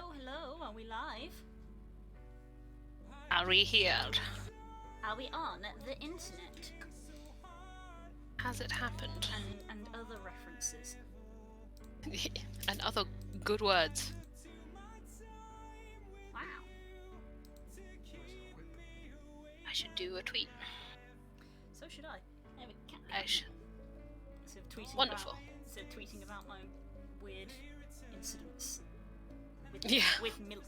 Hello, hello, are we live? Are we here? Are we on the internet? Has it happened? And other references. And other good words. Wow. I should do a tweet. So should I. There we go. I should. Instead of tweeting Wonderful. Instead of tweeting about my weird incidents with, Yeah. with milk.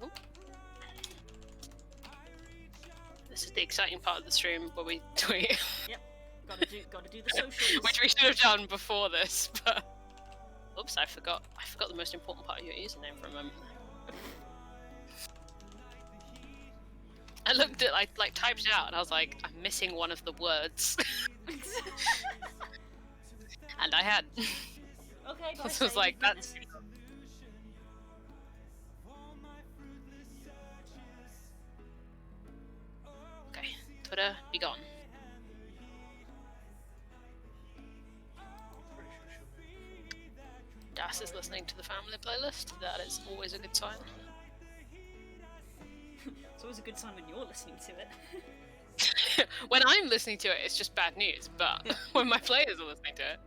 Oh. This is the exciting part of the stream where we tweet. Yep. Gotta do the socials. Which we should have done before this, but oops, I forgot the most important part of your username for a moment. I looked at like typed it out and I was like, I'm missing one of the words. And I had. Okay, I was like, that's okay. Twitter, be gone. Das is listening to the family playlist. That is always a good sign. It's always a good sign when you're listening to it. When I'm listening to it, it's just bad news. But when my players are listening to it,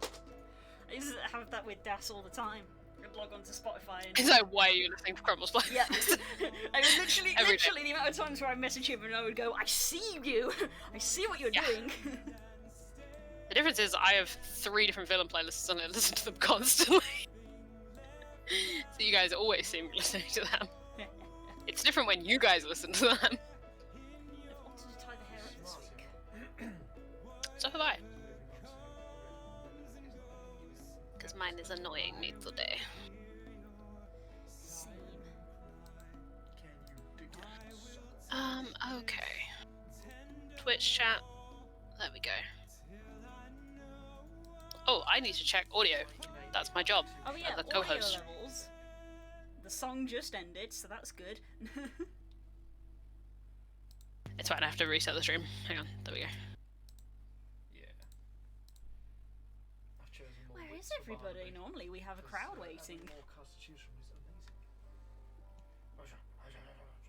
I used to have that with Das all the time. I'd log onto Spotify and... it's like, why are you listening to Crumbles playlist? Yeah. I mean, literally Every the amount of times where I message him and I would go, I see you! I see what you're Yeah. doing! The difference is I have 3 different villain playlists and I listen to them constantly. So you guys always see me listening to them. It's different when you guys listen to them. I've wanted to tie the hair up this week. So have I. Because mine is annoying me today. Same. Okay. Twitch chat. There we go. Oh, I need to check audio. That's my job Oh yeah, as a audio co-host. levels. The song just ended, so that's good. It's fine, I have to reset the stream. Hang on, there we go. Yeah. I've chosen more Where wits is for everybody? Barnaby, Normally we have a because, crowd having waiting. more cards to choose from is amazing.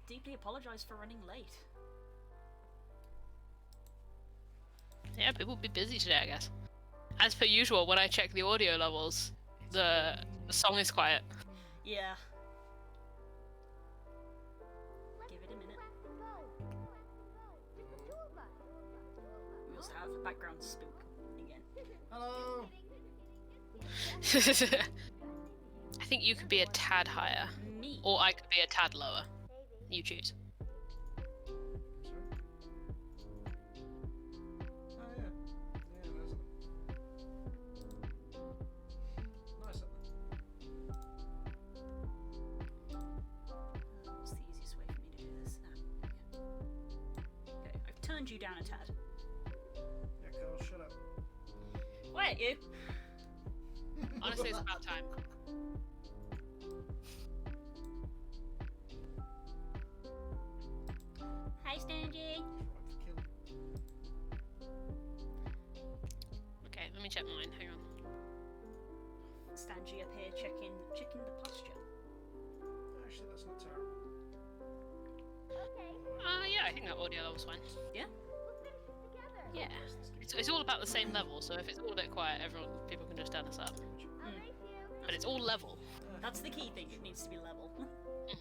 Deeply apologise for running late. Yeah, people will be busy today, I guess. As per usual, when I check the audio levels, the song is quiet. Yeah. Give it a minute. We also have the background spook again. Hello! I think you could be a tad higher, Me. or I could be a tad lower. You choose. Oh yeah. Yeah, nice. Nice. What's the easiest way for me to do this? Okay, I've turned you down a tad. Yeah, Carl, shut up. Wait, you. Honestly, it's about time. Hi, Stangy. Right for kill. Okay, let me check mine. Hang on. Stangy up here checking the posture. Actually, that's not terrible. Yeah, I think that audio level's fine. Yeah? Yeah. It's all about the same level, so if it's all a bit quiet, people can just turn us up. But it's all level. That's the key thing, it needs to be level. Hmm.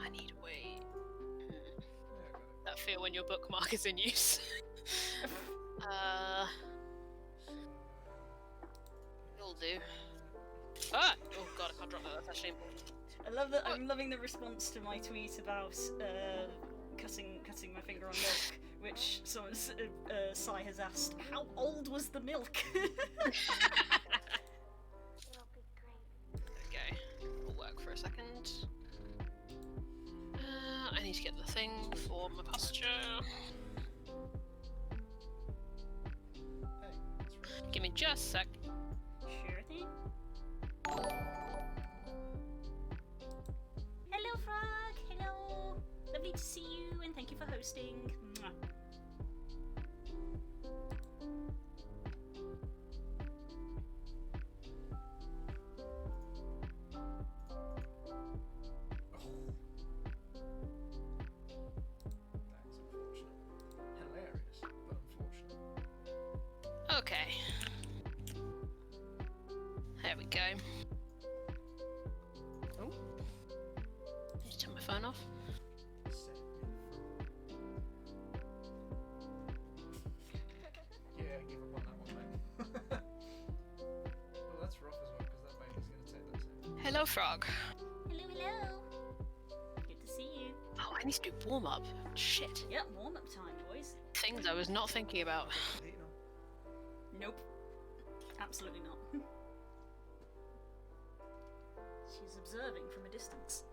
I need a way. Yeah, I got it. That feel when your bookmark is in use. You'll do. Ah! Oh god, I can't drop that. That's actually important. I love that. I'm loving the response to my tweet about cutting my finger on milk, which someone Sai has asked, how old was the milk? Okay, will work for a second. I need to get the thing for my posture. Hey, that's right. Give me just a sec. Sure thing. Hello, Frog. Hello. Lovely to see you, and thank you for hosting. Mwah. Okay. There we go. Oh. Just turn my phone off. Yeah, give up on that one, mate. Well, that's rough as well, because that baby's going to take that soon. Hello, Frog. Hello, hello. Good to see you. Oh, I need to do warm up. Shit. Yep, warm up time, boys. Things I was not thinking about. Eating them. Nope. Absolutely not. She's observing from a distance.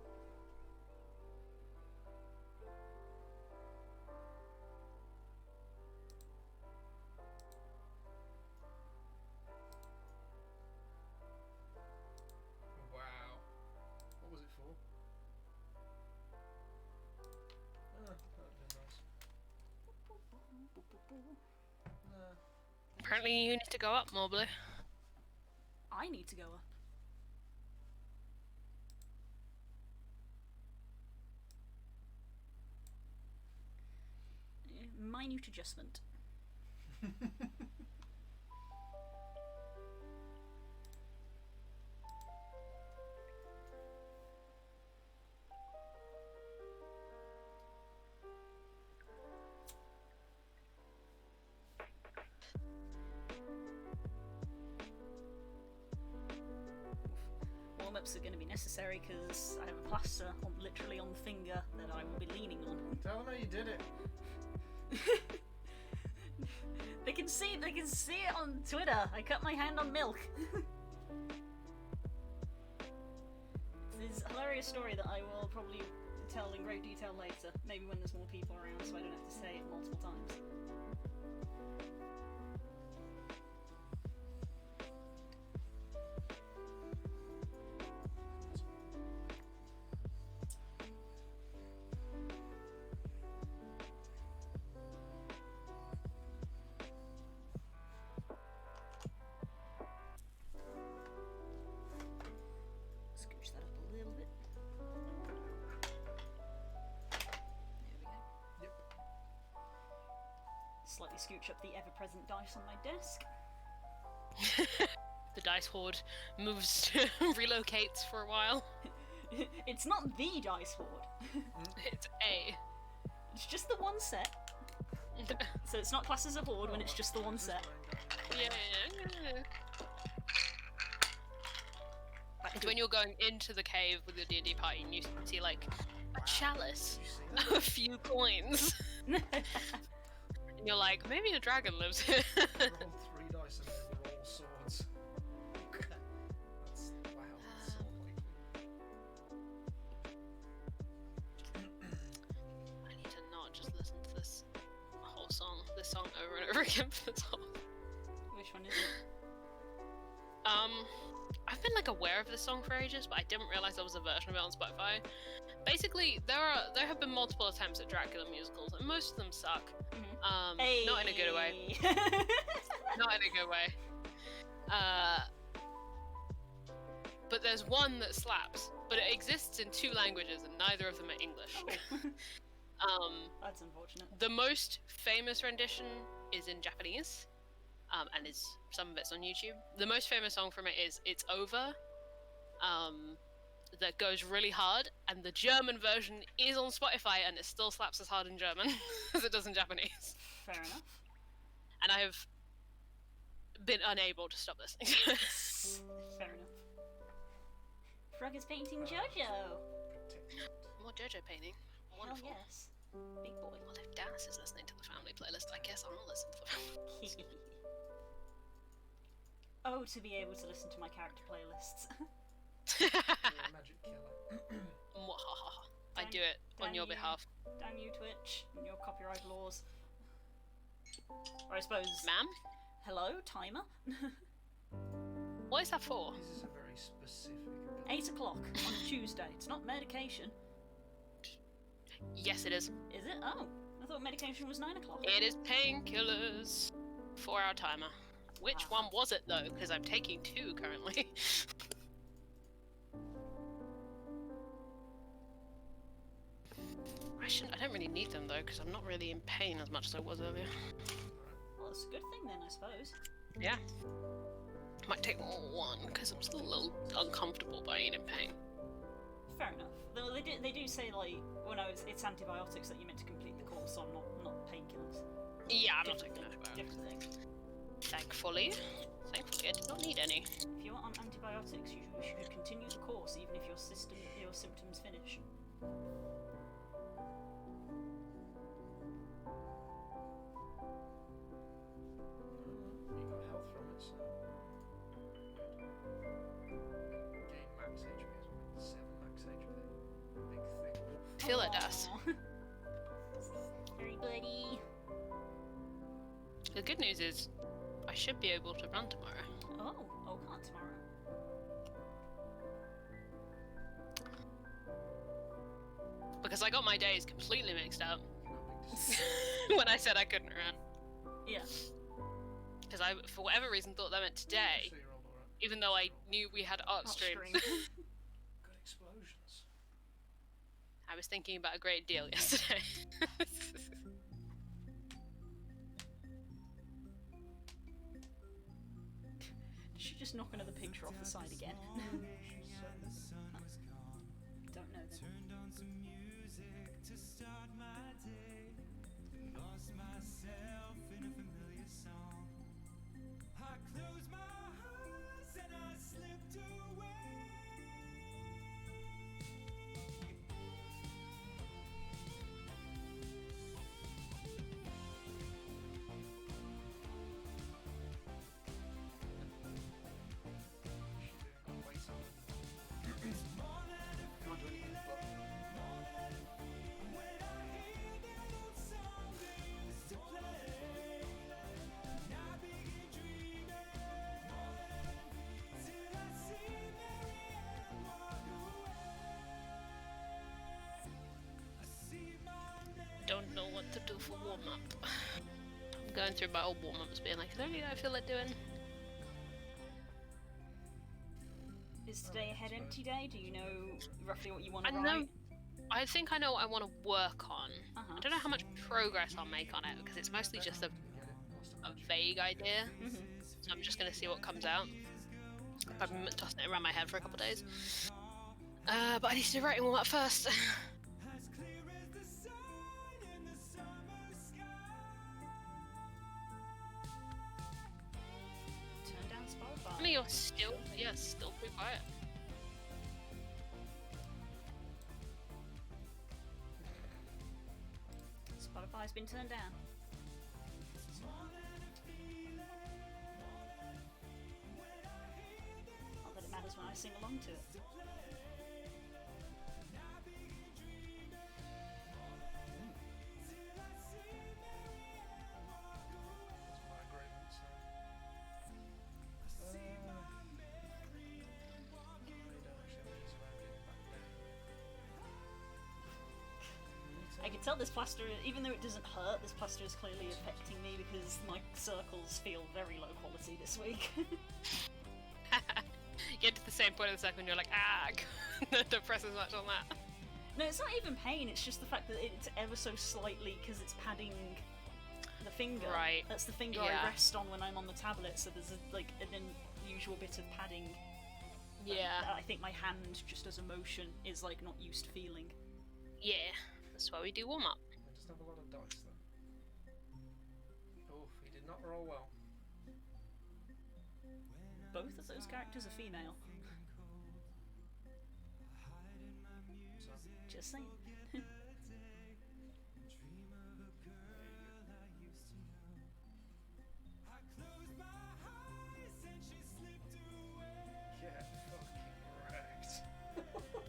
Wow. What was it for? Ah, that would have been nice. Nah. Apparently you need to go up, Mobley. I need to go up. Minute adjustment. Warm-ups are going to be necessary because I have a plaster literally on the finger that I will be leaning on. Tell them how you did it. They can see it on Twitter. I cut my hand on milk. It's a hilarious story that I will probably tell in great detail later, maybe when there's more people around so I don't have to say it multiple times. Scooch that up a little bit. There we go. Yep. Slightly scooch up the ever-present dice on my desk. The dice horde moves, relocates for a while. It's not the dice horde. It's A. It's just the one set. So it's not classed as a horde when it's just the one set. Yeah. It's when you're going into the cave with your D&D party and you see like a chalice, Did you see a few coins, and you're like, maybe a dragon lives here. that? I rolled 3 dice and they were all swords. That's, wow, that's so likely. I need to not just listen to this whole song, this song over and over again for the whole. Which one is it? I've been like aware of this song for ages, but I didn't realize there was a version of it on Spotify. Basically, there have been multiple attempts at Dracula musicals, and most of them suck. Not in a good way. Not in a good way. But there's one that slaps, but it exists in 2 languages, and neither of them are English. That's unfortunate. The most famous rendition is in Japanese, and some of it's on YouTube. The most famous song from it is "It's Over," that goes really hard, and the German version is on Spotify, and it still slaps as hard in German as it does in Japanese. Fair enough. And I have been unable to stop listening to it. Fair enough. Frog is painting JoJo. Protect. More JoJo painting. Wonderful. Hell yes. Big boy. Well, if Das is listening to the family playlist, I guess I'll listen to the family. Oh, to be able to listen to my character playlists. You're a magic killer. Mwahaha. I do it on Damn your you. behalf. Damn you, Twitch, and your copyright laws. Or I suppose. Ma'am? Hello, timer. What is that for? This is a very specific ability. 8 o'clock on a Tuesday. It's not medication. Yes, it is. Is it? Oh, I thought medication was 9 o'clock. It is painkillers. 4-hour timer. Which one was it though? Because I'm taking 2 currently. I don't really need them though, because I'm not really in pain as much as I was earlier. Well, that's a good thing then, I suppose. Yeah. Might take more one because I'm still a little uncomfortable being in pain. Fair enough. Though they do say like, well, no, it's antibiotics that you meant to complete the course on, not painkillers. Yeah, I'm not taking antibiotics. Different thing. Thankfully, I did not need any. If you're on antibiotics, you should continue the course even if your symptoms finish. You got health from it, so gain max HP as well. 7 max HP. Big thick wolf. I feel it does. Sorry, buddy. The good news is, I should be able to run tomorrow. Oh, can't tomorrow. Because I got my days completely mixed up You got a big decision. when I said I couldn't run. Yeah. Because I, for whatever reason, thought that meant today, So you're all alright. even though I knew we had art stream. Stream. Good explosions. I was thinking about a great deal yesterday. Did she just knock another picture off the side again? Don't know then. Don't know what to do for warm up. I'm going through my old warm ups, being like, is there anything I feel like doing? Is today a head empty day? Do you know roughly what you want I to know. write? I think I know what I want to work on. Uh-huh. I don't know how much progress I'll make on it because it's mostly just a vague idea. Mm-hmm. So I'm just gonna see what comes out. I've been tossing it around my head for a couple of days. But I need to do writing warm up first. Turn down Spotify. I mean, you're still pretty quiet. Spotify's been turned down. Not that it matters when I sing along to it. That's my agreement, so. I don't actually have any use around getting back down. I can tell this plaster, even though it doesn't hurt, this plaster is clearly affecting me because my circles feel very low quality this week. You get to the same point of the second, you're like, ah, don't press as much on that. No, it's not even pain, it's just the fact that it's ever so slightly because it's padding the finger. Right. That's the finger Yeah. I rest on when I'm on the tablet, so there's an unusual bit of padding. Yeah, That I think my hand, just as a motion, is like not used to feeling. yeah. That's why we do warm up. I just have a lot of dice though. Oh, he did not roll well. Both of those characters are female. So, Just saying. yeah, fucking wrecked. It's perfect.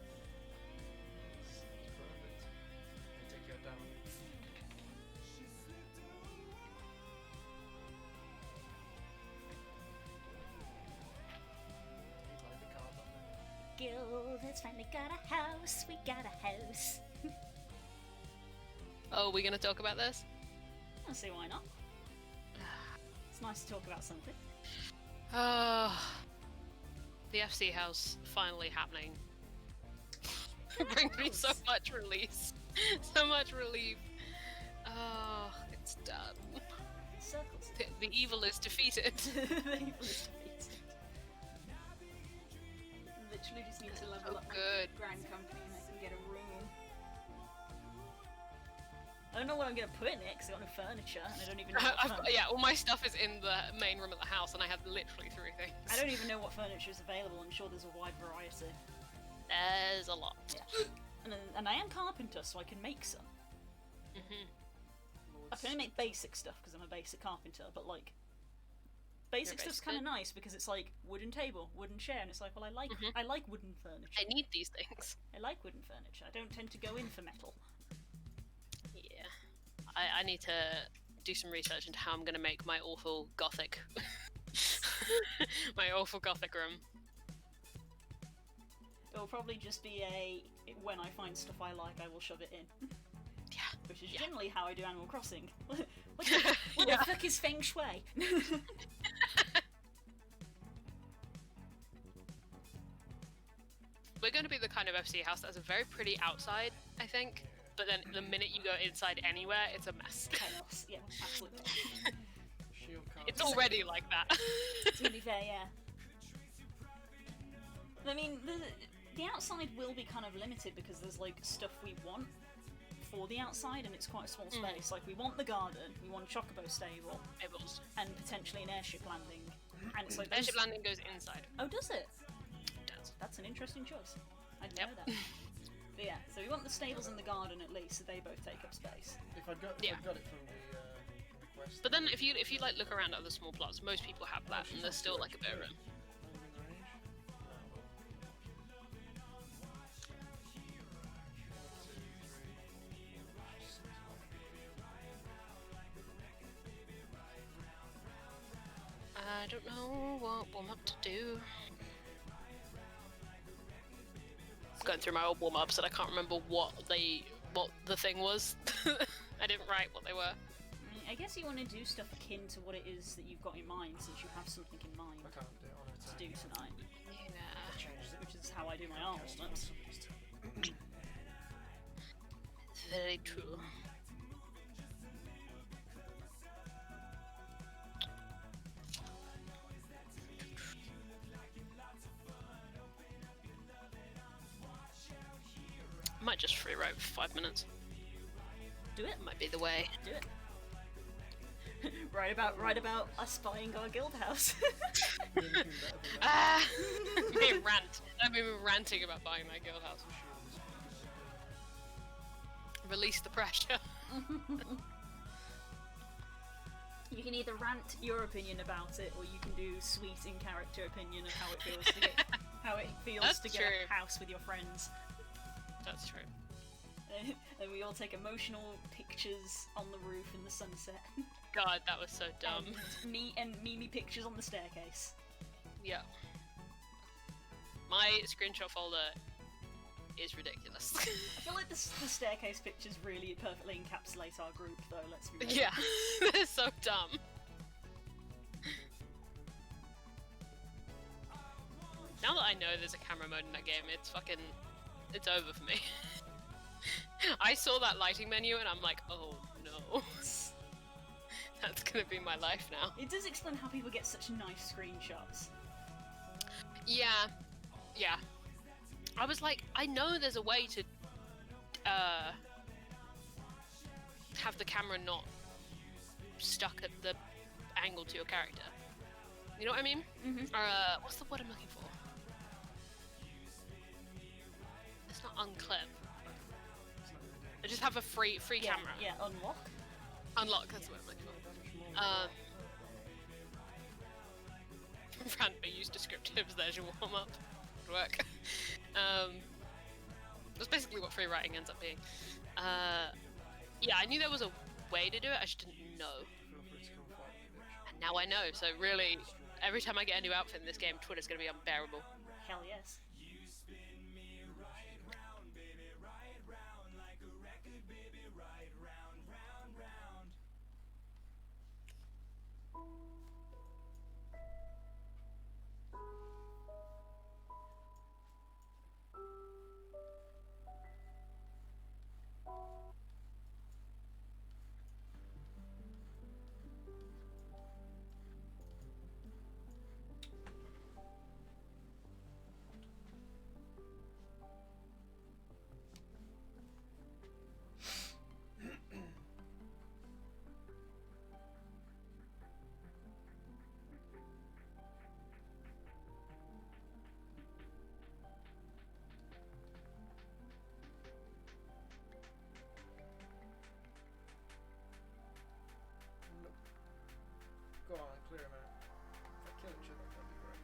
You take your down. He played the card on there. Guild has finally got a house. We got a house. Oh, we're gonna talk about this? I see why not. It's nice to talk about something. The FC house finally happening. Brings me so much release. So much relief. Oh, it's done. So circles. The evil is defeated. The evil is defeated. Literally just need to level Oh, up my good. grand company and I can get a room. I don't know what I'm gonna put in it because I got no furniture and I don't even know what Yeah, all my stuff is in the main room of the house, and I have literally 3 things. I don't even know what furniture is available. I'm sure there's a wide variety. There's a lot. Yeah. And I am carpenter, so I can make some. I can only make basic stuff because I'm a basic carpenter, but like basic stuff's kind of nice because it's like wooden table, wooden chair, and it's like, well, I like wooden furniture. I need these things. I like wooden furniture. I don't tend to go in for metal. Yeah. I need to do some research into how I'm gonna make my awful gothic my awful gothic room. It'll probably just be when I find stuff I like, I will shove it in. Yeah. Which is generally how I do Animal Crossing. What the fuck is Feng Shui? We're going to be the kind of FC house that has a very pretty outside, I think, but then the minute you go inside anywhere, it's a mess. Chaos. Yeah, absolutely. Shield card. It's already like that. To be fair, yeah. I mean, the outside will be kind of limited because there's like stuff we want for the outside, and it's quite a small space. Like we want the garden, we want a chocobo stable, and potentially an airship landing. And it's like Airship landing goes inside. Oh, does it? It does. That's an interesting choice. I didn't know that. But yeah, so we want the stables and the garden at least, so they both take up space. If I'd got it from the request. But then if you like look around at other small plots, most people have that, and there's still like a bit of room. I don't know what warm-up to do. Going through my old warm-ups and I can't remember what the thing was. I didn't write what they were. I guess you want to do stuff akin to what it is that you've got in mind, since you have something in mind I can't do it on to do tonight. Yeah. Which is how I do my art warm-ups. Very true. I might just free write for 5 minutes. Do it. Might be the way. Do it. Write about us buying our guild house. Ah! Me rant. I've been ranting about buying my guild house. Release the pressure. You can either rant your opinion about it, or you can do sweet in character opinion of how it feels to get That's to get true. a house with your friends. That's true. And we all take emotional pictures on the roof in the sunset. God, that was so dumb. And Mimi pictures on the staircase. Yeah. My screenshot folder is ridiculous. I feel like the staircase pictures really perfectly encapsulate our group, though. Let's be real. Yeah, they're so dumb. Now that I know there's a camera mode in that game, it's over for me. I saw that lighting menu and I'm like, oh no. That's gonna be my life now. It does explain how people get such nice screenshots. Yeah. I was like, I know there's a way to have the camera not stuck at the angle to your character. You know what I mean? Mm-hmm. What's the word I'm looking for? It's not unclip. I just have a free camera. Yeah, unlock. Unlock, that's what I'm looking for. Rant, but use descriptives, there's your warm-up. Good work. That's basically what free writing ends up being. Yeah, I knew there was a way to do it, I just didn't know. And now I know, so really, every time I get a new outfit in this game, Twitter's gonna be unbearable. Hell yes. Go on, clear him out. If I kill each other, that'd be great.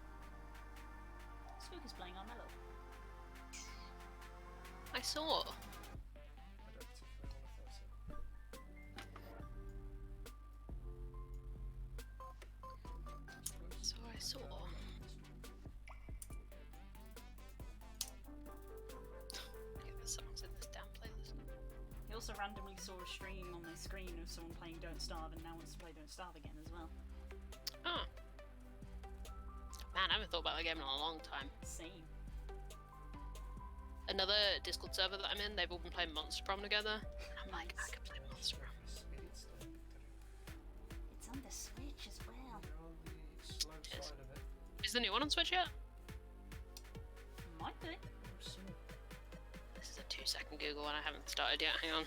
Spook is playing Armello. I saw. I don't particularly want to force it. So I saw. Okay, there's songs in this damn playlist. He also randomly saw a stream on the screen of someone playing Don't Starve and now wants to play Don't Starve again as well. Oh. Man, I haven't thought about that game in a long time. Same. Another Discord server that I'm in, they've all been playing Monster Prom together. And I'm like, I could play Monster Prom. It's on the Switch as well. You're on the slow side of it. Is the new one on Switch yet? Might be. This is a 2-second Google and I haven't started yet. Hang on.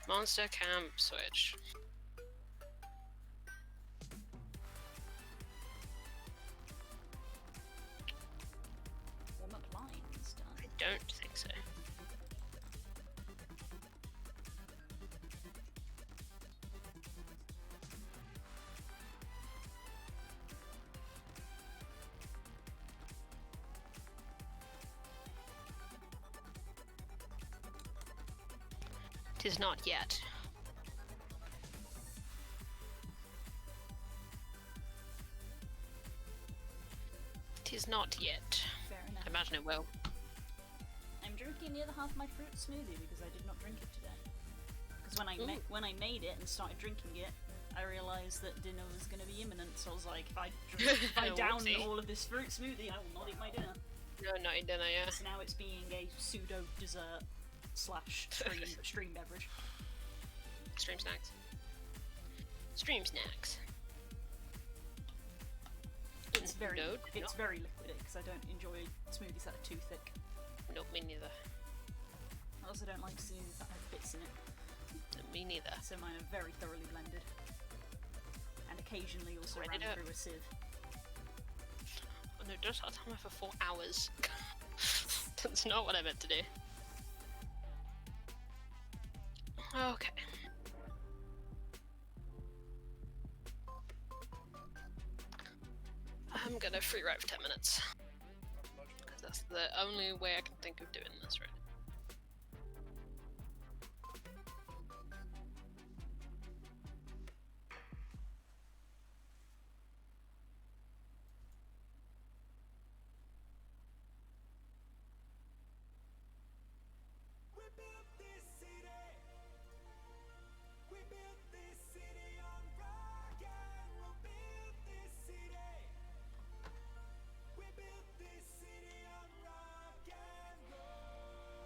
Monster Camp Switch. Warm up lines done. I don't think so. Tis not yet. Tis not yet. Fair enough. I imagine it will. I'm drinking the other half of my fruit smoothie because I did not drink it today. Because when I made it and started drinking it, I realised that dinner was going to be imminent. So I was like, if I down Whoopsie. all of this fruit smoothie, I will not eat my dinner. No, not in dinner, yeah. So now it's being a pseudo dessert / stream beverage. Stream snacks. Stream snacks. It's very No, very liquidy because I don't enjoy smoothies that are too thick. no, me neither. I also don't like smoothies that have bits in it. No, me neither. So mine are very thoroughly blended. And occasionally also Ready ran to- through a sieve. Oh, no, don't start telling me for 4 hours. That's not what I meant to do. Okay. I'm gonna free write for 10 minutes. Because that's the only way I can think of doing this right. We built this city. We built this city on rock and we'll build this city. We built this city on rock and roll.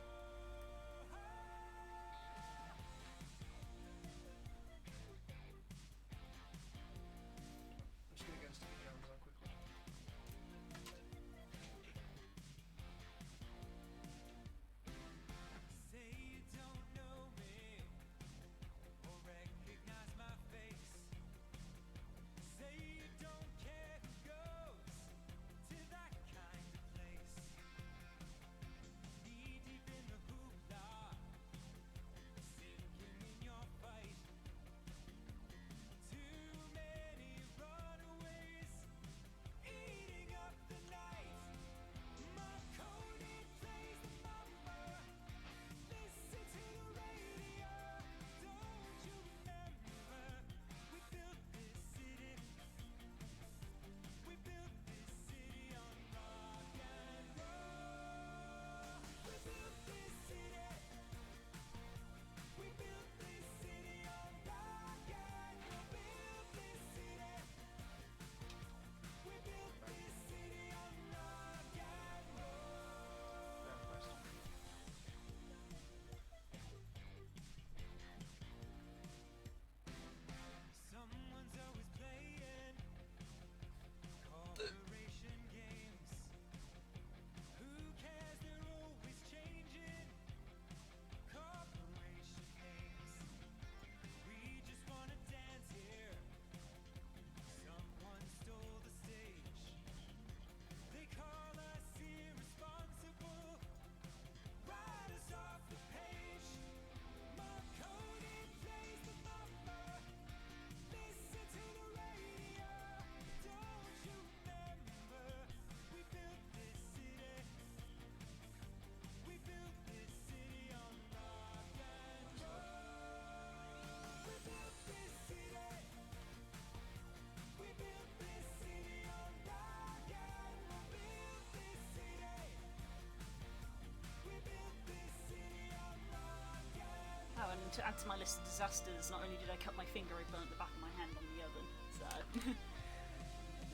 to add to my list of disasters, not only did I cut my finger, I burnt the back of my hand on the oven.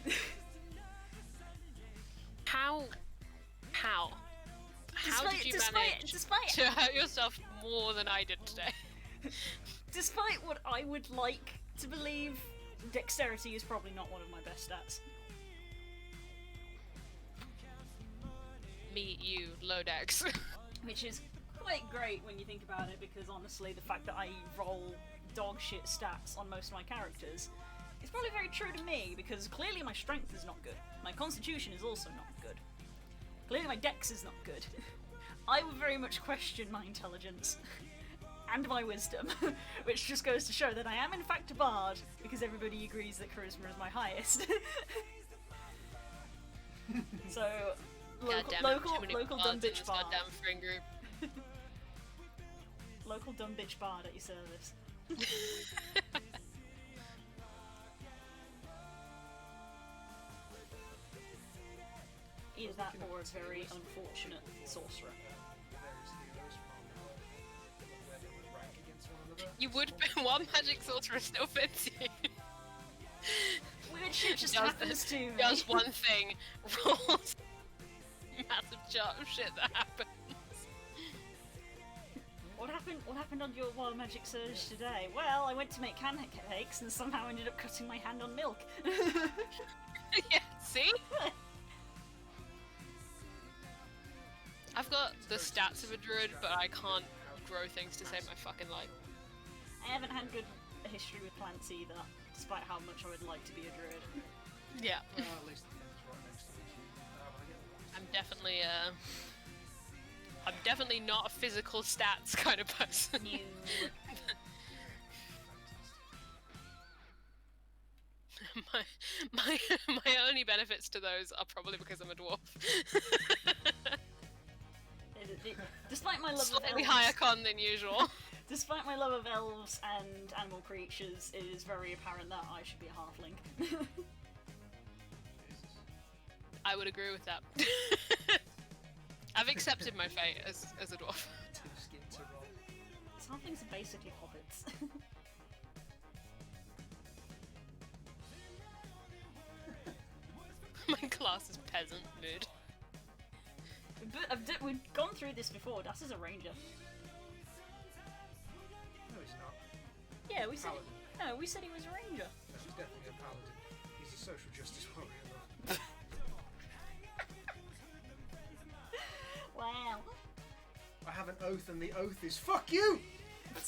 So. How did you manage despite to hurt yourself more than I did today? Despite what I would like to believe, dexterity is probably not one of my best stats. Me, you, low dex. Which is quite great when you think about it, because honestly, the fact that I roll dog shit stats on most of my characters is probably very true to me, because clearly my strength is not good. My constitution is also not good. Clearly my dex is not good. I would very much question my intelligence and my wisdom, which just goes to show that I am in fact a bard, because everybody agrees that charisma is my highest. So, local dumb bitch bard. Goddamn friend group. Local dumb bitch bard at your service. Either that or a very unfortunate sorcerer. Various heroes from where they would rank against one another. You would, but one magic sorcerer still fits you. Weird shit just happens to me. Does one thing, rolls massive chart of shit that happens. What happened on your wild magic surge today? Well, I went to make pancakes and somehow ended up cutting my hand on milk. Yeah, see? I've got the stats of a druid, but I can't grow things to save my fucking life. I haven't had good history with plants either, despite how much I would like to be a druid. Yeah. Well, at least the thing's right next to each. I'm definitely not a physical stats kind of person. You. my only benefits to those are probably because I'm a dwarf. Despite my love Slightly of elves, higher con than usual. despite my love of elves and animal creatures, it is very apparent that I should be a halfling. I would agree with that. I've accepted my fate as a dwarf. Too skin to roll. Halflings are basically hobbits. My class is peasant mood. But we've gone through this before. Das is a ranger. No, he's not. Yeah, we said. Paladin. No, we said he was a ranger. No, he's definitely a paladin. He's a social justice warrior, though. Wow. I have an oath, and the oath is fuck you! Oh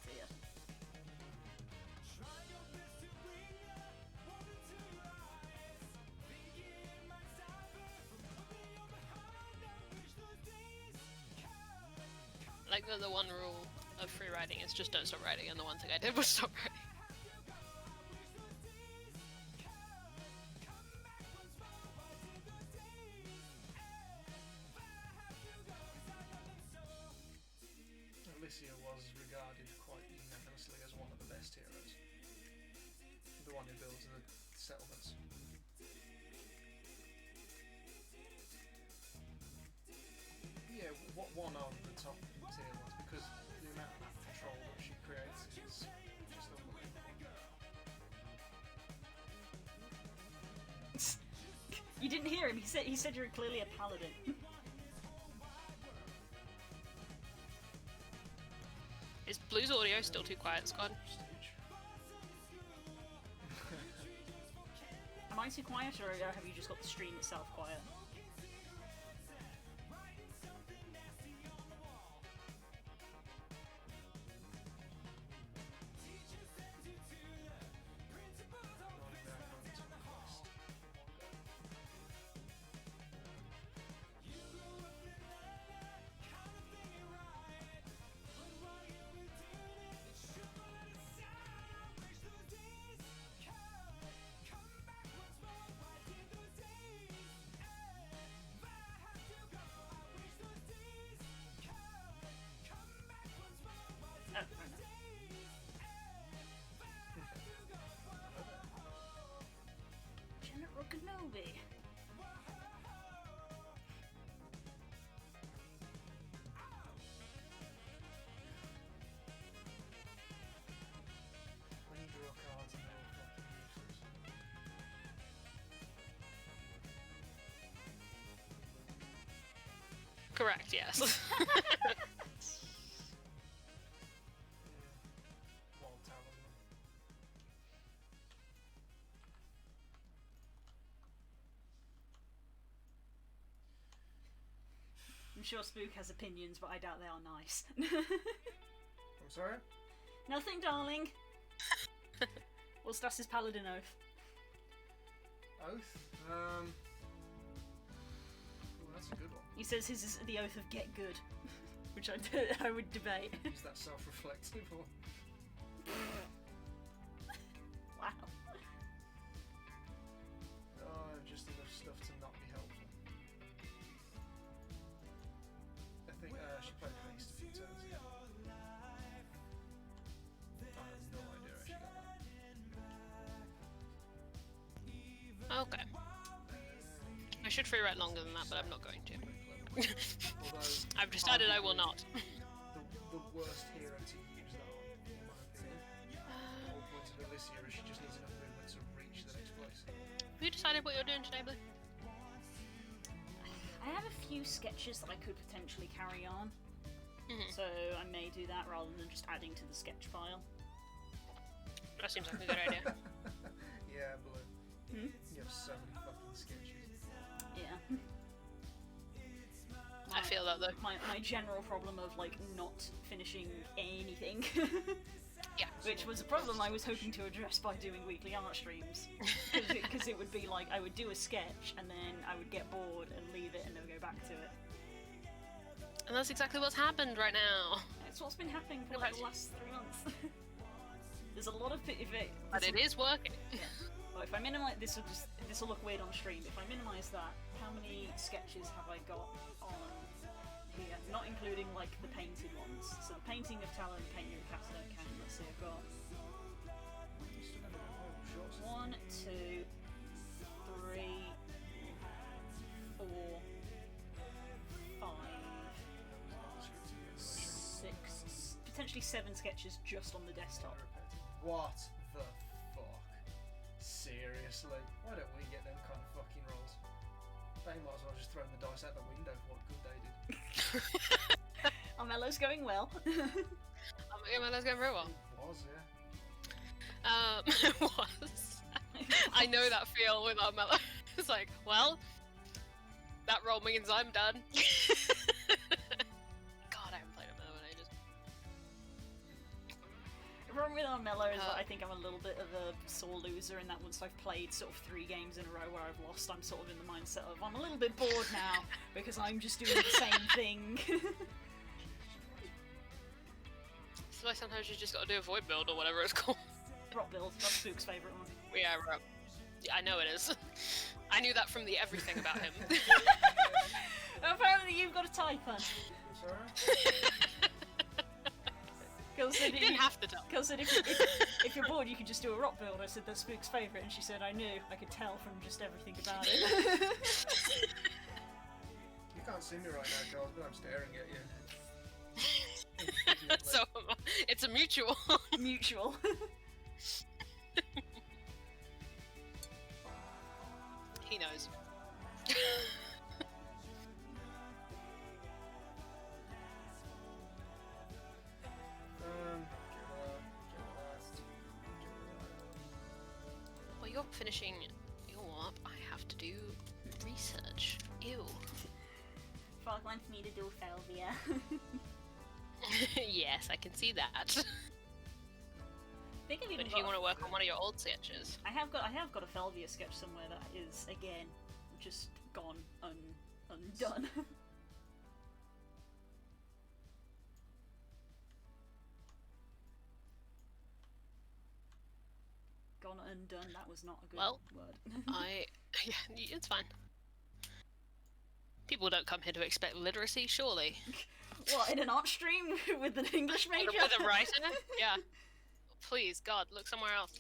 dear. Like the one rule of free writing is just don't stop writing, and the one thing I did was stop writing. Alicia was regarded quite unanimously as one of the best heroes. The one who builds the settlements. Yeah, one of the top tier ones, because the amount of control that she creates is just unbelievable. You didn't hear him. He said you're clearly a paladin. Is Blue's audio still too quiet, Squad? Prestige. Am I too quiet, or have you just got the stream itself quiet? Oh, fair enough. General Kenobi. Correct, yes. Wild talisman. I'm sure Spook has opinions, but I doubt they are nice. I'm sorry? Nothing, darling. What's Das's paladin oath? Oath? Oh, that's a good one. He says his is the oath of get good, which I would debate. Is that self-reflective or? Wow. Oh, just enough stuff to not be helpful. I think she played haste a few turns ago. I have no idea how she got that. Okay. I should free write longer than that, but I'm not going to. Although, I've decided I will not. the worst hero to use that on, in my opinion. The whole point of Alicia is she just needs enough movement to reach the next place. Have you decided what you're doing today, Blue? I have a few sketches that I could potentially carry on, so I may do that rather than just adding to the sketch pile. That seems like a good idea. Yeah, Blue. Hmm? You have so many fucking sketches. Yeah. I feel that though. My general problem of like not finishing anything, Yeah. which was a problem I was hoping to address by doing weekly art streams, because it would be like I would do a sketch and then I would get bored and leave it and never go back to it. And that's exactly what's happened right now. It's what's been happening for like the last 3 months. There's a lot of But it is working. Well, if I minimize this will look weird on stream. If I minimize that, how many sketches have I got on here? Not including like the painted ones. So the painting of Talon and the painting of Cast don't count. Let's see, I've got 1, 2, 3, 4, 5, 6, potentially 7 sketches just on the desktop. What the fuck? Seriously? Why don't we get them kind of fucking rolls? They might as well just throw the dice out the window for what good they did. Armello's going well. Let's go very well. It was, yeah. It was. I know that feel with Armello. It's like, well, that roll means I'm done. God, I haven't played Armello in ages. The problem with Armello is that I think I'm a little bit of a sore loser in that once I've played sort of 3 games in a row where I've lost, I'm sort of in the mindset of I'm a little bit bored now because I'm just doing the same thing. So like sometimes you just gotta do a void build or whatever it's called. Rock build, that's Spook's favourite one. Yeah, right. Yeah, I know it is. I knew that from the everything about him. Apparently you've got a type on. Sorry? Girl said You didn't have to tell. Girl said if you're bored you could just do a rock build. I said that's Spook's favourite and she said I knew. I could tell from just everything about it. You can't see me right now, Charles, but I'm staring at you. So it's a mutual. Mutual. He knows. Well, you're finishing your up. I have to do research. Ew. Frog wants me to do Felvia. Yes, I can see that. I think I've even But if got you want to work on one of your old sketches, I have got a Felvia sketch somewhere that is again just gone undone. Gone undone. That was not a good word. yeah, it's fine. People don't come here to expect literacy, surely. What, in an art stream with an English major? With a writer? Yeah. Please, God, look somewhere else.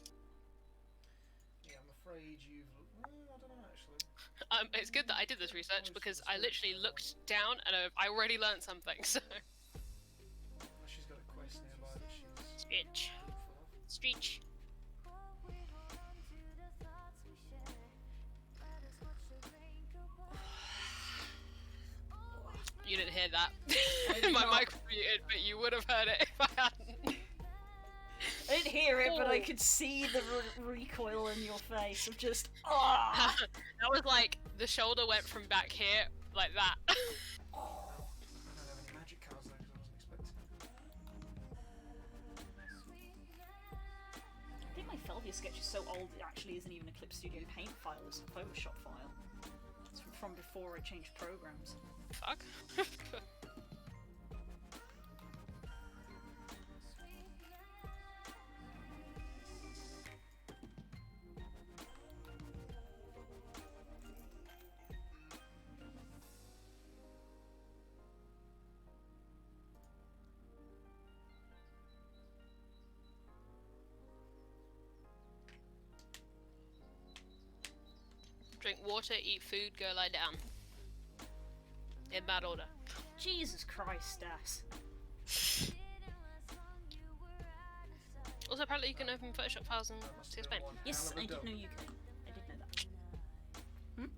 Yeah, I'm afraid you've... I don't know, actually. It's good that I did this research because I literally looked down and I already learned something, so... Well, she's got a quest nearby that she's... Stretch. Stretch. You didn't hear that. I did My not. mic was muted, but you would have heard it if I hadn't. I didn't hear it, but I Oh. could see the recoil in your face of just ah. That was like the shoulder went from back here like that. I don't have any magic cards though, because I wasn't expecting. I think my Felvia sketch is so old it actually isn't even a Clip Studio Paint file, it's a Photoshop file. It's from before I changed programs. Fuck. Drink water, eat food, go lie down. In that order. Jesus Christ, Stas. Also, apparently you can open Photoshop files in That must have CS been Paint. one Yes, hell of a I did dump. know you could. I did know that.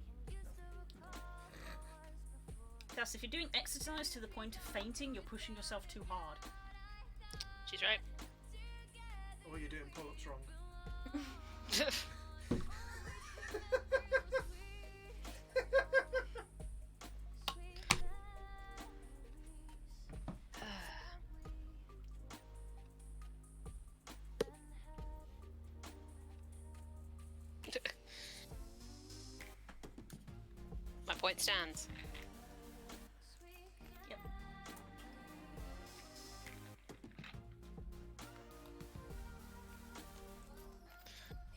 Stas, if you're doing exercise to the point of fainting, you're pushing yourself too hard. She's right. Or you're doing pull-ups wrong. My point stands. Yep.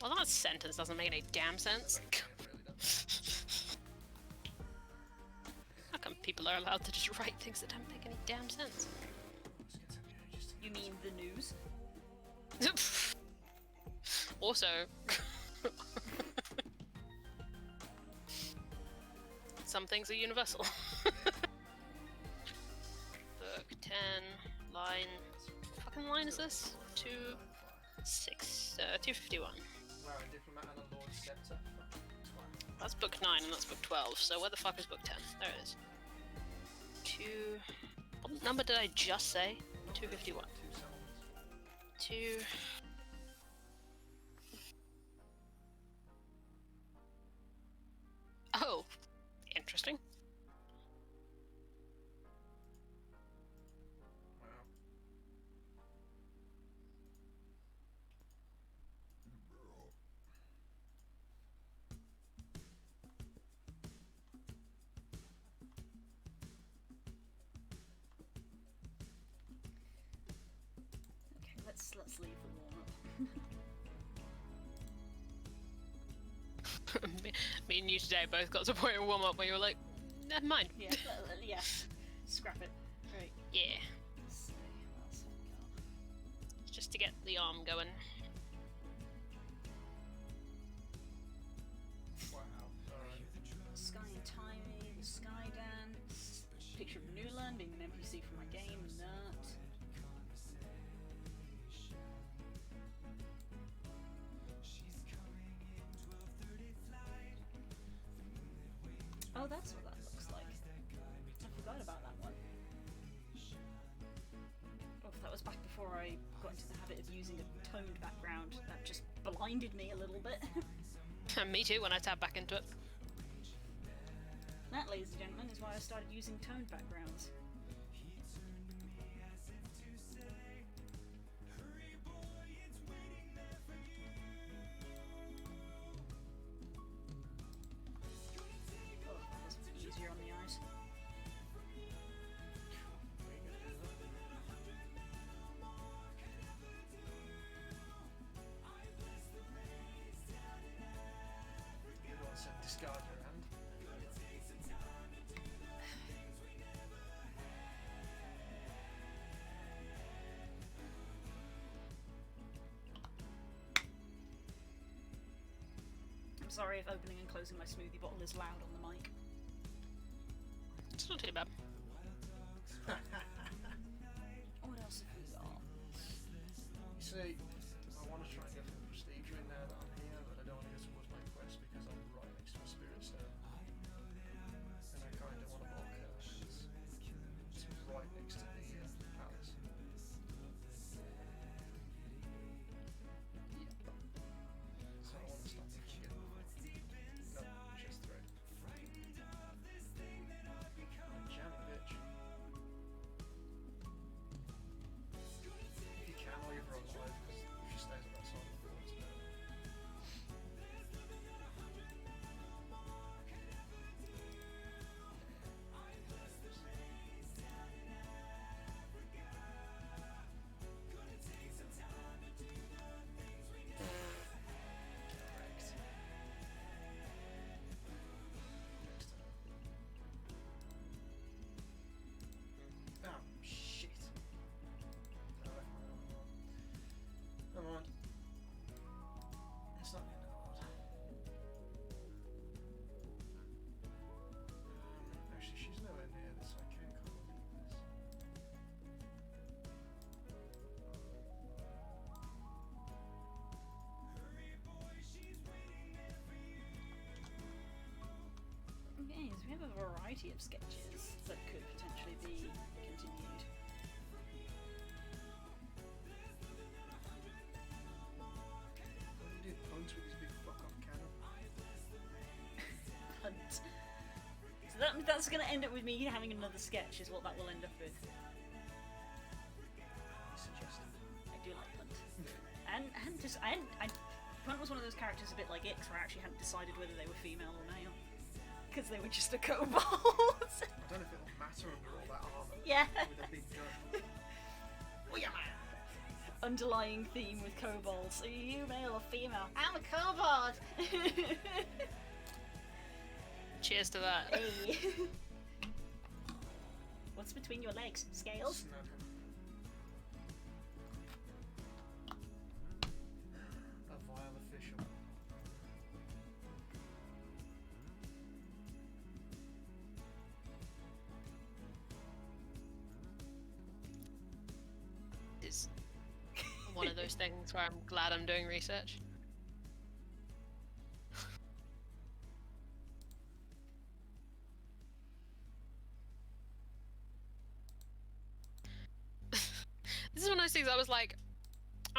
Well, that sentence doesn't make any damn sense. It really does. How come people are allowed to just write things that don't make any damn sense? It's gonna take me ages to You get mean the news? Also, some things are universal. Book 10, line. Fucking line is this? 251. Wearing diplomat and a lord scepter. Fucking twat. That's book 9 and that's book 12. So where the fuck is book 10? There it is. What number did I just say? 251. Two summons. 2. Oh, interesting. Wow. Okay, let's leave the warm up. Me and you today both got to a point of warm up where you were like, never mind. Yeah, yeah. Scrap it. Right. Yeah, Let's see. What else have we got? just to get the arm going. Wow. Alright. Sky and Timing, Sky Dance, picture of Newland being an NPC from my game, Nut. Oh, that's what that looks like. I forgot about that one. Oh, that was back before I got into the habit of using a toned background. That just blinded me a little bit. Me too, when I tab back into it. That, ladies and gentlemen, is why I started using toned backgrounds. Oh, that was easier on the eyes. You're the one said discard your hand. I'm sorry if opening and closing my smoothie bottle is loud on the mic. It's not too bad. What else have we got? You see, I want to try and get some prestige in now that I'm here, but I don't want to go towards my quest because I'm right next to a spirit stone. And I kind of want to block her. variety of sketches that could potentially be continued. What do you do? Punch with his big fuck off cannon. Punt. So that's going to end up with me having another sketch, is what that will end up with. Suggested. I do like Punt. Punt was one of those characters a bit like Ix, where I actually hadn't decided whether they were female or male. Because they were just a kobold. I don't know if it'll matter under all that armor. Yeah. With a big gun. Underlying theme with kobolds. Are you male or female? I'm a kobold! Cheers to that. Hey. What's between your legs? Scales? Snug. A vile official. Is one of those things where I'm glad I'm doing research. This is one of those things I was like,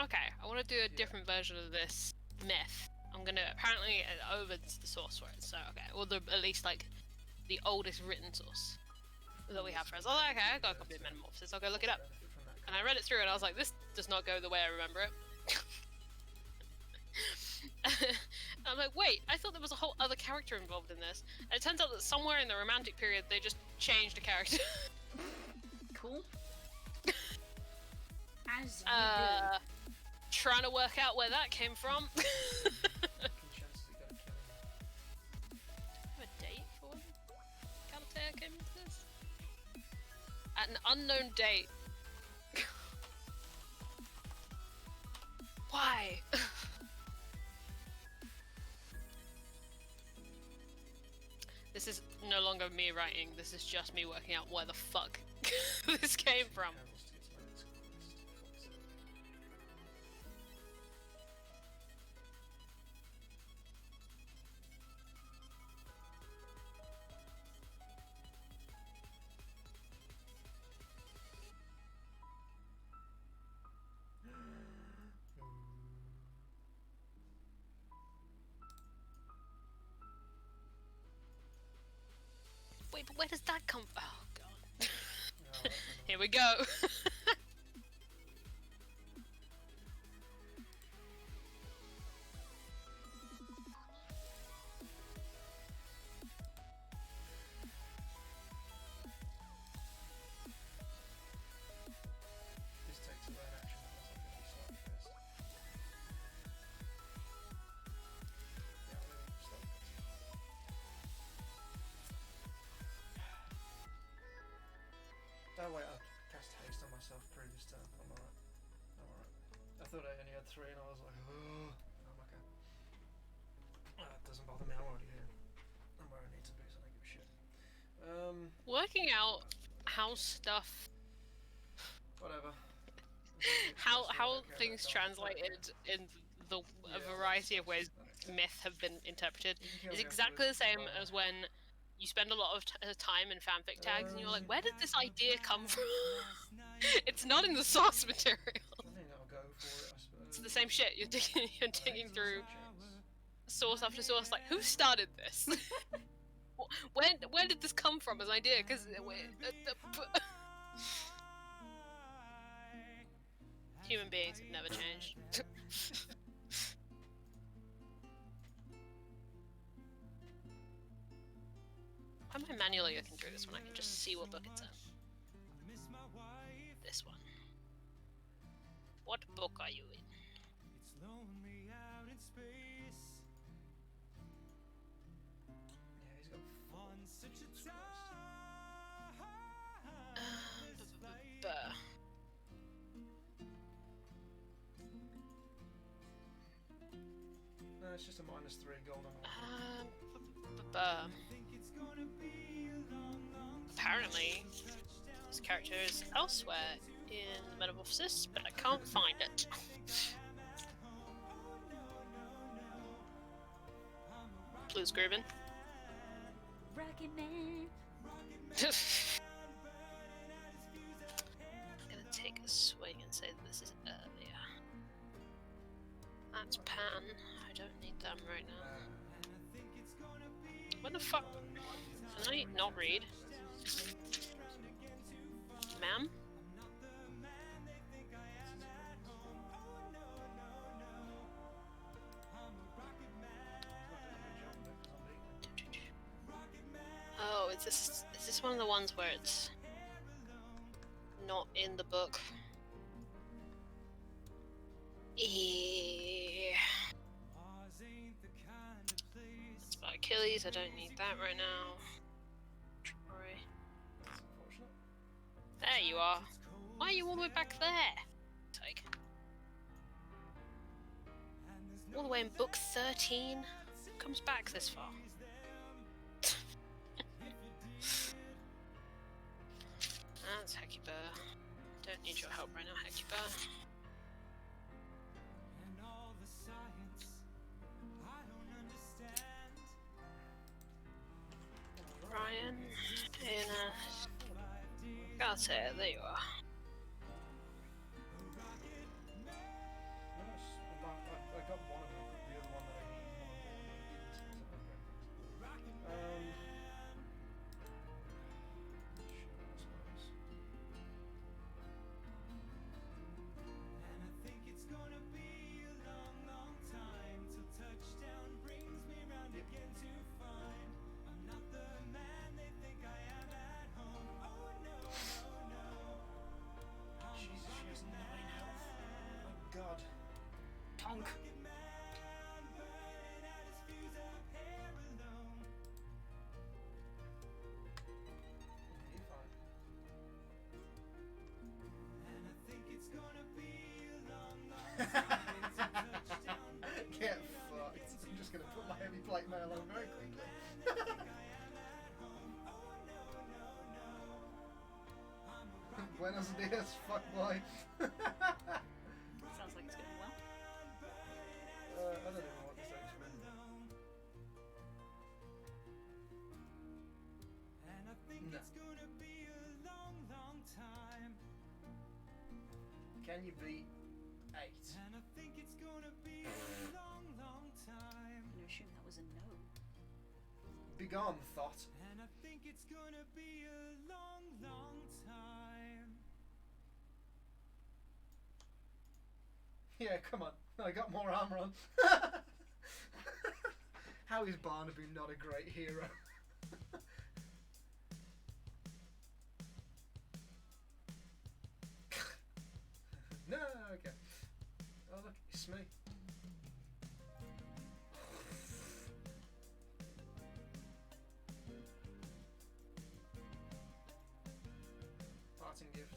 okay, I want to do a different version of this myth. I'm gonna apparently Ovid's the source for it, so okay, or at least like the oldest written source that we have for us. Oh, okay, I got a copy of Metamorphosis. I'll go look it up. Benefit from that. And I read it through and I was like, this does not go the way I remember it. And I'm like, wait, I thought there was a whole other character involved in this. And it turns out that somewhere in the Romantic period they just changed a character. Cool. As you Trying to work out where that came from. Fucking chances he gonna kill him. Have a date for when Galatea came into this? At an unknown date. Why? This is no longer me writing, this is just me working out where the fuck this came from. Camels to get to know this quest. Fuck's sake. Wait, but where does that come from? Oh god. Yeah, I don't know. Here we go. This takes away an action unless I finish slightly first. Yeah, I'll leave it slightly first. Don't wait, I cast haste on myself previous turn. I'm alright. I'm alright. I thought I only had 3 and I was like, oh, I'm okay. That doesn't bother me, I'm already here. I'm where I need to be, so I don't give a shit. Working out how stuff, Whatever. how I don't care things about that. translated in a variety of ways myth have been interpreted is exactly the same as when you spend a lot of time in fanfic tags and you're like, where did this idea come from? It's not in the source material. I think I'll go for it, I suppose. It's the same shit. You're digging through source after source. Like, who started this? When did this come from as an idea? Because human beings have never changed. How am I manually looking through this one? I can just see what book it's in. This one. What book are you in? It's lonely out in space Yeah, he's got on such a Jesus Christ. Buh. No, it's just a -3 gold on it. Buh. think it's gonna be a long, long Apparently, this character is elsewhere in the Metamorphosis, but I can't find it. Blues grooving. Rocket Man, I'm gonna take a swing and say that this is earlier. That's pan. I don't need them right now. What the fuck? Can I not read? Ma'am? Oh, is this one of the ones where it's not in the book? Yeah. That's about Achilles, I don't need that right now. Troy. That's unfortunate. There you are. Why are you all the way back there? Take. All the way in book 13? Comes back this far. That's Hecuba. Don't need your help right now, Hecuba. Ryan, Ines, Garcia, there you are. Nice. I got one of them, the other one that I need, one of them I didn't. So, okay. And I think it's gonna be a long, long time till touchdown brings me round again to find I'm not the man they think I am at home. Oh no, no, no. Jesus, she has 9 health. Oh my god. Tonk. Rocket man burning out his fuse up here alone. You're fine. And I think it's gonna be a long, long time till touchdown brings Get fucked. I'm just gonna put my heavy plate mail on very quickly. Buenos dias, fuck boy. Sounds like it's going well. I don't even know what this actually means. And I think No. it's gonna be a long, long time. Can you beat 8? And I think it's gonna be a long, long time. I'm going to assume that was a no. Begone, thought. And I think it's gonna be a long, long time. Yeah, come on. I got more armor on. How is Barnaby not a great hero? No, okay. Oh look, it's me. Parting gift.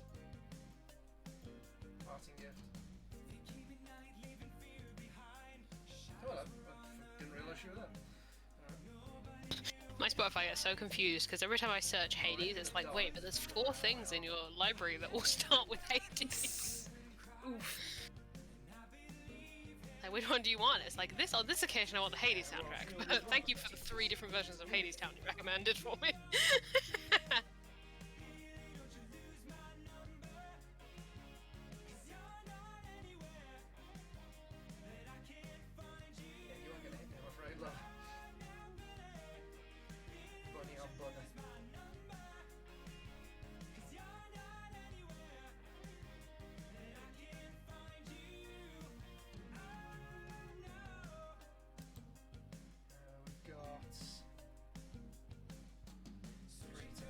Parting gift. Oh, I didn't realise you were there. My Spotify gets so confused because every time I search Hades, it's like, wait, but there's 4 things in your library that all start with Hades. Oof. Like, which one do you want? It's like, this on this occasion I want the Hades soundtrack, but thank you for the 3 different versions of Hades Town you recommended for me. Yeah, you aren't gonna hit me, I'm afraid, love. Bunny on bunny. We've got 3 to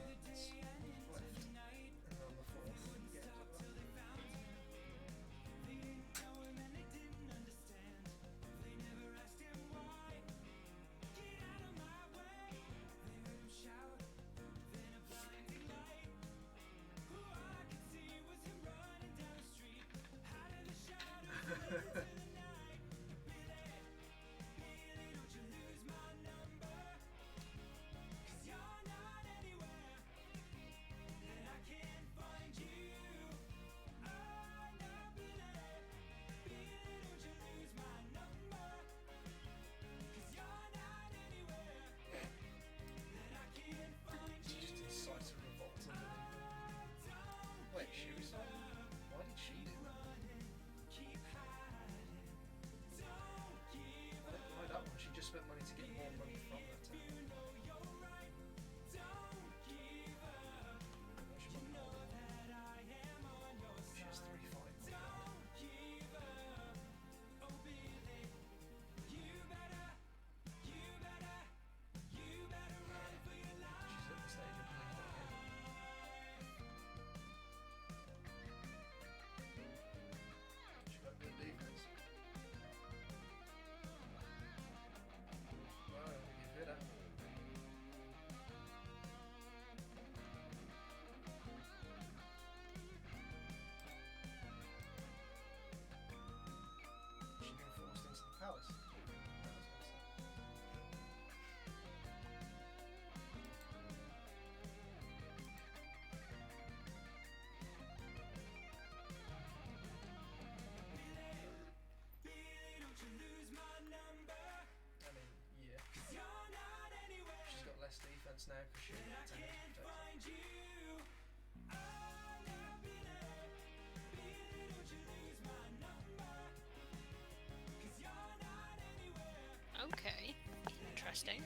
Dang.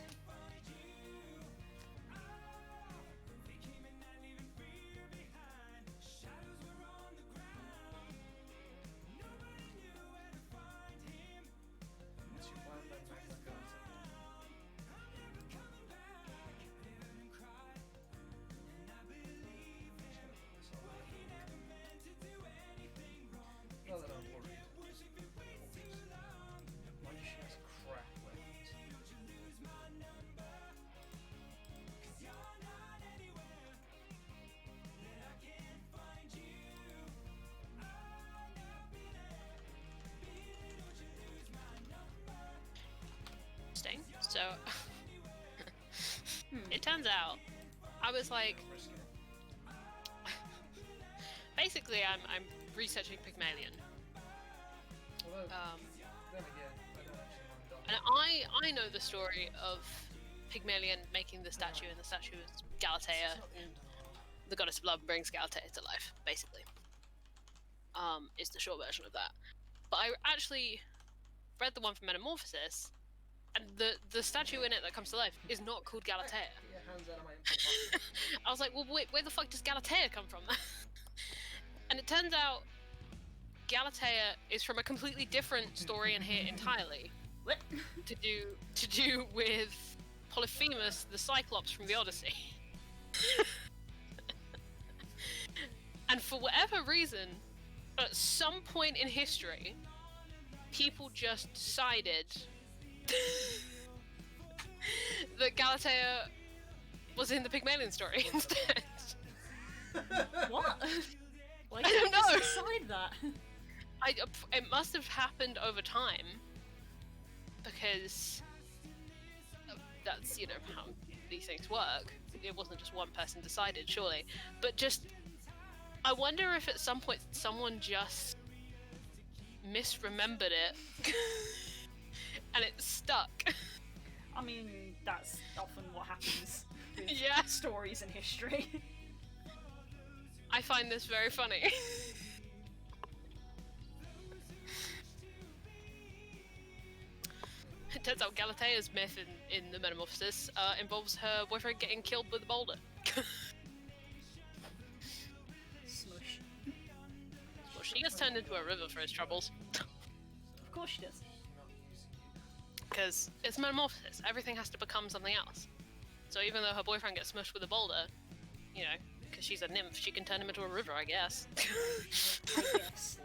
What's your plan then, Magna Carta? Not that I'm worried. Mind you, she has crap weapons. Interesting. So, it turns out, I was like, Risk it. basically, I'm researching Pygmalion. Although, then again, I don't actually mind And dying. I know the story of Pygmalion making the statue, and the statue is Galatea, It's not the end of the world. the goddess of love, brings Galatea to life, basically. Is the short version of that. But I actually read the one from Metamorphosis, and the statue in it that comes to life is not called Galatea. Get your hands out of my empty pocket. I was like, well, wait, where the fuck does Galatea come from? And it turns out Galatea is from a completely different story in here entirely, What? to do with Polyphemus, the Cyclops from the Odyssey. And for whatever reason, at some point in history, people just decided that Galatea was in the Pygmalion story instead. What? Like, I don't how did know. you decide that? It must have happened over time, because that's, you know, how these things work. It wasn't just one person decided, surely. But just, I wonder if at some point someone just misremembered it and it stuck. I mean, that's often what happens with Yeah. stories in history. I find this very funny. It turns out Galatea's myth in the Metamorphosis involves her boyfriend getting killed with a boulder. Smush. Well, she gets turned into a river for his troubles. Of course she does. Not using it. Because it's Metamorphosis, everything has to become something else. So even though her boyfriend gets smushed with a boulder, you know, because she's a nymph, she can turn him into a river, I guess. I guess.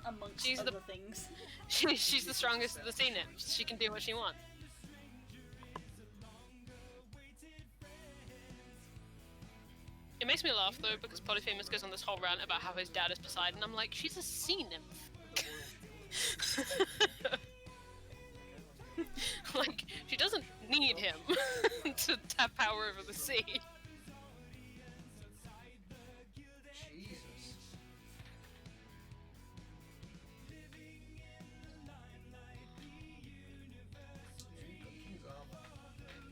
Amongst She's the- other things. She's the strongest of the sea nymphs. She can do what she wants. It makes me laugh though, because Polyphemus goes on this whole rant about how his dad is Poseidon. I'm like, she's a sea nymph. Like, she doesn't need him to have power over the sea. Jesus. Yeah, you've got King's armor,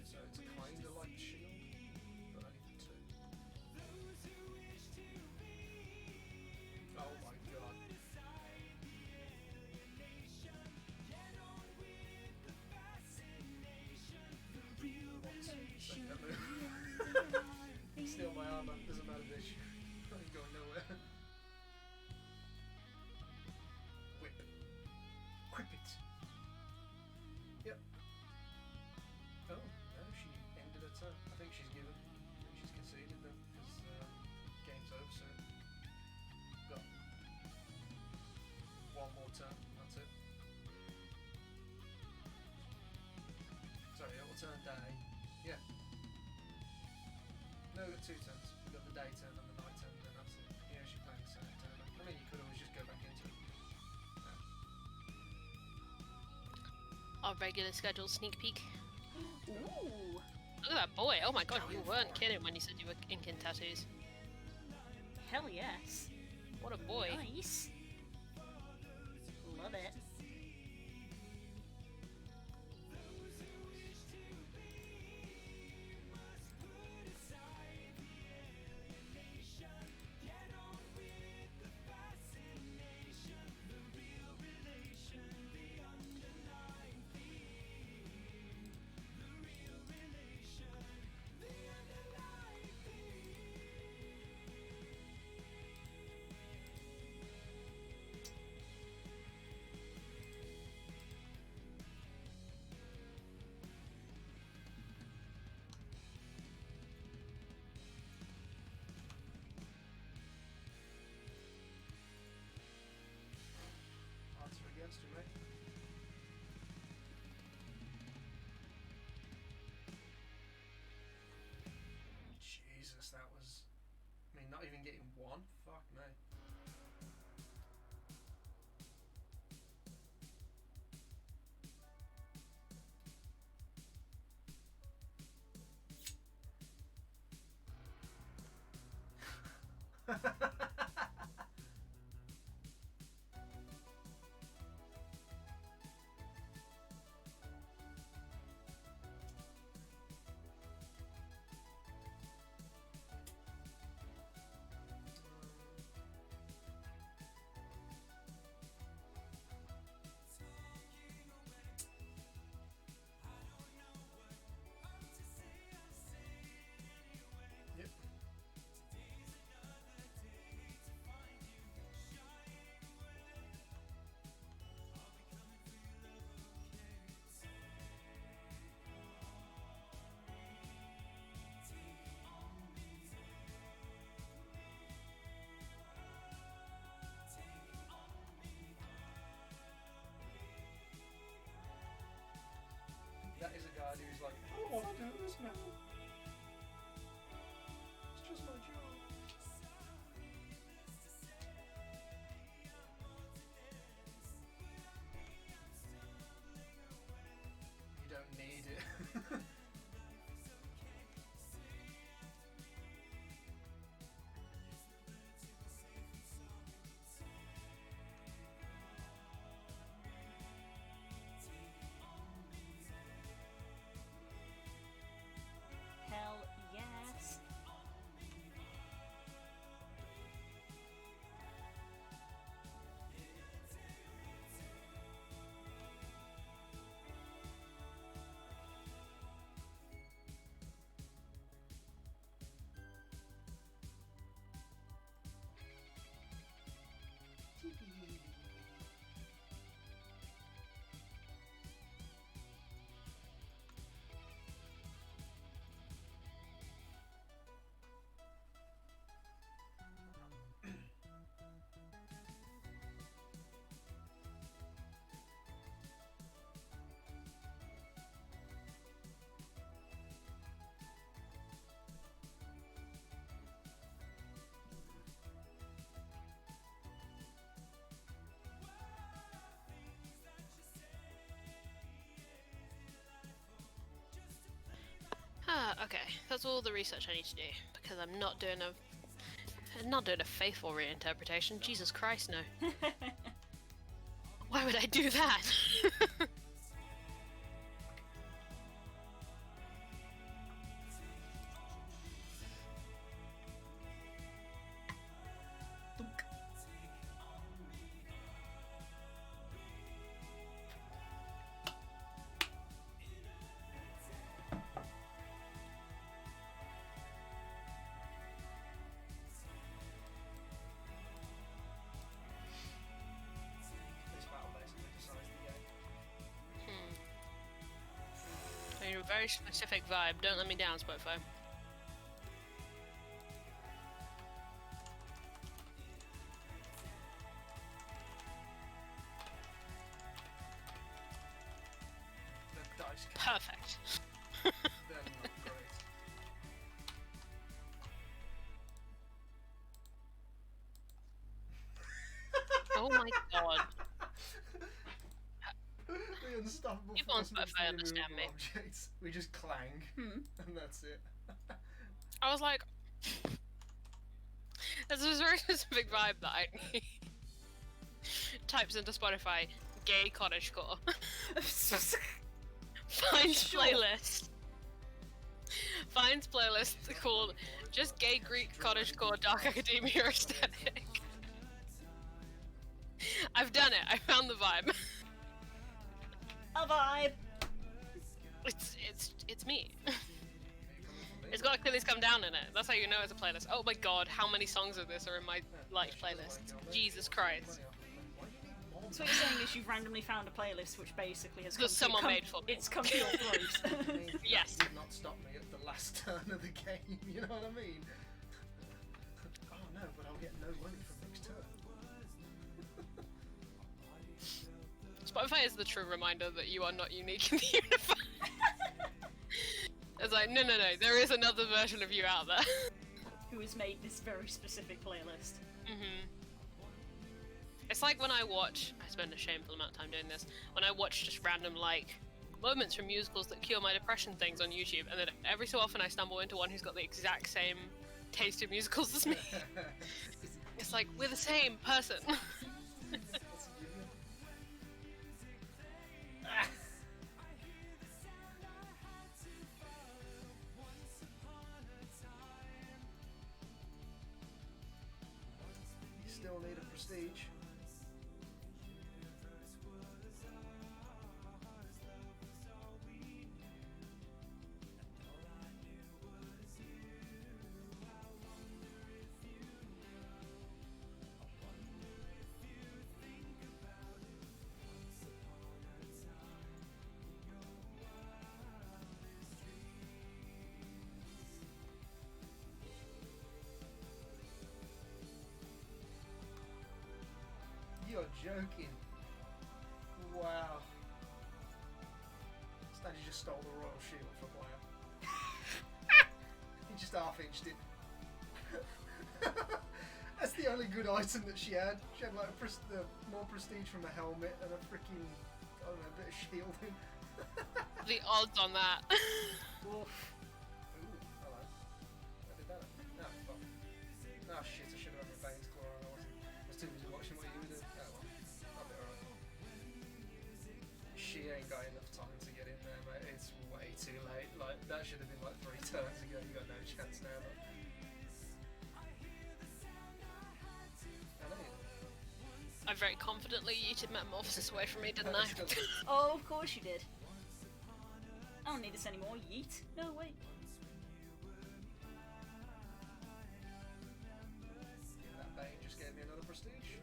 so it's kind of like shield, but only for 2. Oh my god. What? Don't move. Steal my armor, doesn't matter, bitch. I ain't going nowhere. Whip. Whip it. Yep. Oh, no, she ended her turn. I think she's given. I think she's conceded then, because game's over soon. Got one more turn, that's it. Sorry, it will turn day. Yeah. No, we've got 2 turns. We've got the day turn and the night turn, and then that's it. Yeah, she's playing the second turn. I mean, you could always just go back into it. Our regular scheduled sneak peek. Ooh. Look at that boy. Oh my god, you weren't kidding when you said you were inking tattoos. Hell yes. What a boy. Nice. Love it. not even getting one? Fuck me. Yep. That is a guy who's like, I don't want to do this now. It's just my job. You don't need it. Hell yes. Okay. That's all the research I need to do because I'm not doing a faithful reinterpretation. Jesus Christ, no. Why would I do that? This battle basically decides the game. I need a very specific vibe. Don't let me down, Spotify. The dice can Perfect. they're not great. Oh my god. The unstoppable People on force makes Spotify the understand immovable me. objects. We just clang, Hmm. and that's it. I was like, there's this very specific vibe that I need. Types into Spotify, gay cottagecore. Finds Sure. playlist. Finds playlist called just gay Greek cottagecore dark academia aesthetic. I've done it. I found the vibe. A vibe. It's me. It's got Achilles Come Down in it. That's how you know it's a playlist. Oh my god, how many songs of this are in my life playlist? Jesus Christ. So what you're saying is you've randomly found a playlist which basically has come Because someone to, made for me. It's come to your throat. Yes. That did not stop me at the last turn of the game, you know what I mean? Oh no, but I'll get no money from next turn. Spotify is the true reminder that you are not unique in the universe. It's like, no, there is another version of you out there. who has made this very specific playlist. It's like when I spend a shameful amount of time doing this, when I watch just random, like, moments from musicals that cure my depression things on YouTube, and then every so often I stumble into one who's got the exact same taste in musicals as me. It's like, we're the same person. You still need a prestige. You're joking. Wow. Stanley just stole the royal shield from Wire. He just half-inched it. That's the only good item that she had. She had like more prestige from a helmet and a freaking, I don't know, a bit of shielding. The odds on that. Oof. Ooh, hello. I did that. No, fuck. No, shit, I should have had my Bane's Claw on. I was too busy watching what you were doing. Oh well, I'll be alright. She ain't got enough time to get in there, mate. It's way too late. Like, that should have been like 3 turns ago. You got no chance now, but... I know you did. I very confidently yeeted Metamorphosis away from me, didn't I? Oh, of course you did. I don't need this anymore. Yeet. No, wait. That Bane just gave me another prestige.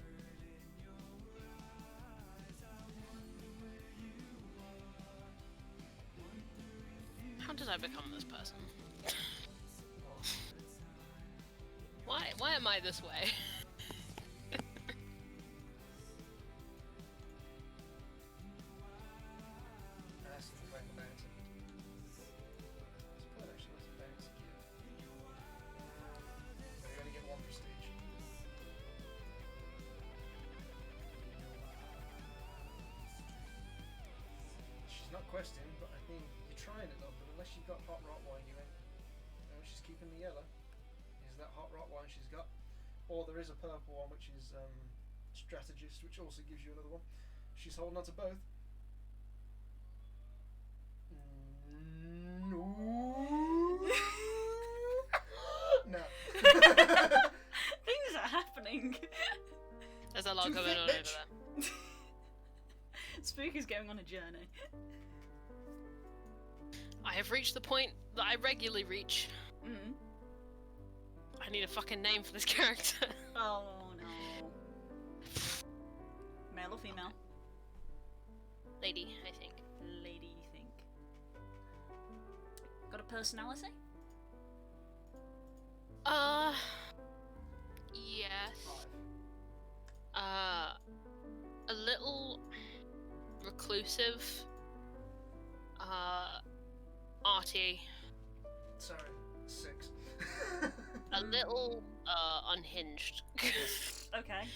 How did I become this person? Oh, Why am I this way? that's the way the Bane's in. It's a point actually, that's a Bane's gift. But you only get 1 prestige. She's not questing, but I think you're trying it though, but unless you've got hot rot wine, you ain't. No, she's keeping the yellow. Is that hot rot wine she's got? Or there is a purple one which is strategist, which also gives you another one. She's holding on to both. No. No. Things are happening. There's a lot Too going thick, on over bitch. there. Spook is going on a journey. I have reached the point that I regularly reach. Mm. I need a fucking name for this character. Oh no. Male or female? Lady, I think. Lady, you think? Got a personality? Yes. A little reclusive. Arty. Sorry, 6. A little, unhinged. Okay.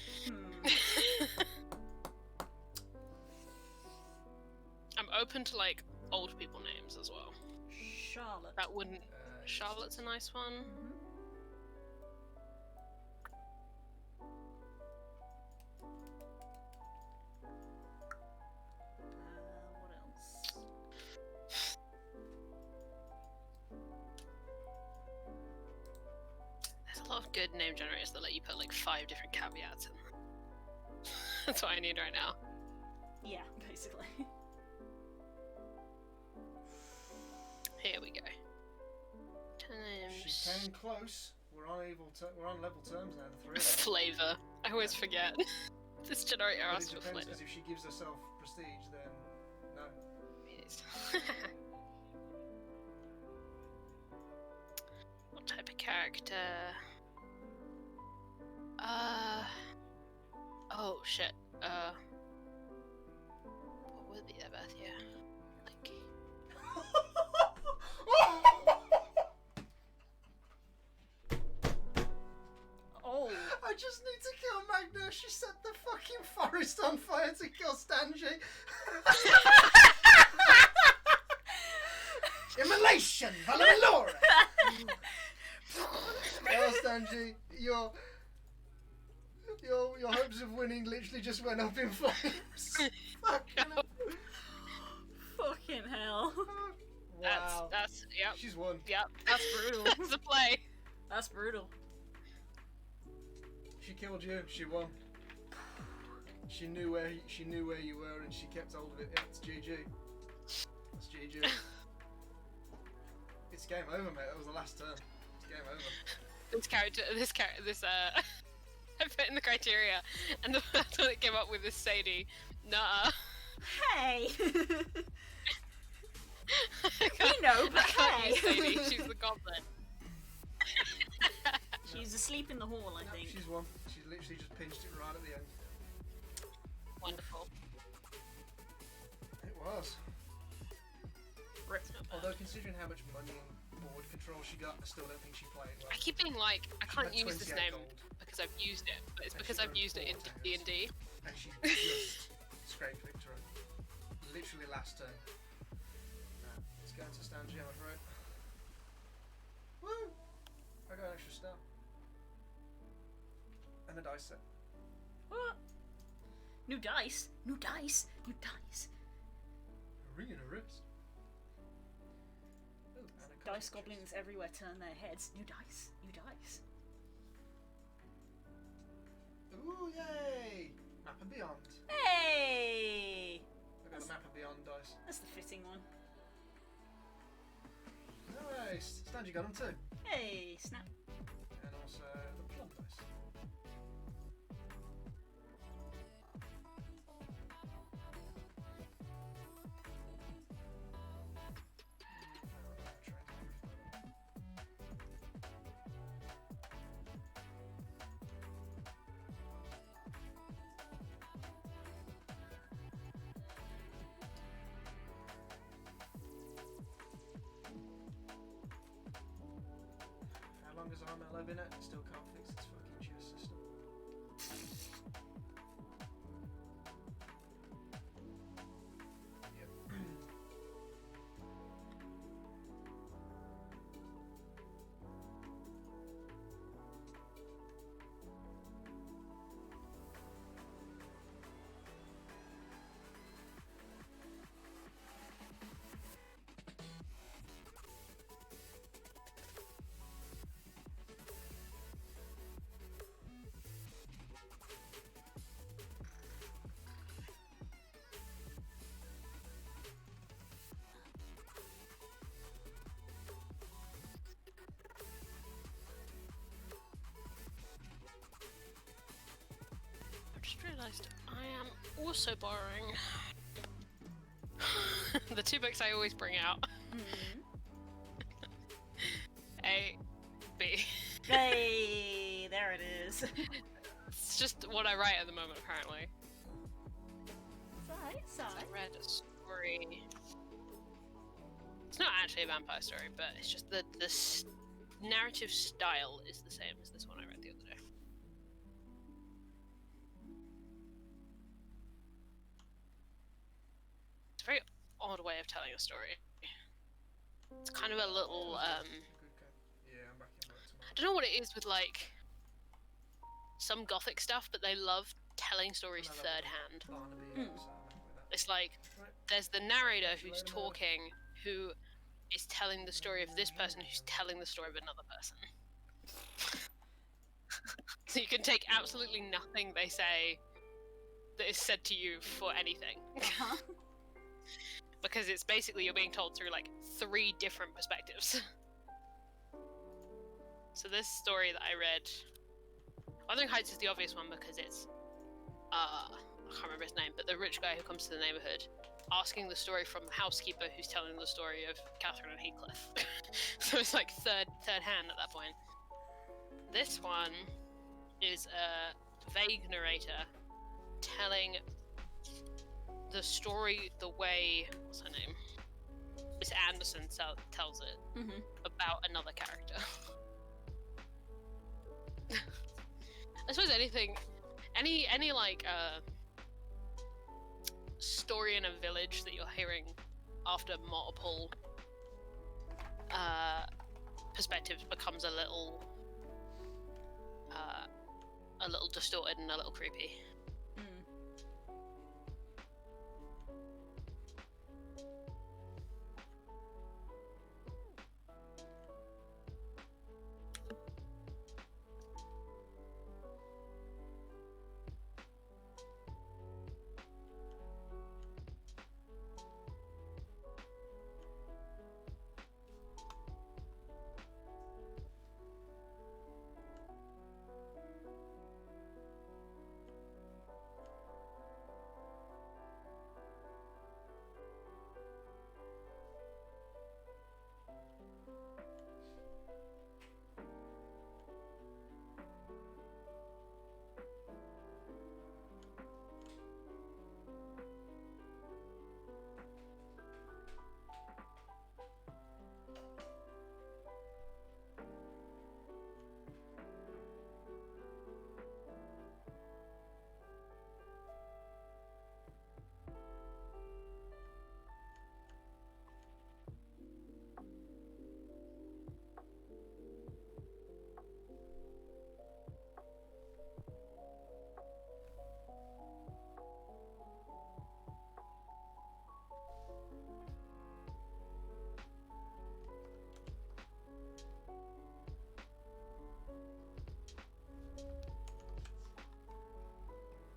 I'm open to, like, old people names as well. Charlotte. That wouldn't... Charlotte's a nice one. Mhm. What else? There's a lot of good name generators that let you put, like, 5 different caveats in. That's what I need right now. Yeah, basically. Here we go. She Times... came close. We're on level terms now, the 3 of us. Flavor. I always forget. This generator But asks it for depends, flavor. because if she gives herself prestige, then no. Yes. What type of character? Oh shit. What would be their birth year? Like. she set the fucking forest on fire to kill Stanji. Immolation, Valamilora. Oh, Stanji, your hopes of winning literally just went up in flames. Fucking hell. Fucking hell. Wow. That's yep. She's won. Yep. That's brutal. That's the play. That's brutal. She killed you. She won. She knew where you were, and she kept hold of it. Yeah, it's GG. That's GG. It's game over, mate. That was the last turn. It's game over. This I put in the criteria, and the first one that came up with is Sadie. Nah. Hey! I can't- know, but I can't use hey. Sadie. She's the goblin. She's asleep in the hall, I think. She's won. She literally just pinched it right at the end. Wonderful. It was. Rip. Although considering how much money and board control she got, I still don't think she played well. I keep being like, I She can't had use this 28 name gold, because I've used it, but it's And because she I've wrote used it in 4 D&D. and she just scraped victory. Literally last turn. No, it's going to Stanji, I'm afraid. Woo! I got an extra star. And a dice set. What? New dice? New dice? New dice? A ring and a wrist. Ooh, and a Dice cosmic goblins everywhere turn their heads. New dice. New dice. chest. Ooh, yay! Map and Beyond. Hey! I got the Map and Beyond dice. That's the fitting one. Nice! Stanji got them too. Hey, snap. And also the plum dice. How long has Armello been at? It still can't fix its fucking chess system. Yep. I just realised I am also borrowing the 2 books I always bring out. A, B. Hey, there it is. It's just what I write at the moment, apparently. Sorry. I read a story. It's not actually a vampire story, but it's just the narrative style is the same as this one I read the other day. It's a very odd way of telling a story. It's kind of a little, Good game. Yeah, I'm back in work tomorrow. I don't know what it is with like some gothic stuff, but they love telling stories Another third hand. Barnaby, Mm. so I'm happy with that. It's like Right. there's the narrator who's Later, talking, who is telling the story of this person who's telling the story of another person. So you can take absolutely nothing they say that is said to you for anything. Huh? Because it's basically you're being told through like 3 different perspectives. So this story that I read, Wuthering Heights is the obvious one because it's I can't remember his name, but the rich guy who comes to the neighborhood asking the story from the housekeeper who's telling the story of Catherine and Heathcliff. So it's like third hand at that point. This one is a vague narrator telling the story the way, what's her name? Miss Anderson tells it Mm-hmm. about another character. I suppose anything Any like story in a village that you're hearing after multiple perspectives becomes a little distorted and a little creepy. Mm.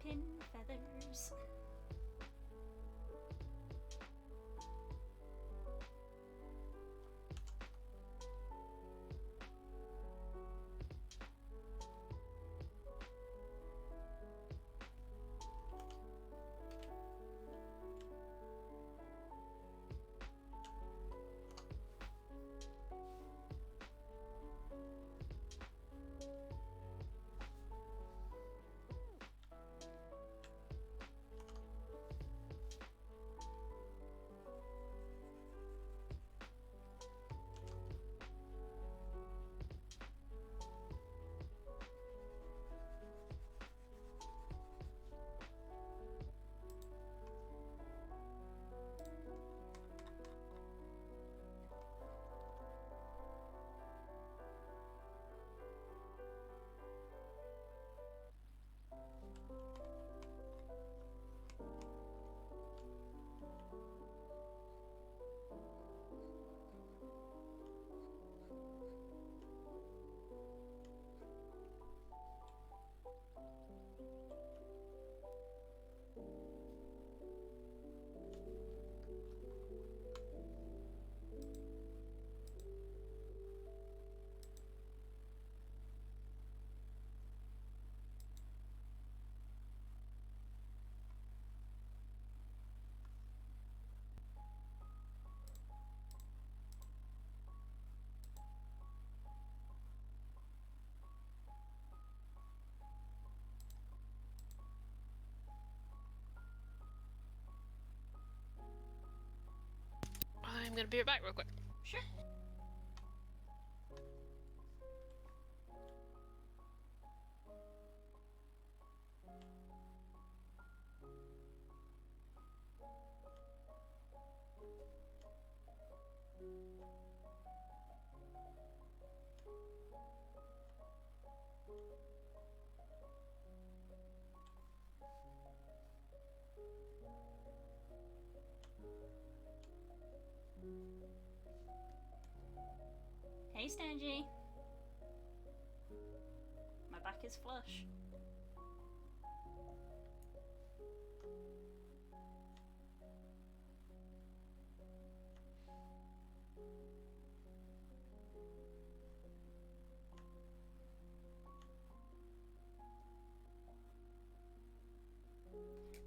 Pin feathers. I'm gonna be right back real quick. Sure. Hey, Stangy. My back is flush.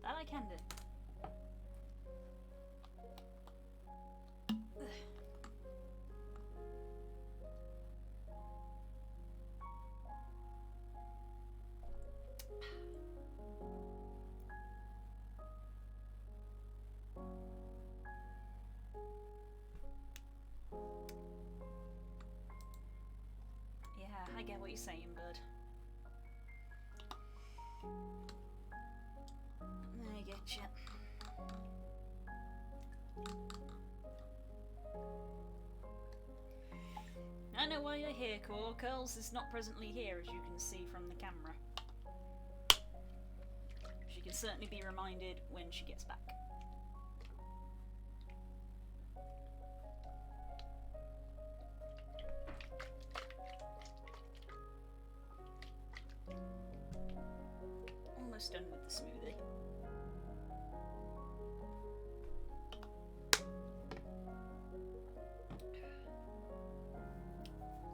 That I can do. Yeah, I get what you're saying, bud. Gotcha. I know why you're here, Core. Curls is not presently here, as you can see from the camera. She can certainly be reminded when she gets back. Almost done with the smoothie.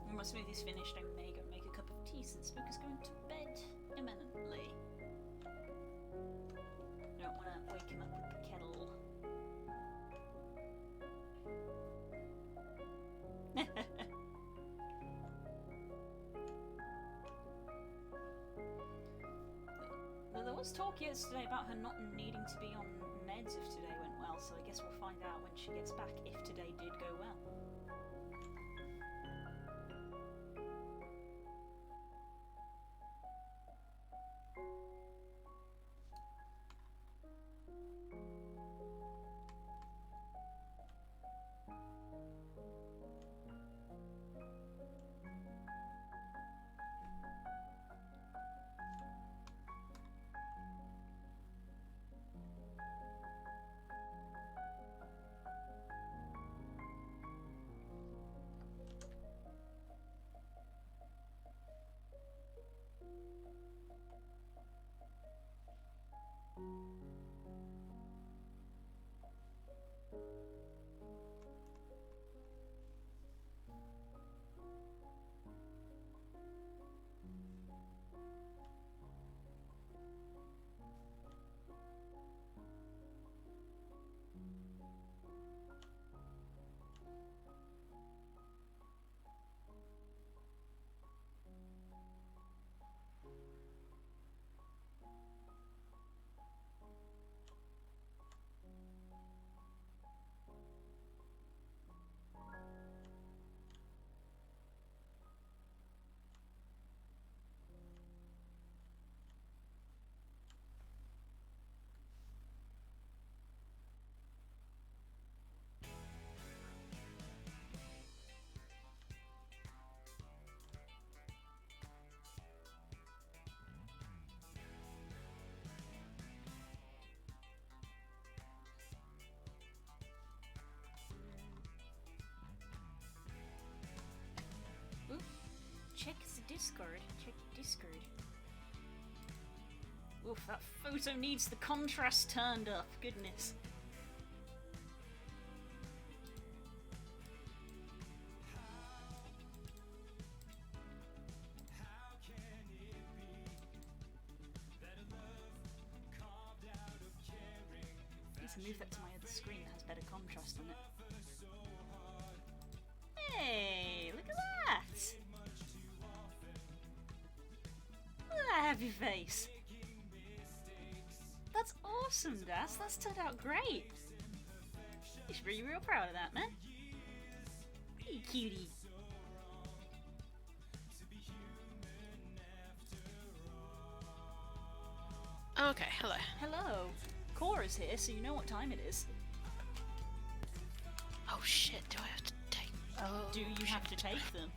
When my smoothie's finished, I may go make a cup of tea since Spook is going to bed imminently. Don't want to wake him up with the kettle. There was talk yesterday about her not needing to be on meds if today went well, so I guess we'll find out when she gets back if today did go well. Check the Discord. Check Discord. Oof, that photo needs the contrast turned up. Goodness. Need to move that to my other screen that has better contrast on it. Hey, look at that! Look at that happy face. That's awesome, Das. That's turned out great. You should be real proud of that, man. Hey, cutie. Okay, hello. Hello. Cora's here, so you know what time it is. Oh shit, do I have to take... Oh, Do you have to take them?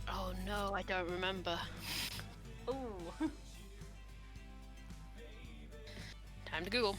Oh no, I don't remember. Oh. Time to Google.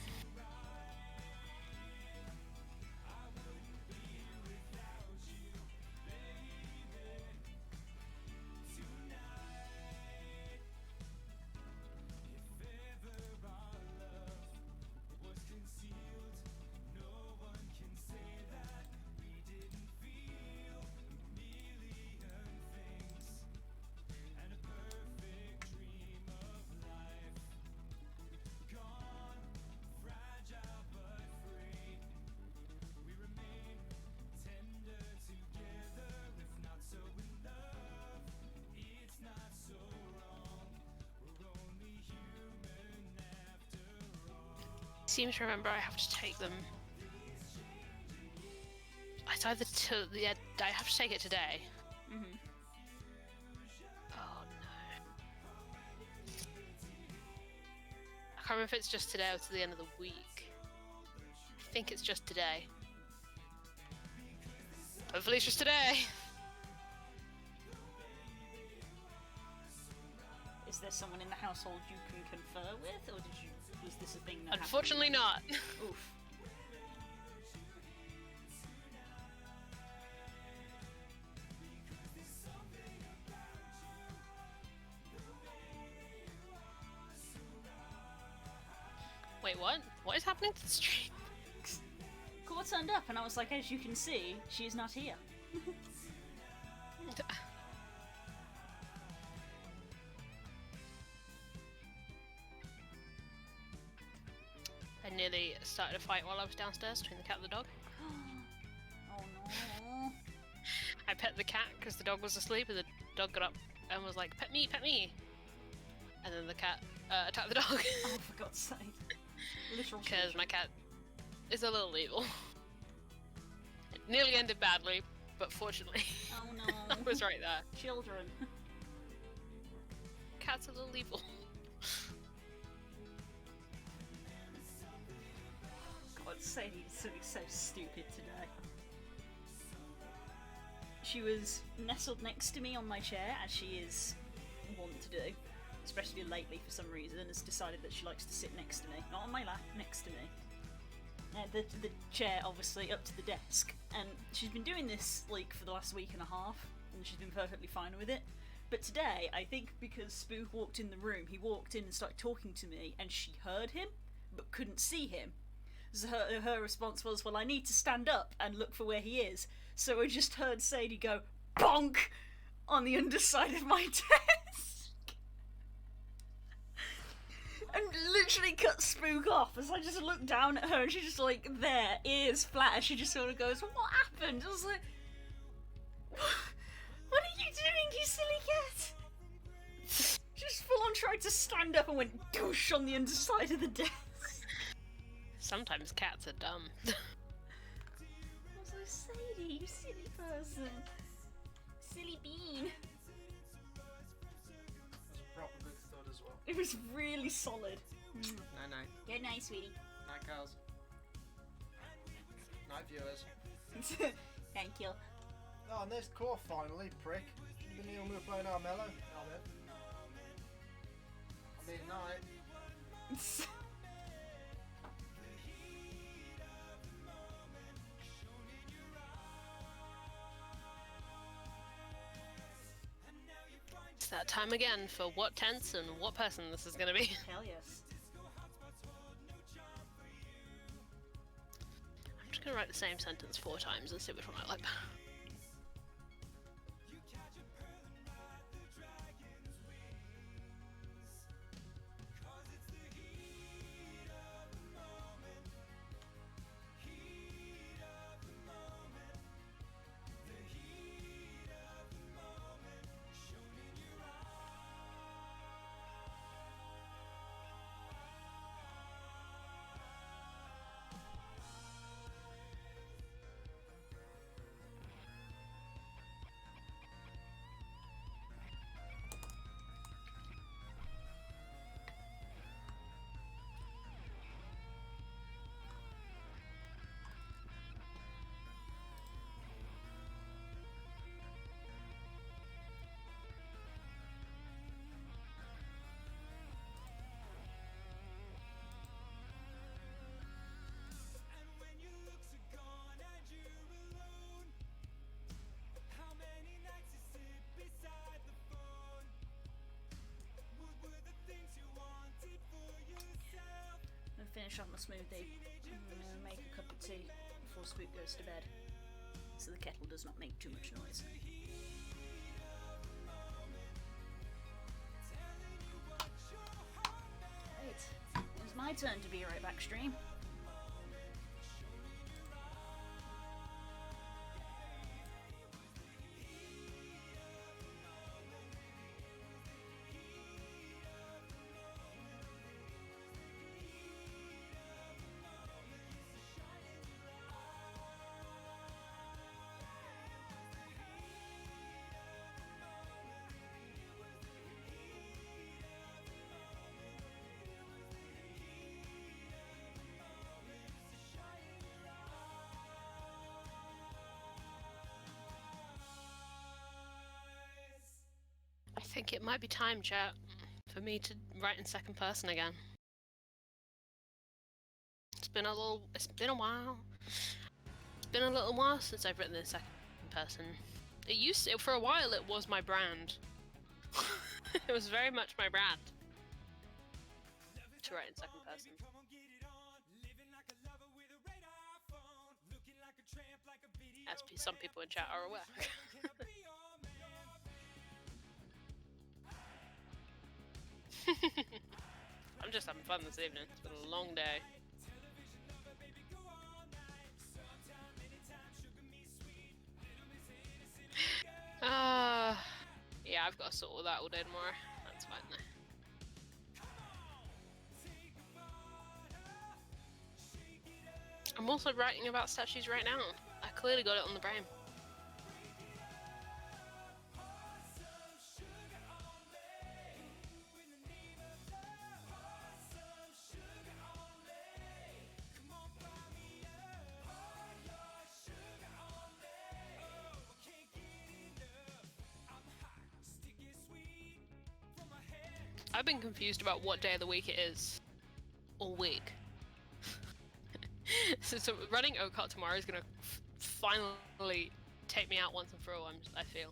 Seems to remember I have to take them. It's either to I have to take it today. Mhm. can't remember if it's just today or to the end of the week. I think it's just today. Hopefully it's just today. Is there someone in the household you can confer with, or was this a thing that Unfortunately not. happened? Oof. Wait, what? What is happening to the stream? Core turned up and I was like, as you can see, she is not here. I nearly started a fight while I was downstairs between the cat and the dog. Oh no. I pet the cat because the dog was asleep, and the dog got up and was like, pet me, pet me. And then the cat attacked the dog. Oh, for God's sake. Literal Because my cat is a little evil. It nearly ended badly, but fortunately, Oh no. I was right there. Children. Cat's a little evil. God, Sadie is something so stupid today. She was nestled next to me on my chair, as she is wont to do. Especially lately for some reason, and has decided that she likes to sit next to me. Not on my lap, next to me. The chair, obviously, up to the desk. And she's been doing this, like, for the last week and a half, and she's been perfectly fine with it. But today, I think because Spook walked in the room, he walked in and started talking to me, and she heard him, but couldn't see him. So her response was, well, I need to stand up and look for where he is. So I just heard Sadie go, bonk, on the underside of my desk. And literally cut Spook off as I just looked down at her and she's just like there, ears flat, and she just sort of goes, what happened? I was like, what are you doing, you silly cat? Just full on tried to stand up and went douche on the underside of the desk. Sometimes cats are dumb. I was like, Sadie, you silly person. Silly bean. Proper good thud as well. It was really solid. No, no. Good night, sweetie. Night, girls. Night, viewers. Thank you. Oh, and there's Core finally, prick. Should have been here when we were playing our mellow. I mean, night. It's that time again for what tense and what person this is gonna be. Hell yes. I'm just gonna write the same sentence 4 times and see which one I like. Finish off my smoothie. I'm gonna make a cup of tea before Spook goes to bed, so the kettle does not make too much noise. Right, it's my turn to be right back, stream. I think it might be time, chat, for me to write in second person again. It's been a while. It's been a little while since I've written in second person. It used to, for a while it was my brand. It was very much my brand to write in second person. As some people in chat are aware. I'm just having fun this evening. It's been a long day. Yeah, I've got to sort all that all day tomorrow. That's fine though. I'm also writing about statues right now. I clearly got it on the brain. I've been confused about what day of the week it is all week. So running Oak tomorrow is gonna finally take me out once and for all. I feel.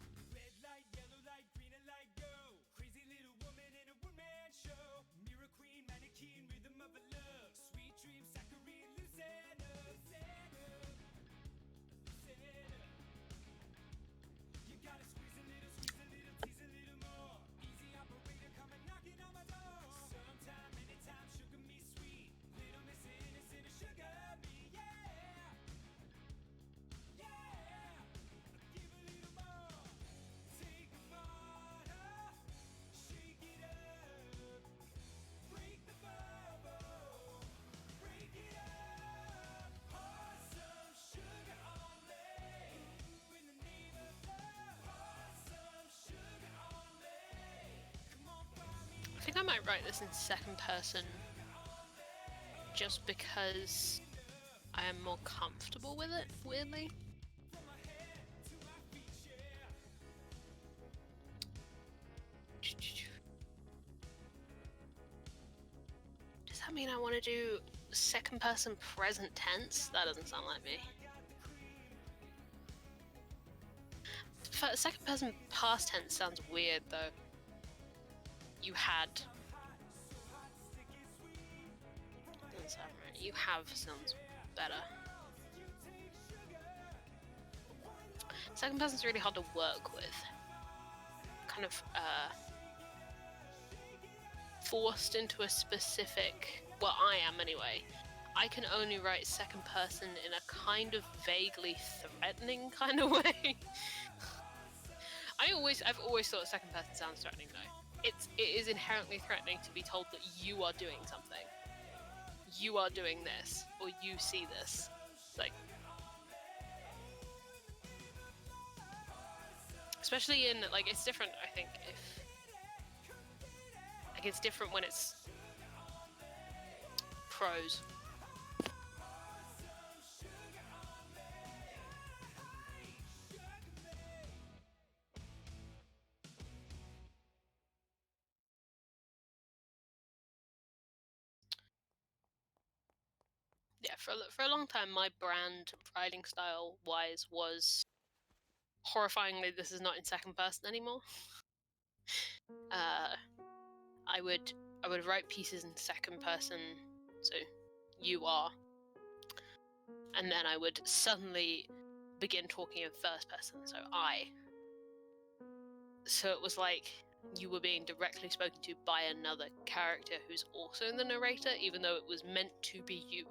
I think I might write this in second person just because I am more comfortable with it, weirdly. Does that mean I want to do second person present tense? That doesn't sound like me. Second person past tense sounds weird though. You had. Doesn't sound right. You have sounds better. Second person's really hard to work with. Kind of forced into a specific. Well, I am anyway. I can only write second person in a kind of vaguely threatening kind of way. I've always thought second person sounds threatening though. It is inherently threatening to be told that you are doing something. You are doing this, or you see this. Like, especially in, like, it's different, I think, if, like, it's different when it's prose. Yeah, for a long time, my brand writing style wise was horrifyingly, this is not in second person anymore. I would write pieces in second person, so you are, and then I would suddenly begin talking in first person, so I. So it was like you were being directly spoken to by another character who's also the narrator, even though it was meant to be you.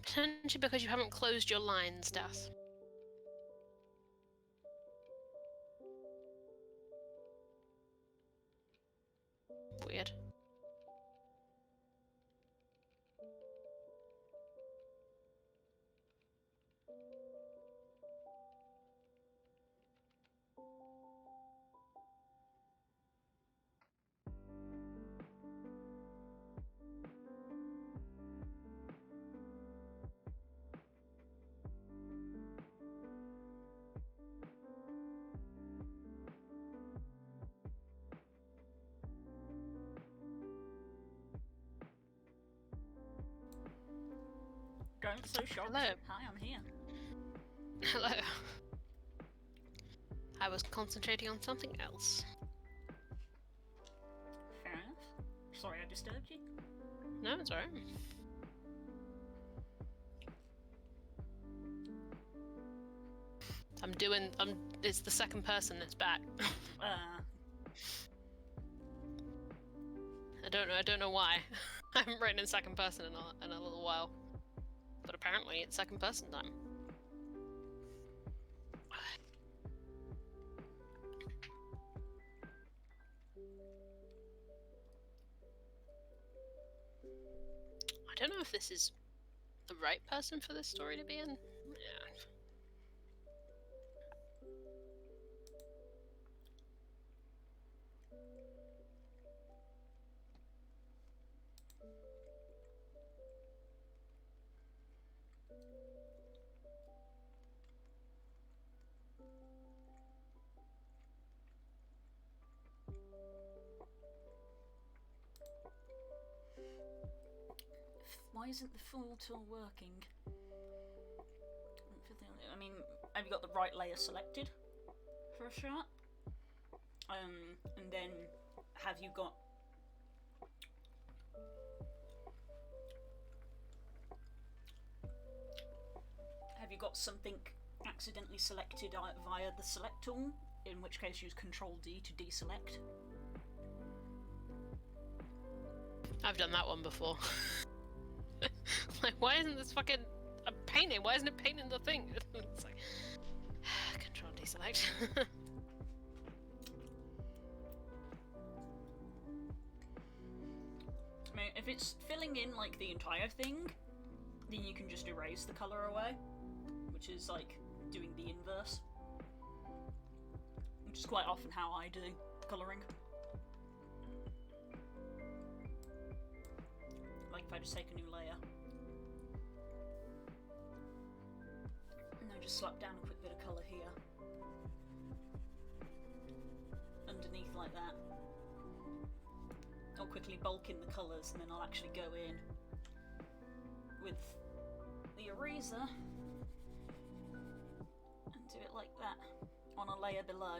Potentially because you haven't closed your lines, Das. Weird. Don't so shocked. Hello. Hi, I'm here. Hello. I was concentrating on something else. Fair enough. Sorry I disturbed you. No, it's alright. It's the second person that's back. I don't know why. I haven't written in second person in a little while. But apparently it's second person time. I don't know if this is the right person for this story to be in. Yeah. Why isn't the full tool working? I mean, have you got the right layer selected for a shot? And then have you got something accidentally selected via the select tool? In which case use Control D to deselect. I've done that one before. Like, why isn't this fucking painting? Why isn't it painting the thing? It's like Control deselect. I mean, if it's filling in like the entire thing, then you can just erase the color away, which is like doing the inverse, which is quite often how I do colouring. Like if I just take a new layer and I just slap down a quick bit of colour here underneath like that, I'll quickly bulk in the colours and then I'll actually go in with the eraser and do it like that on a layer below,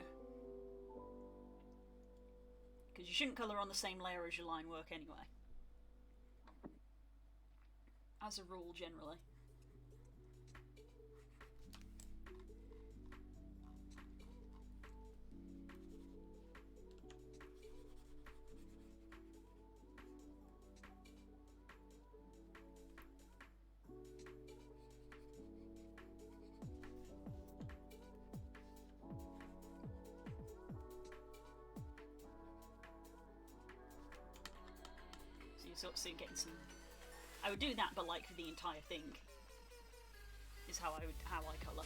because you shouldn't colour on the same layer as your line work anyway, as a rule generally. So you're getting some. I would do that, but like the entire thing is how I colour.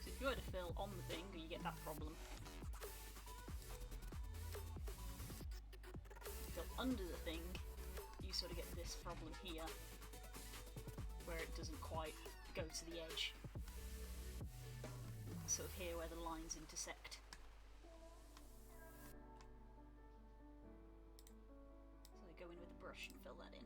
So if you were to fill on the thing, you get that problem. Under the thing, you sort of get this problem here, where it doesn't quite go to the edge. Sort of here where the lines intersect. So I go in with a brush and fill that in.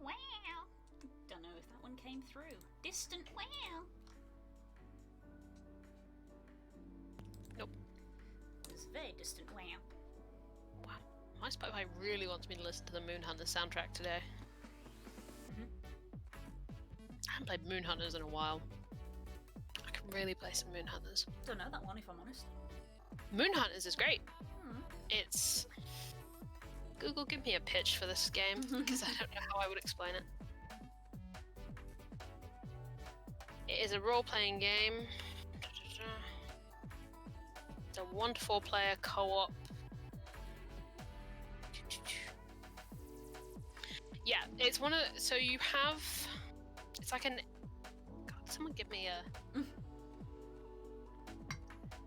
Wow! came through. Distant wow. Nope. It was very distant wow. Wow. My Spotify really wants me to listen to the Moonhunters soundtrack today. I haven't played Moonhunters in a while. I can really play some Moonhunters. Don't know that one, if I'm honest. Moonhunters is great. Hmm. It's... Google, give me a pitch for this game, because I don't know how I would explain it. It is a role-playing game. It's a 1 to 4 player co-op. Yeah, it's one of... So you have... It's like an... God, someone give me a...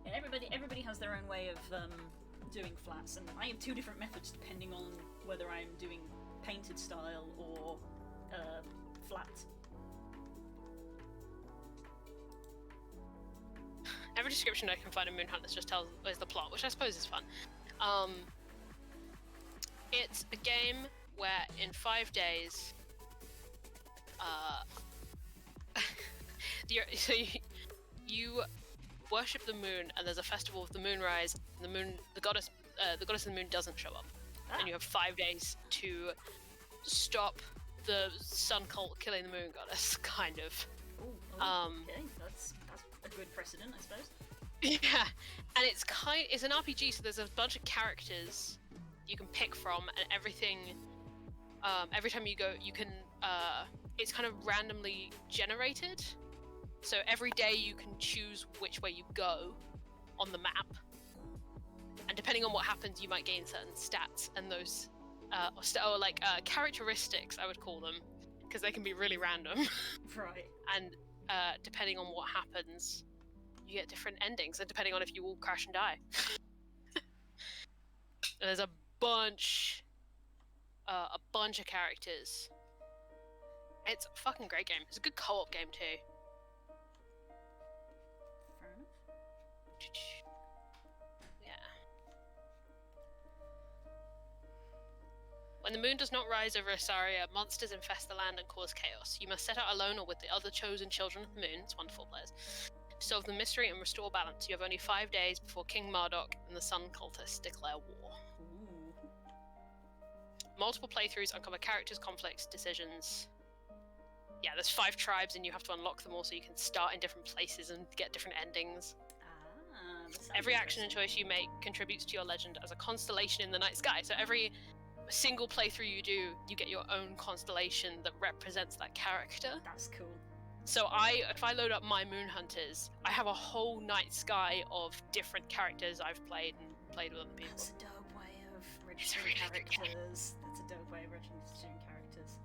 Yeah, everybody has their own way of doing flats, and I have 2 different methods depending on whether I'm doing painted style or flat. Every description I can find in Moonhunters just tells is the plot, which I suppose is fun. It's a game where in 5 days, you worship the moon, and there's a festival of the moonrise. And the goddess of the moon doesn't show up, and you have 5 days to stop the sun cult killing the moon goddess, kind of. Ooh, okay, that's a good precedent, I suppose. Yeah, and it's an RPG, so there's a bunch of characters you can pick from, and everything. Every time you go, you can. It's kind of randomly generated. So every day you can choose which way you go on the map, and depending on what happens, you might gain certain stats, and those characteristics, I would call them, because they can be really random. Right. And depending on what happens, you get different endings, and depending on if you all crash and die. And there's a bunch of characters. It's a fucking great game. It's a good co-op game too. Fair enough. Yeah. When the moon does not rise over Asaria, monsters infest the land and cause chaos. You must set out alone or with the other chosen children of the moon, it's 1 to 4 players, to solve the mystery and restore balance. You have only 5 days before King Marduk and the Sun Cultists declare war. Ooh. Multiple playthroughs uncover characters, conflicts, decisions. Yeah, there's 5 tribes and you have to unlock them all so you can start in different places and get different endings. That sounds Every action and interesting. choice you make contributes to your legend as a constellation in the night sky. So every single playthrough you do, you get your own constellation that represents that character. That's cool. So if I load up my Moonhunters, I have a whole night sky of different characters I've played and played with other people. That's a dope way of registering really good game. characters. That's a dope way of registering characters.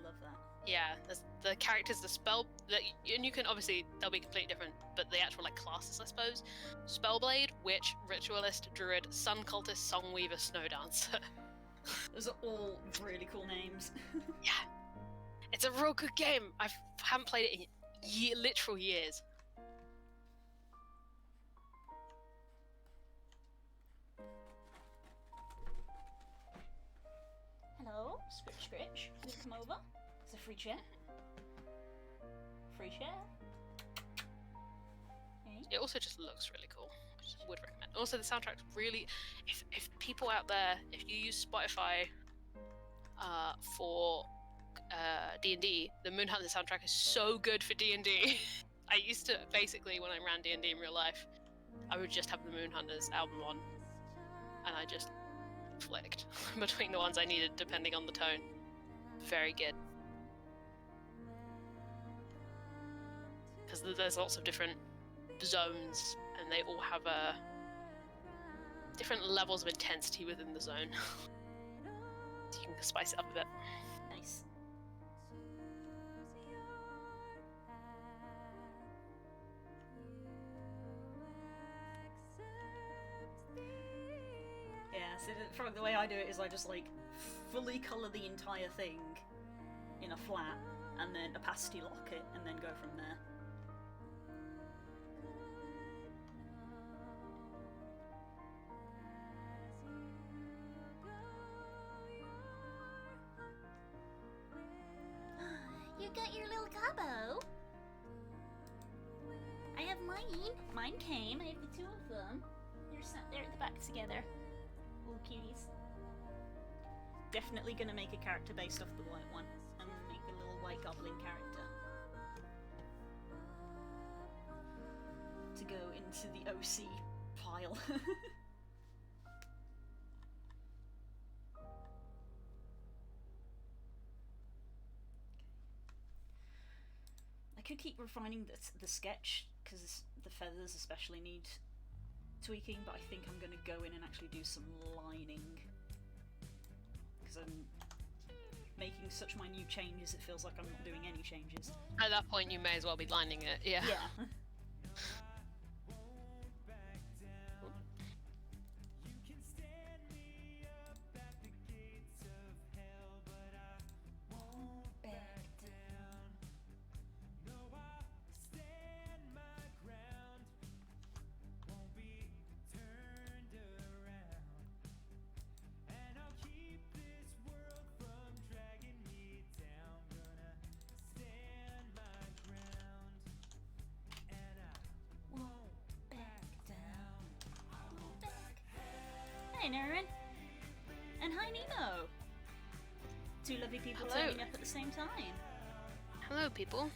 Love that. Yeah, there's the characters, the spell, and you can obviously they'll be completely different, but the actual like classes, I suppose. Spellblade, Witch, Ritualist, Druid, Sun Cultist, Songweaver, Snow Dancer. Those are all really cool names. Yeah, it's a real good game. I haven't played it in literal years. Hello, Scritch. Can you come over? It's a free chair. Free chair. Hey. It also just looks really cool. Which I would recommend. Also, the soundtrack's really. If people out there, if you use Spotify for D&D, the Moonhunter soundtrack is so good for D&D. I used to basically, when I ran D&D in real life, I would just have the Moonhunters album on, and I just flicked between the ones I needed depending on the tone. Very good. Because there's lots of different zones, and they all have different levels of intensity within the zone. So you can spice it up a bit. Nice. Yeah, so from the way I do it is I just like fully colour the entire thing in a flat and then opacity lock it and then go from there. You got your little gobbo. I have mine. Mine came. I have the two of them. They're sat there at the back together. Little cuties. Definitely gonna make a character based off the white one. And make a little white goblin character. To go into the OC pile. I could keep refining the sketch, because the feathers especially need tweaking, but I think I'm going to go in and actually do some lining. Because I'm making such minute changes, it feels like I'm not doing any changes. At that point, you may as well be lining it, yeah. Yeah. Hi, Naren. And hi, Nemo. Two lovely people Hello. turning up at the same time. Hello, people.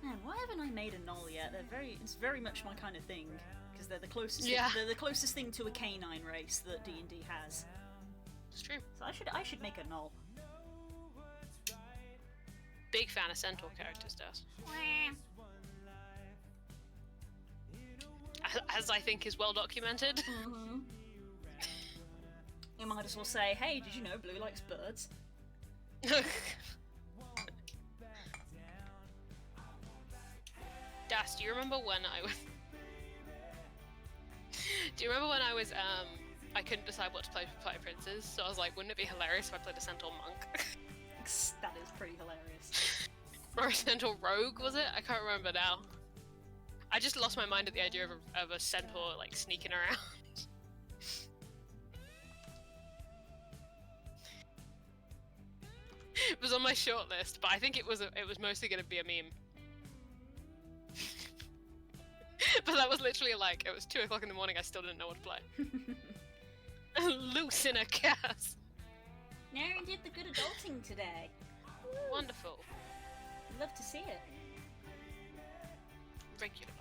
Man, why haven't I made a Null yet? It's very much my kind of thing, because they're the closest. Yeah. They're the closest thing to a canine race that D&D has. It's true. So I should make a Null. Big fan of Centaur characters, Des. As I think is well documented. Mm-hmm. You might as well say, hey, did you know Blue likes birds? Das, do you remember when I was... Do you remember when I was, I couldn't decide what to play for Fire Princes, so I was like, wouldn't it be hilarious if I played a Centaur Monk? That is pretty hilarious. Or a Centaur Rogue, was it? I can't remember now. I just lost my mind at the idea of a Centaur, like, sneaking around. It was on my short list, but I think it was mostly going to be a meme. But that was literally like, it was 2 o'clock in the morning, I still didn't know what to play. Loose in a cast. Naren did the good adulting today. Wonderful. Love to see it. Regular.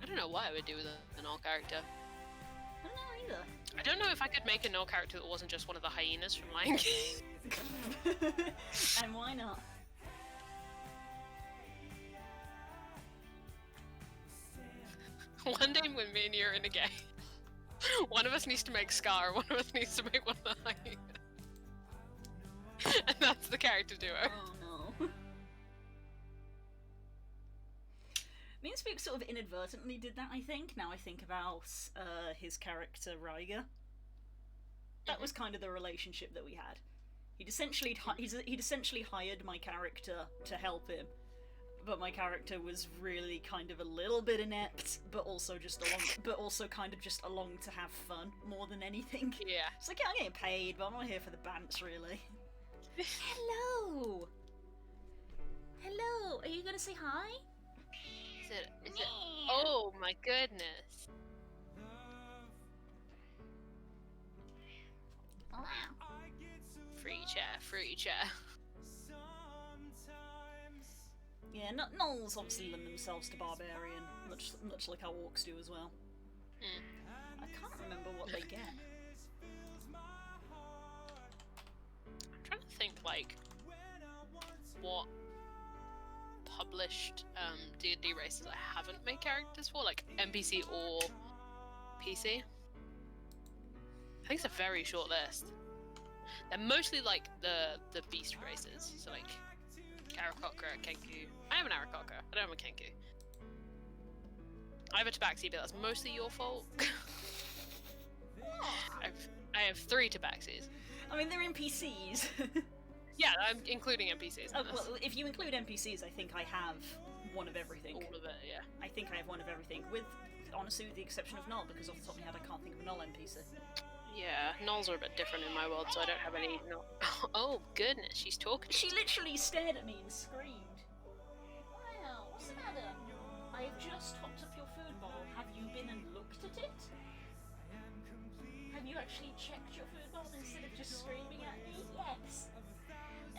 I don't know what I would do with an all character. I don't know either. I don't know if I could make a null character that wasn't just one of the hyenas from Lion King. And why not? One day when me and you are in a game, one of us needs to make Scar, one of us needs to make one of the hyenas. And that's the character duo. Oh no. Me and Spook sort of inadvertently did that, I think. Now I think about his character Ryger. That was kind of the relationship that we had. He'd essentially hired my character to help him, but my character was really kind of a little bit inept, but also kind of just along to have fun more than anything. Yeah. It's like, yeah, I'm getting paid, but I'm not here for the bants, really. Hello! Hello! Are you gonna say hi? Is it? Oh my goodness. Wow. Free chair. Yeah, gnolls obviously lend themselves to barbarian, much like how orcs do as well. I can't remember what they get. I'm trying to think, like, what published D&D races I haven't made characters for, like NPC or PC. I think it's a very short list. They're mostly like the beast races, so like Aarakocra, Kenku. I have an Aarakocra, I don't have a Kenku. I have a Tabaxi, but that's mostly your fault. I have 3 Tabaxis. I mean, they're NPCs. Yeah, I'm including NPCs. In this. Well, if you include NPCs, I think I have one of everything. All of it, yeah. I think I have one of everything, honestly, with the exception of Null, because off the top of my head, I can't think of a Null NPC. Yeah, nulls are a bit different in my world, so I don't have any. No. Oh goodness, she's talking. She literally stared at me and screamed. Wow, what's the matter? I have just topped up your food bowl. Have you been and looked at it? Have you actually checked your food bowl instead of just screaming at me? Yes.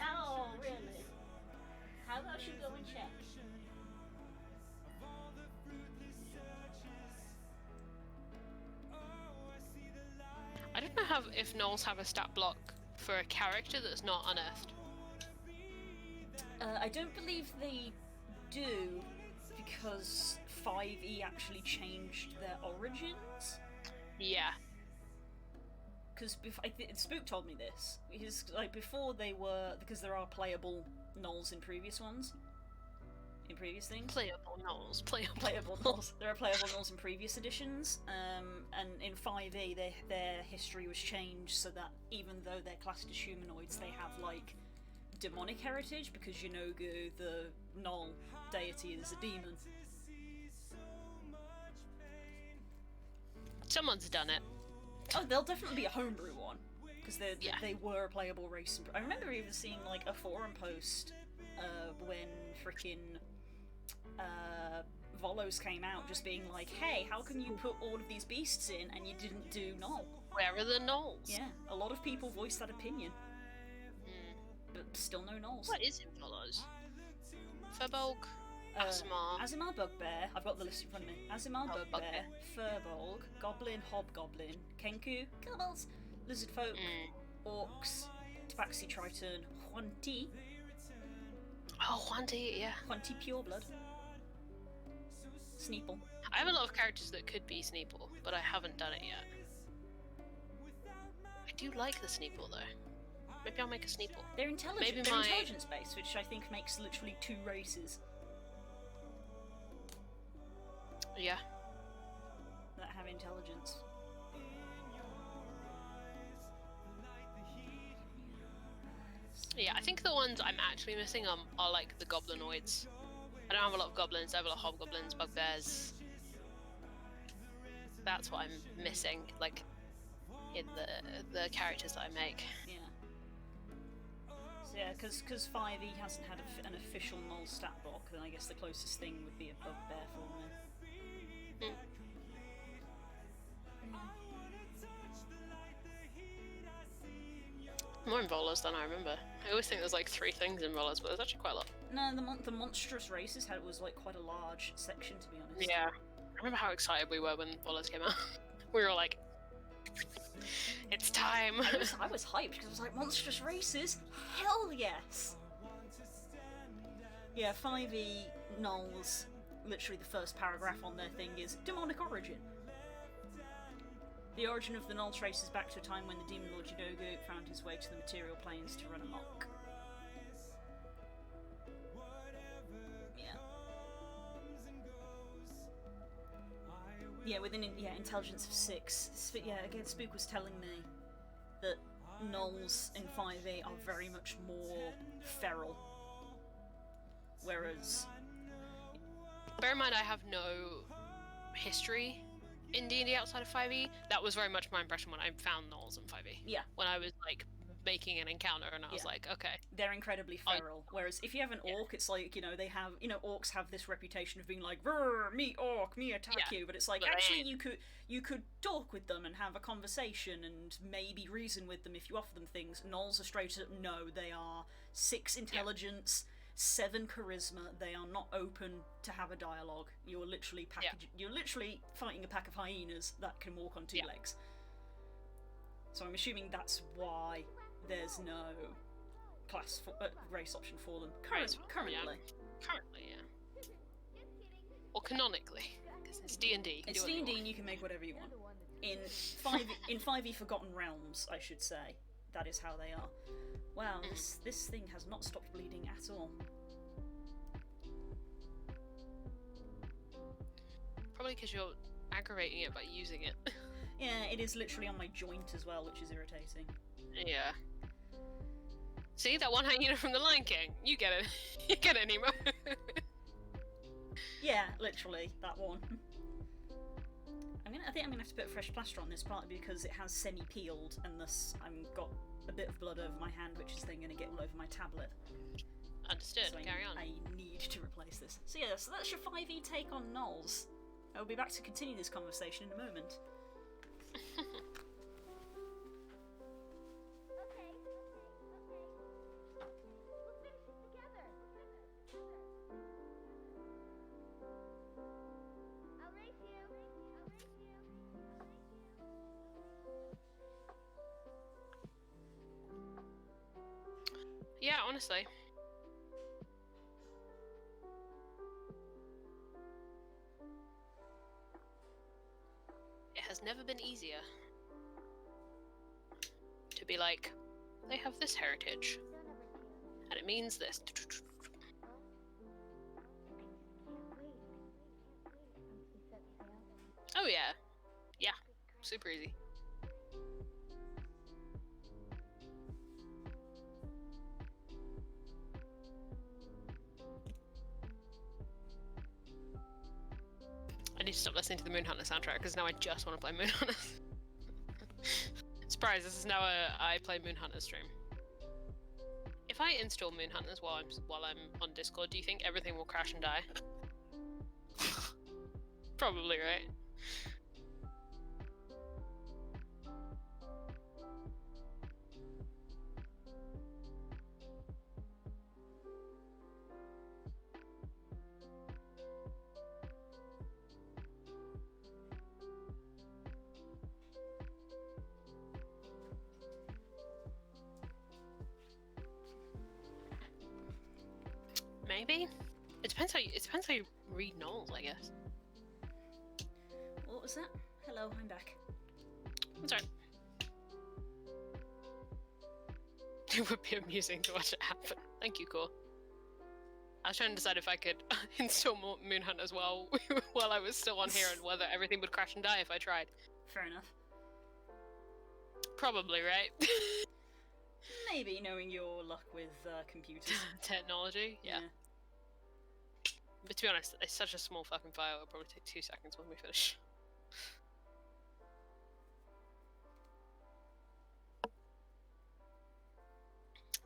Oh, really? How about you go and check? I don't know if gnolls have a stat block for a character that's not unearthed. I don't believe they do, because 5e actually changed their origins. Yeah. Because Spook told me this. Before they were, because there are playable gnolls in previous ones. In previous things. Playable gnolls. Playable gnolls. There are playable gnolls in previous editions, and in 5e their history was changed so that even though they're classed as humanoids, they have like demonic heritage, because Yenogu, the gnoll deity, is a demon. Someone's done it. Oh, there'll definitely be a homebrew one, because Yeah. they were a playable race. I remember even seeing like a forum post when frickin' Volos came out, just being like, hey, how can you put all of these beasts in and you didn't do Null? Where are the gnolls? Yeah, a lot of people voiced that opinion, Hmm. but still no Nulls. What is in Volos? Firbolg, Aasimar. Aasimar Bugbear, I've got the list in front of me. Aasimar Oh, Bugbear, Firbolg, Goblin, Hobgoblin, Kenku, Kobolds, Lizardfolk, Orcs, Tabaxi Triton, Huanti, Oh, Huanti, yeah. Huanti Pureblood, Sneeple. I have a lot of characters that could be Sneeple, but I haven't done it yet. I do like the Sneeple though. Maybe I'll make a Sneeple. They're intelligent. Maybe They're my- intelligence based, which I think makes literally two races Yeah. that have intelligence. Yeah, I think the ones I'm actually missing are like the goblinoids. I don't have a lot of goblins, I have a lot of hobgoblins, bugbears. That's what I'm missing, like, in the characters that I make. Yeah. So yeah, because 5e hasn't had an official null stat block, then I guess the closest thing would be a bugbear for me. Mm. More in Volos than I remember. I always think there's like 3 things in Volos, but there's actually quite a lot. No, the monstrous races was like quite a large section, to be honest. Yeah. I remember how excited we were when Volos came out. We were all like, it's time! I was hyped because I was like, monstrous races? Hell yes! Yeah, 5e nulls, literally the first paragraph on their thing is demonic origin. The origin of the null traces back to a time when the demon lord Yenogu found his way to the material planes to run amok. Yeah. Yeah, within intelligence of 6. But yeah, again, Spook was telling me that nulls in 5e are very much more feral. Whereas... Bear in mind, I have no history in D&D outside of 5e. That was very much my impression when I found gnolls in 5e. Yeah. When I was like making an encounter and I was Yeah. like, okay. They're incredibly feral. Whereas if you have an orc, it's like, they have, orcs have this reputation of being like, "Brr, me orc, me attack Yeah. you," but it's like, But actually you could talk with them and have a conversation and maybe reason with them if you offer them things. Gnolls are straight up, no, they are 6 intelligence, 7 charisma, they are not open to have a dialogue. You're literally you're literally fighting a pack of hyenas that can walk on 2 Yeah. legs. So I'm assuming that's why there's no race option for them Race, currently. Currently, yeah. Or canonically, because it's D&D. It's D&D and you can make whatever you want. In 5e Forgotten Realms, I should say, that is how they are. Wow, this thing has not stopped bleeding at all. Probably because you're aggravating it by using it. Yeah, it is literally on my joint as well, which is irritating. Yeah. See that one hyena from the Lion King? You get it. You get it, Nemo. Yeah, literally, that one. I think I'm gonna have to put a fresh plaster on this, partly because it has semi-peeled, and thus I've got a bit of blood over my hand, which is then gonna get all over my tablet. Understood. So Carry on. I need to replace this. So yeah, so that's your 5e take on Knolls. I'll be back to continue this conversation in a moment. Yeah, honestly. It has never been easier to be like, they have this heritage, and it means this. Oh yeah. Yeah. Super easy. I need to stop listening to the Moonhunter soundtrack because now I just want to play Moonhunter. Surprise! This is now a I play Moonhunter stream. If I install Moonhunters while I'm on Discord, do you think everything will crash and die? Probably, right? Maybe. It depends how you read Knolls, I guess. What was that? Hello, I'm back. That's right. It would be amusing to watch it happen. Thank you, Core. I was trying to decide if I could install more Moonhunters while I was still on here, and whether everything would crash and die if I tried. Fair enough. Probably, right? Maybe, knowing your luck with computers. Technology, yeah. But to be honest, it's such a small fucking file, it'll probably take 2 seconds when we finish.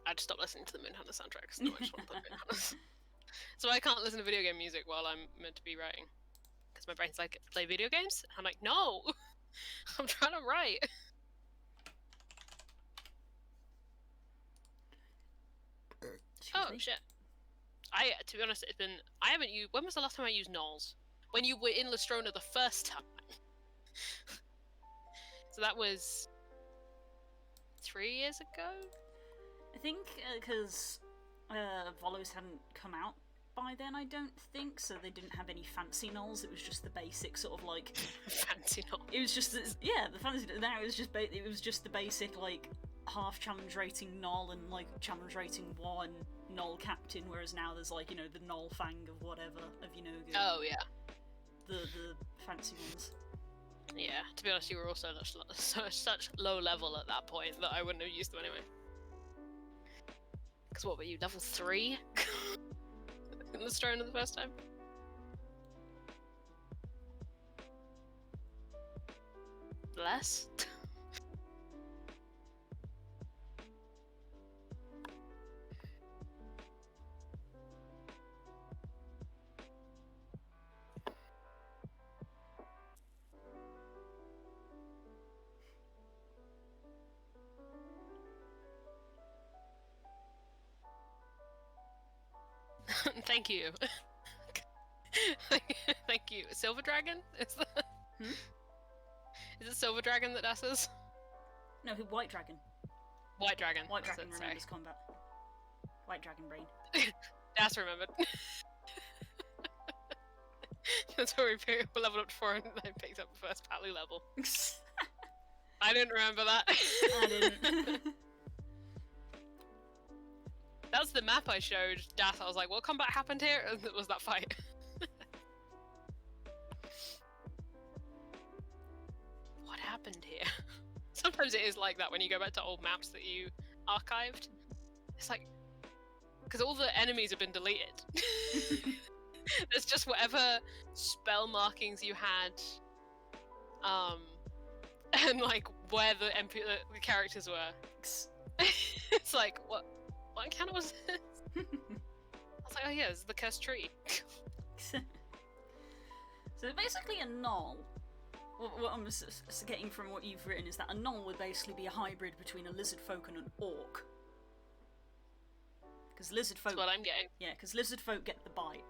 I just stopped listening to the Moonhunter soundtrack because no, I just want to play Moonhunters. So I can't listen to video game music while I'm meant to be writing. Because my brain's like, play video games? I'm like, no! I'm trying to write! Oh, shit. To be honest, when was the last time I used Knolls? When you were in Lastrona the first time. So that was 3 years ago? I think because Volos hadn't come out by then, I don't think, so they didn't have any fancy Knolls. It was just the basic sort of like fancy Knoll. It was just the fancy. Now it was just the basic like half challenge rating Knoll and like challenge rating 1 Knoll captain, whereas now there's like, you know, the Knoll Fang of whatever of Yenogu. Oh yeah. The fancy ones. Yeah, to be honest, you were also such low level at that point that I wouldn't have used them anyway. Because what were you, level 3? In the Strona the first time? Less? Thank you. Thank you. Silver Dragon? Is it Silver Dragon that does this? No, White Dragon. White Dragon. White Dragon remembers combat. White Dragon brain. Das remembered. That's where we leveled up to 4 and I picked up the first Palu level. I didn't remember that. I didn't. That was the map I showed Das. I was like, what combat happened here? And it was that fight. What happened here? Sometimes it is like that when you go back to old maps that you archived. It's like, because all the enemies have been deleted. There's just whatever spell markings you had, and like where the the characters were. It's like, what encounter was this? I was like, oh yeah, this is the cursed tree. So basically a null, what I'm getting from what you've written is that a null would basically be a hybrid between a lizard folk and an orc. Because lizard folk... That's what I'm getting. Yeah, because lizard folk get the bite.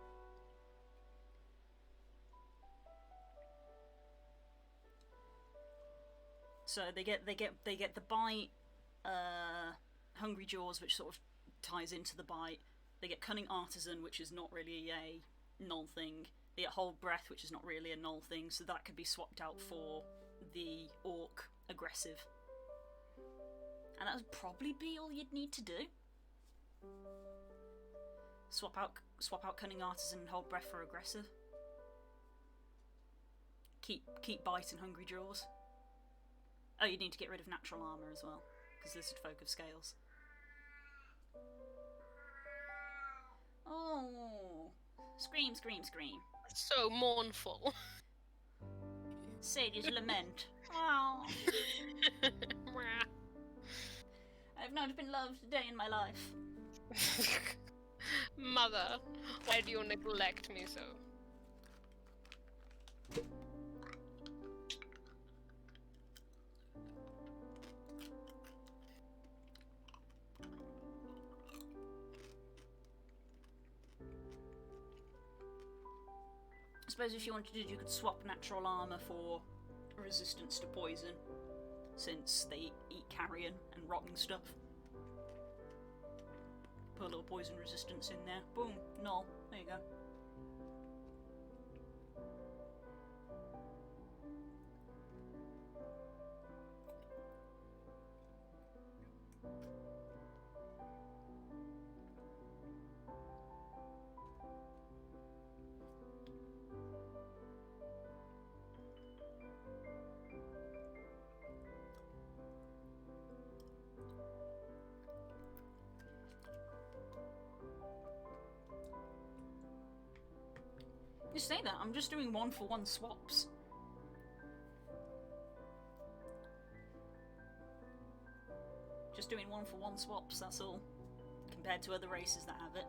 So they get the bite, Hungry Jaws, which sort of ties into the bite. They get Cunning Artisan, which is not really a null thing. They get Hold Breath, which is not really a null thing, so that could be swapped out for the Orc Aggressive. And that would probably be all you'd need to do. Swap out Cunning Artisan and Hold Breath for Aggressive. Keep Bite and Hungry Jaws. Oh, you need to get rid of Natural Armour as well, because Lizard Folk have scales. Oh, scream, scream, scream. So mournful. Sage's lament. Oh. I've not been loved a day in my life. Mother, why do you neglect me so? I suppose if you wanted to, you could swap natural armour for resistance to poison, since they eat carrion and rotting stuff. Put a little poison resistance in there. Boom. Null. There you go. You say that, I'm just doing 1-for-1 swaps. Just doing 1-for-1 swaps, that's all. Compared to other races that have it.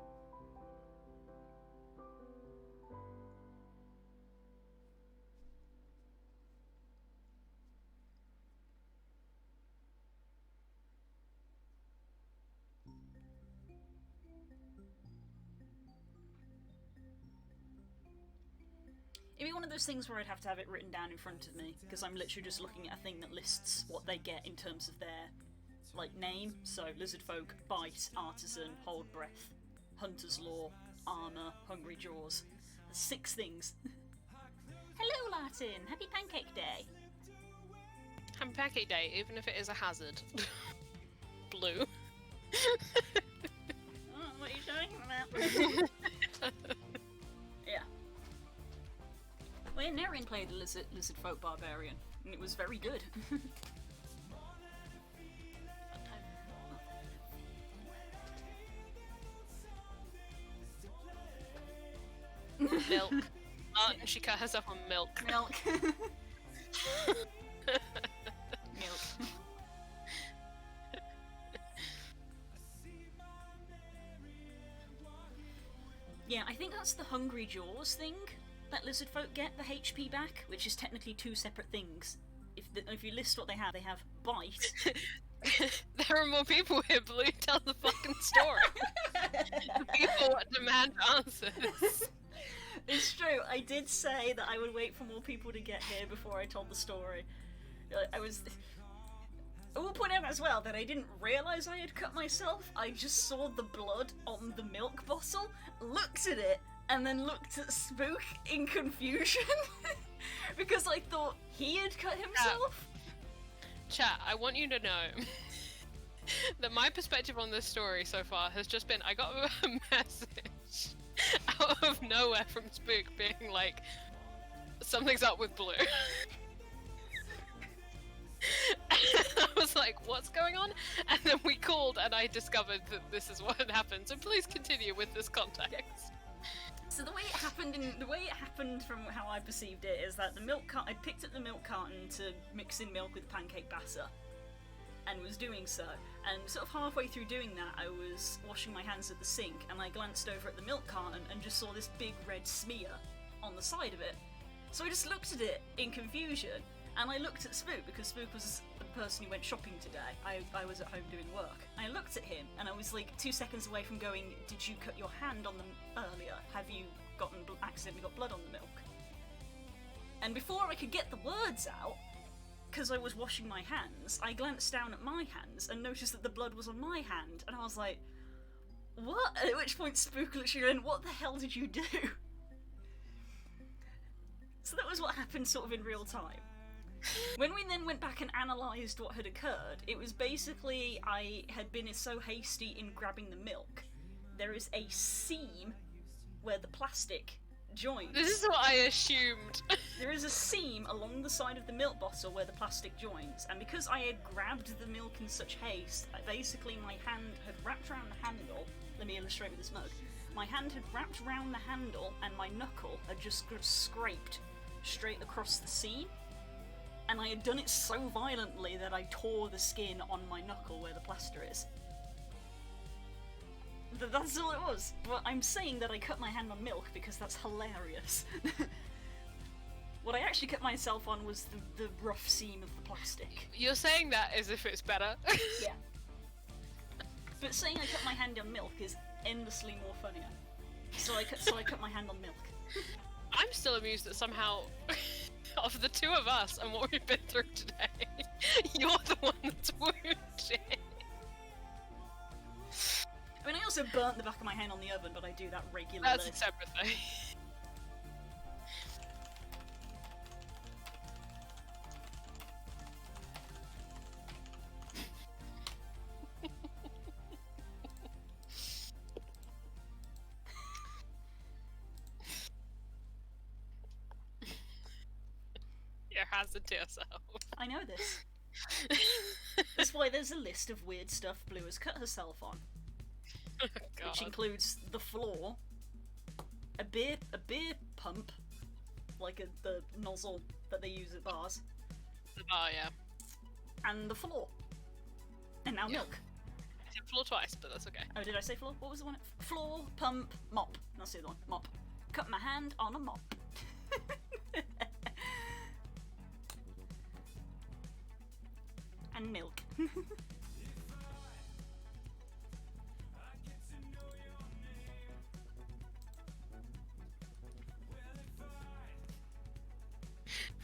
It'd be one of those things where I'd have to have it written down in front of me, because I'm literally just looking at a thing that lists what they get in terms of their, like, name. So, Lizard Folk, Bite, Artisan, Hold Breath, Hunter's Law, Armour, Hungry Jaws. There's 6 things. Hello, Latin! Happy Pancake Day! Happy Pancake Day, even if it is a hazard. Blue. Oh, what are you talking about? Yeah. Well, Nerian played the Lizard Folk Barbarian, and it was very good. Milk. She cut herself on milk. Milk. Milk. Yeah, I think that's the Hungry Jaws thing that lizard folk get, the HP back, which is technically 2 separate things. If you list what they have Bite. There are more people here, Blue. Tell the fucking story. People demand answers. It's true, I did say that I would wait for more people to get here before I told the story. I will point out as well that I didn't realise I had cut myself. I just saw the blood on the milk bottle, looked at it, and then looked at Spook in confusion. Because I thought he had cut himself. Chat, I want you to know that my perspective on this story so far has just been, I got a message out of nowhere from Spook being like, something's up with Blue. I was was like, what's going on? And then we called and I discovered that this is what had happened. So please continue with this context. So the way it happened from how I perceived it is that I picked up the milk carton to mix in milk with pancake batter, and was doing so. And sort of halfway through doing that, I was washing my hands at the sink, and I glanced over at the milk carton and just saw this big red smear on the side of it. So I just looked at it in confusion, and I looked at Spook, because Spook was the person who went shopping today. I was at home doing work. I looked at him, and I was like 2 seconds away from going, did you cut your hand on them earlier? Have you accidentally got blood on the milk? And before I could get the words out, because I was washing my hands, I glanced down at my hands and noticed that the blood was on my hand, and I was like, what? At which point Spook literally went, what the hell did you do? So that was what happened sort of in real time. When we then went back and analysed what had occurred, it was basically I had been so hasty in grabbing the milk. There is a seam where the plastic joins. This is what I assumed. There is a seam along the side of the milk bottle where the plastic joins, and because I had grabbed the milk in such haste, basically my hand had wrapped around the handle. Let me illustrate with this mug. My hand had wrapped around the handle and my knuckle had just scraped straight across the seam. And I had done it so violently that I tore the skin on my knuckle where the plaster is. That's all it was. But I'm saying that I cut my hand on milk because that's hilarious. What I actually cut myself on was the rough seam of the plastic. You're saying that as if it's better. Yeah. But saying I cut my hand on milk is endlessly more funnier. So I cut my hand on milk. I'm still amused that somehow, of the two of us and what we've been through today, you're the one that's wounded. I mean, I also burnt the back of my hand on the oven, but I do that regularly. That's a separate thing. Your hazard to yourself. I know this. That's why there's a list of weird stuff Blue has cut herself on, God. which includes the floor, a beer pump, like the nozzle that they use at bars, Oh yeah. and the floor, and now Yeah. milk. I said floor twice, but that's okay. Oh, did I say floor? What was the one? Floor, pump, mop. That's the other one. Mop. Cut my hand on a mop. And milk.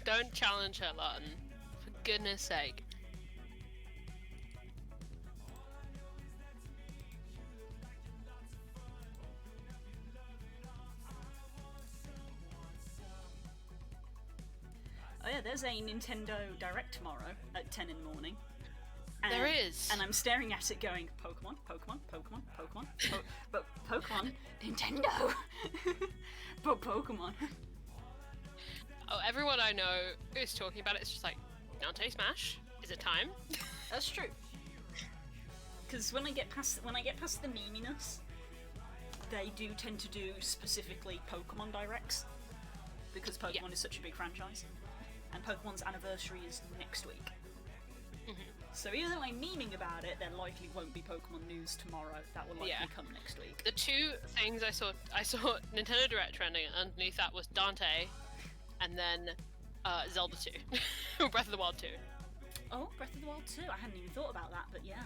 Don't challenge her, Lawton. For goodness sake. Oh yeah, there's a Nintendo Direct tomorrow at 10 in the morning. There is. And I'm staring at it going, Pokemon, Pokemon, Pokemon, Pokemon, but Pokemon, Nintendo! But Pokemon. Oh, everyone I know is talking about it. It's just like, Dante Smash? Is it time? That's true. Because when I get past the meminess, they do tend to do specifically Pokemon Directs. Because Pokemon is such a big franchise. And Pokemon's anniversary is next week. So even though I'm memeing about it, there likely won't be Pokemon news tomorrow. That will likely come next week. The two things I saw Nintendo Direct trending, and underneath that was Dante, and then Zelda 2. Breath of the Wild 2. Oh, Breath of the Wild 2. I hadn't even thought about that, but yeah.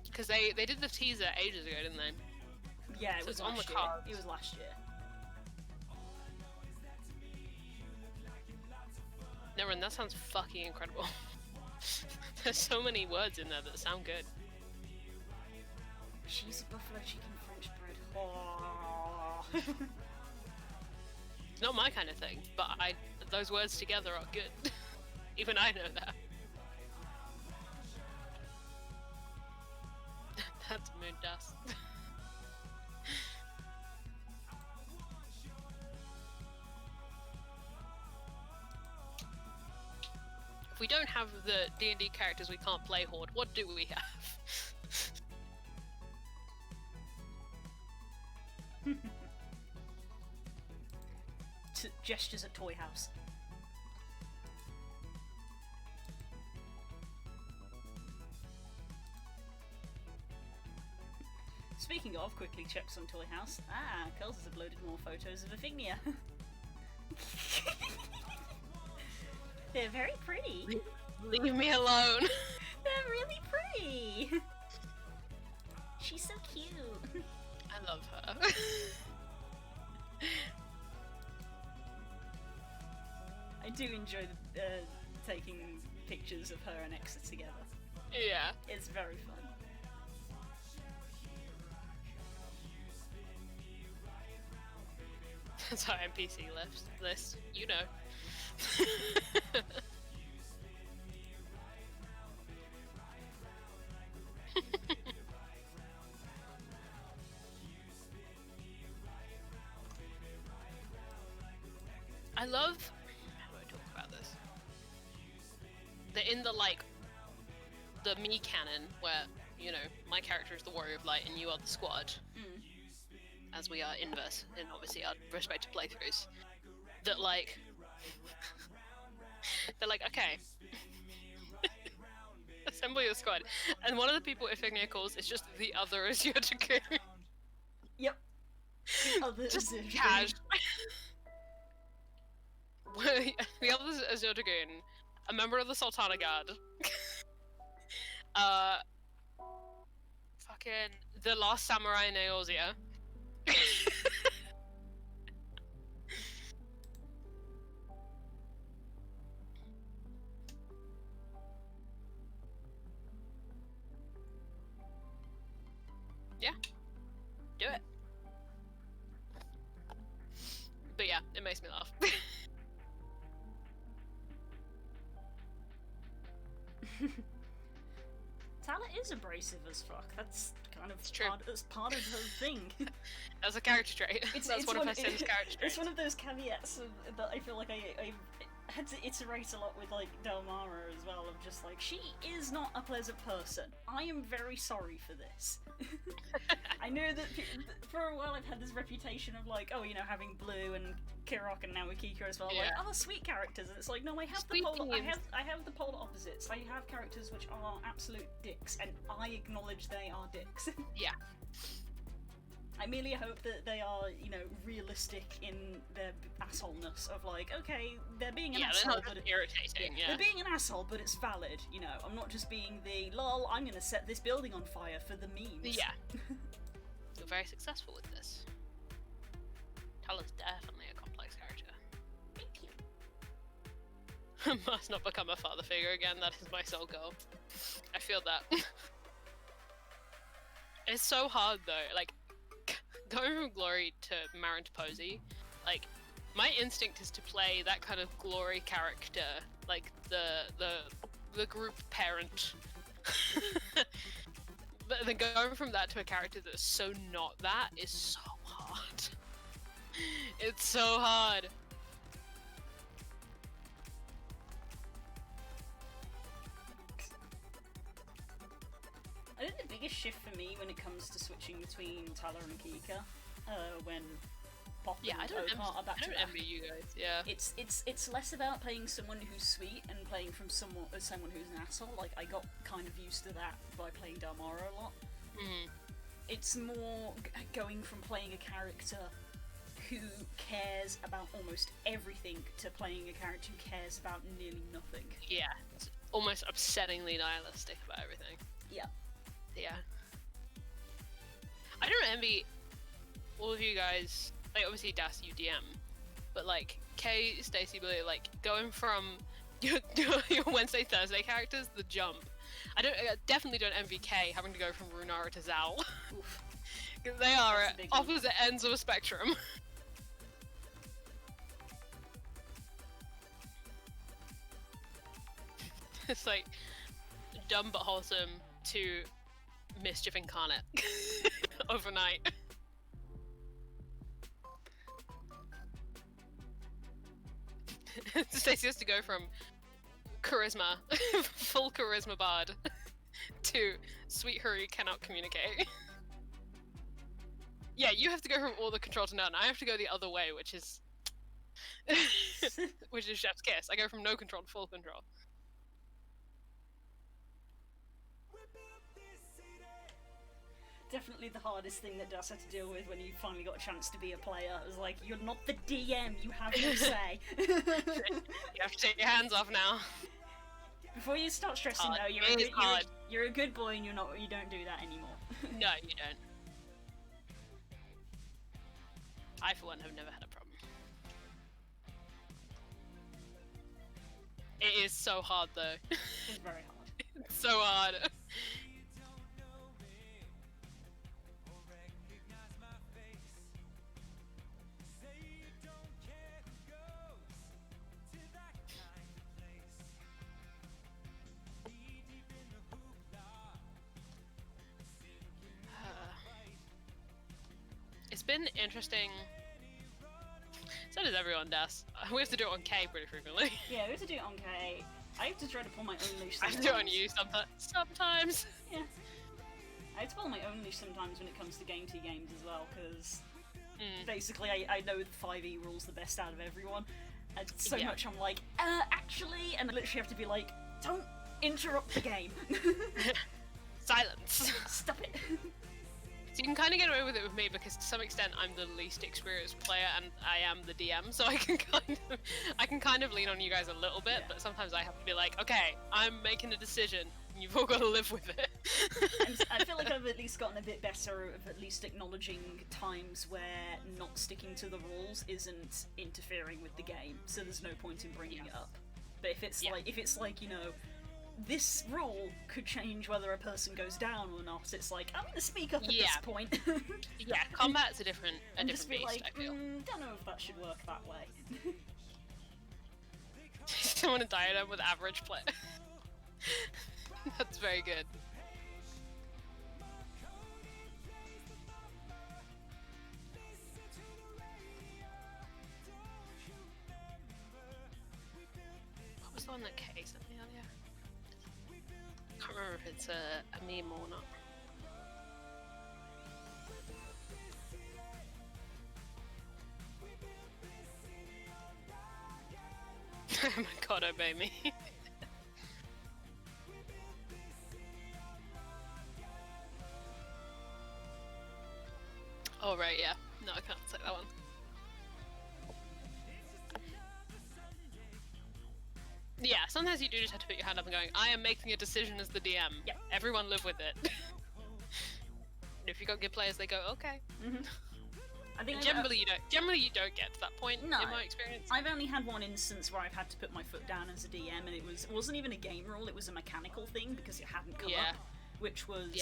Because they did the teaser ages ago, didn't they? Yeah, it So was it's on last the year. cards. It was last year. Never mind, that sounds fucking incredible. There's so many words in there that sound good. Cheesy buffalo chicken French bread. Oh. It's not my kind of thing, but those words together are good. Even I know that. That's moon dust. If we don't have the D&D characters, we can't play Horde. What do we have? Gestures at Toy House. Speaking of, quickly checks on Toy House. Ah, Curls has uploaded more photos of Evignia. They're very pretty. Leave me alone. They're really pretty. She's so cute. I love her. I do enjoy taking pictures of her and Exa together. Yeah. It's very fun. That's our NPC list. You know. I love. How do I talk about this? In the the me canon where my character is the warrior of light and you are the squad, as we are inverse in obviously our respective playthroughs. That they're like, okay, assemble your squad, and one of the people Evignia calls is just the other Azure Dragoon. Yep. Just cash. The other Azure Dragoon, a member of the Sultana Guard. Fucking the last samurai in Eorzea. Yeah, do it. But yeah, it makes me laugh. Tala is abrasive as fuck. That's kind of true. part of her thing. That's a character trait. That's one of her Sims character traits. It's one of those caveats that I feel like I had to iterate a lot with Delmara as well, of just she is not a pleasant person. I am very sorry for this. I know that for a while I've had this reputation of having Blue and Kirok and now Akiko as well, sweet characters, and it's no, I have I have the polar opposites. I have characters which are absolute dicks, and I acknowledge they are dicks. Yeah. I merely hope that they are, realistic in their assholeness of okay, they're being an asshole, they're not just irritating. Yeah, they're being an asshole, but it's valid. I'm not just being the lol. I'm gonna set this building on fire for the memes. Yeah, you're very successful with this. Tala's definitely a complex character. Thank you. Must not become a father figure again. That is my sole goal. I feel that. It's so hard though. Going from Glory to Marin to Posey, my instinct is to play that kind of Glory character, the group parent. But then going from that to a character that's so not that is so hard. It's so hard. I think the biggest shift for me when it comes to switching between Tala and Kika, when Pop and Oakheart are back to back. I don't envy you guys. Yeah. It's less about playing someone who's sweet and playing from someone who's an asshole. I got kind of used to that by playing Delmara a lot. Mm. It's more going from playing a character who cares about almost everything to playing a character who cares about nearly nothing. Yeah. It's almost upsettingly nihilistic about everything. Yeah. Yeah. I don't envy all of you guys, obviously Das UDM, but Kay, Stacey, Billy, going from your Wednesday, Thursday characters, the jump. I definitely don't envy Kay having to go from Runara to Zal. Because they are at opposite ends of a spectrum. It's dumb but wholesome to mischief incarnate overnight. Stacey has to go from charisma, full charisma bard, to Sweet Hurry cannot communicate. Yeah, you have to go from all the control to none. I have to go the other way, which is Chef's Kiss. I go from no control to full control. Definitely the hardest thing that Dust had to deal with when you finally got a chance to be a player. It was like, you're not the DM, you have no say. You have to take your hands off now. Before you start stressing, Hard. though, you're a good boy and you don't do that anymore. No, you don't. I, for one, have never had a problem. It is so hard, though. It's very hard. It's so hard. It's been interesting. So does everyone, Das. We have to do it on K pretty frequently. Yeah, we have to do it on K. I have to try to pull my own leash I sometimes. have to do it on you sometimes. Yeah. I have to pull my own leash sometimes when it comes to Game 2 games as well, because basically I know the 5e rules the best out of everyone. And so much I'm like, actually, and I literally have to be like, don't interrupt the game. Silence. Stop it. So you can kind of get away with it with me because to some extent I'm the least experienced player and I am the DM, so I can kind of lean on you guys a little bit, but sometimes I have to be like, okay, I'm making a decision, and you've all got to live with it. I feel like I've at least gotten a bit better of at least acknowledging times where not sticking to the rules isn't interfering with the game, so there's no point in bringing it up. But if it's like, you know, this rule could change whether a person goes down or not, it's like, I'm gonna speak up at this point. Yeah, combat's a different just be beast, like, I feel. Don't know if that should work that way. Someone a diadem with average play. That's very good. What was the one that Kay sent me earlier? I can't remember if it's a meme or not. Oh my god, obey me. Oh right, yeah. No, I can't say that one. Yeah, sometimes you do just have to put your hand up and going, I am making a decision as the DM. Yeah. Everyone live with it. And if you got good players, they go, okay. I think Generally you don't get to that point, in my experience. I've only had one instance where I've had to put my foot down as a DM, and it wasn't even a game rule, it was a mechanical thing because it hadn't come up, which was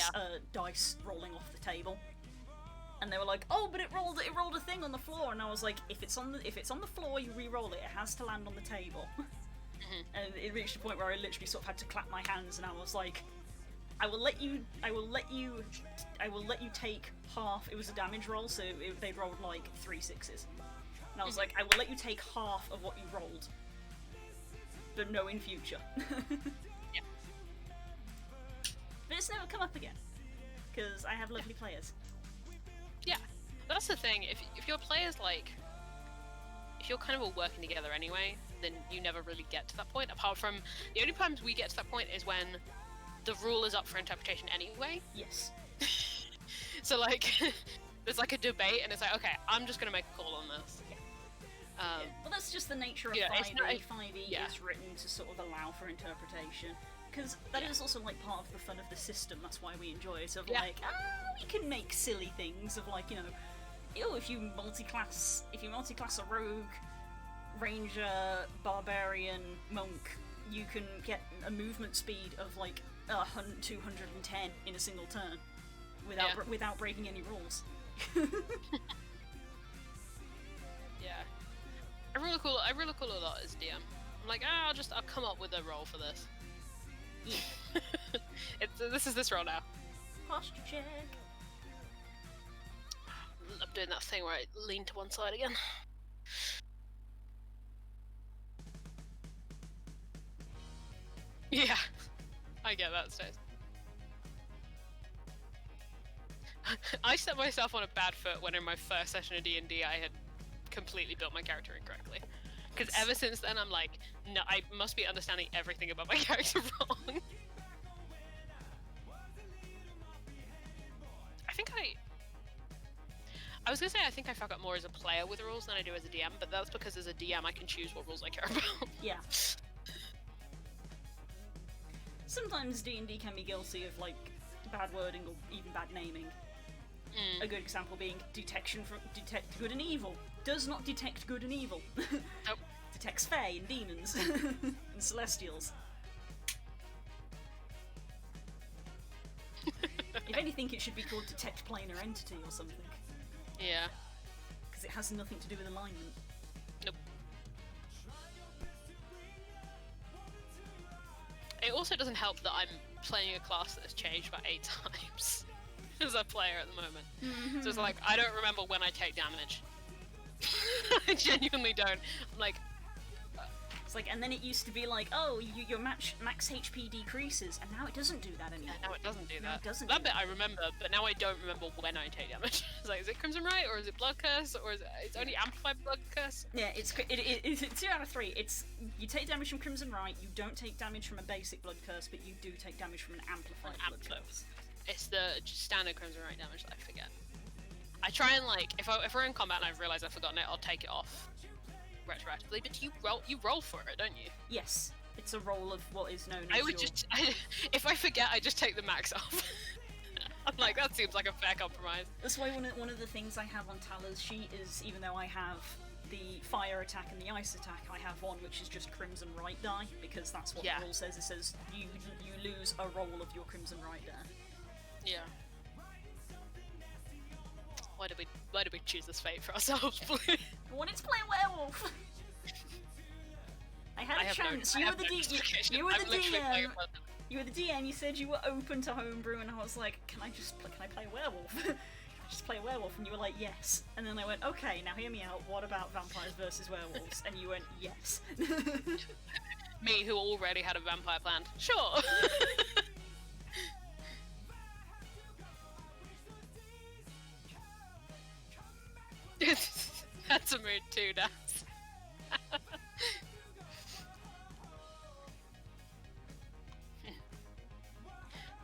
dice rolling off the table. And they were like, "Oh, but it rolled a thing on the floor," and I was like, "If it's on the floor, you re-roll it. It has to land on the table." And it reached a point where I literally sort of had to clap my hands, and I was like, I will let you take half." It was a damage roll, so they'd rolled like 3 6s, and I was like, "I will let you take half of what you rolled, but no in future." Yeah. But it's never come up again because I have lovely players. Yeah, that's the thing. If your players if you're kind of all working together anyway, then you never really get to that point. Apart from the only times we get to that point is when the rule is up for interpretation anyway. Yes. So there's a debate, and it's like, okay, I'm just gonna make a call on this. Well, that's just the nature of 5e. 5e is written to sort of allow for interpretation. Because that is also part of the fun of the system. That's why we enjoy it. Of we can make silly things. Of if you multi-class a rogue, ranger, barbarian, monk, you can get a movement speed of 210 in a single turn, without breaking any rules. Yeah, I really cool a lot as DM. I'm like, I'll come up with a role for this. This is this roll now. Posture check. I'm doing that thing where I lean to one side again. Yeah, I get that, Stace. I set myself on a bad foot when in my first session of D&D I had completely built my character incorrectly. Because ever since then I'm like, no, I must be understanding everything about my character wrong. I was gonna say I think I fuck up more as a player with rules than I do as a DM, but that's because as a DM I can choose what rules I care about. Yeah. Sometimes D&D can be guilty of like bad wording or even bad naming. A good example being detect good and evil. Does not detect good and evil. Nope. Detects fae and demons and celestials. If anything, it should be called detect planar entity or something. Yeah. Because it has nothing to do with alignment. Nope. It also doesn't help that I'm playing a class that has changed about 8 times as a player at the moment. So it's like, I don't remember when I take damage. I genuinely don't. I'm like... It's like, and then it used to be like, oh, your max HP decreases, and now it doesn't do that anymore. Yeah, now it doesn't do that. It doesn't that do bit that. I remember, but now I don't remember when I take damage. It's like, is it Crimson Rite, or is it Blood Curse, or is it's only Amplified Blood Curse? Yeah, it's 2 out of 3. It's you take damage from Crimson Rite, you don't take damage from a basic Blood Curse, but you do take damage from an amplified Blood Curse. It's the standard Crimson Rite damage that I forget. I try and like, if we're in combat and I've realised I've forgotten it, I'll take it off retroactively. But you roll for it, don't you? Yes, it's a roll of what is known as I would if I forget, I just take the max off. I'm like, that seems like a fair compromise. That's why one of the things I have on Tala's sheet is, even though I have the fire attack and the ice attack, I have one which is just Crimson Rite die, because that's what the rule says. It says you lose a roll of your Crimson Rite die. Yeah. Why did we choose this fate for ourselves, please? I wanted to play werewolf. I had a chance. You were the DM. You were the DM. You said you were open to homebrew, and I was like, can I play a werewolf? Can I just play a werewolf? And you were like, yes. And then I went, okay, now hear me out. What about vampires versus werewolves? And you went, yes. Me, who already had a vampire planned. Sure. That's a mood too, Daz.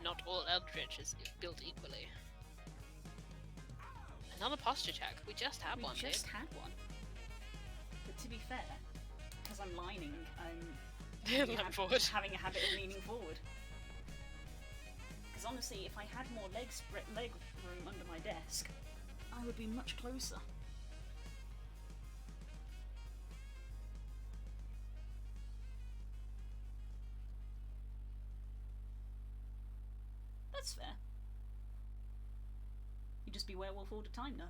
Not all Eldritch is built equally. Another posture check. We just had one. We just had one. But to be fair, because I'm lining, I'm having a habit of leaning forward. Because honestly, if I had more leg room under my desk, I would be much closer. That's fair. You just be werewolf all the time now.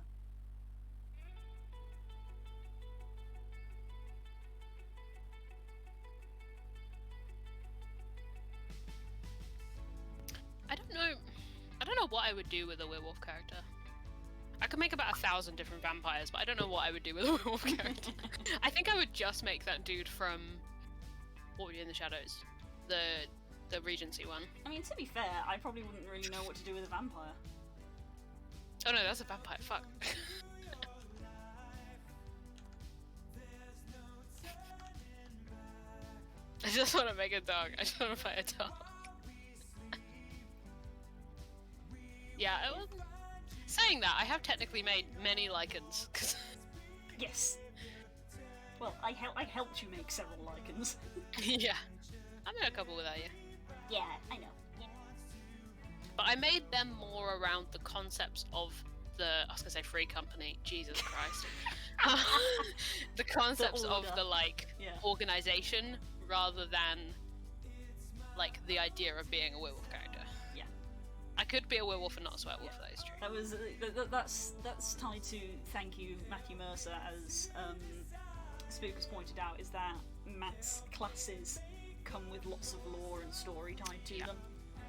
I don't know what I would do with a werewolf character. I could make about 1,000 different vampires, but I don't know what I would do with a werewolf character. I think I would just make that dude from What We Do in the Shadows, the Regency one. I mean, to be fair, I probably wouldn't really know what to do with a vampire. Oh no, that's a vampire. Fuck. I just want to make a dog. I just want to play a dog. Yeah, saying that, I have technically made many lichens. Yes. Well, I helped you make several lichens. Yeah. I made a couple without you. Yeah, I know. Yeah. But I made them more around the concepts of I was gonna say Free Company, Jesus Christ. The concepts of the organization rather than like the idea of being a werewolf character. Yeah. I could be a werewolf and not a swearwolf, that is true. That was that's tied to, thank you, Matthew Mercer, as Spook has pointed out, is that Matt's classes come with lots of lore and story tied to them.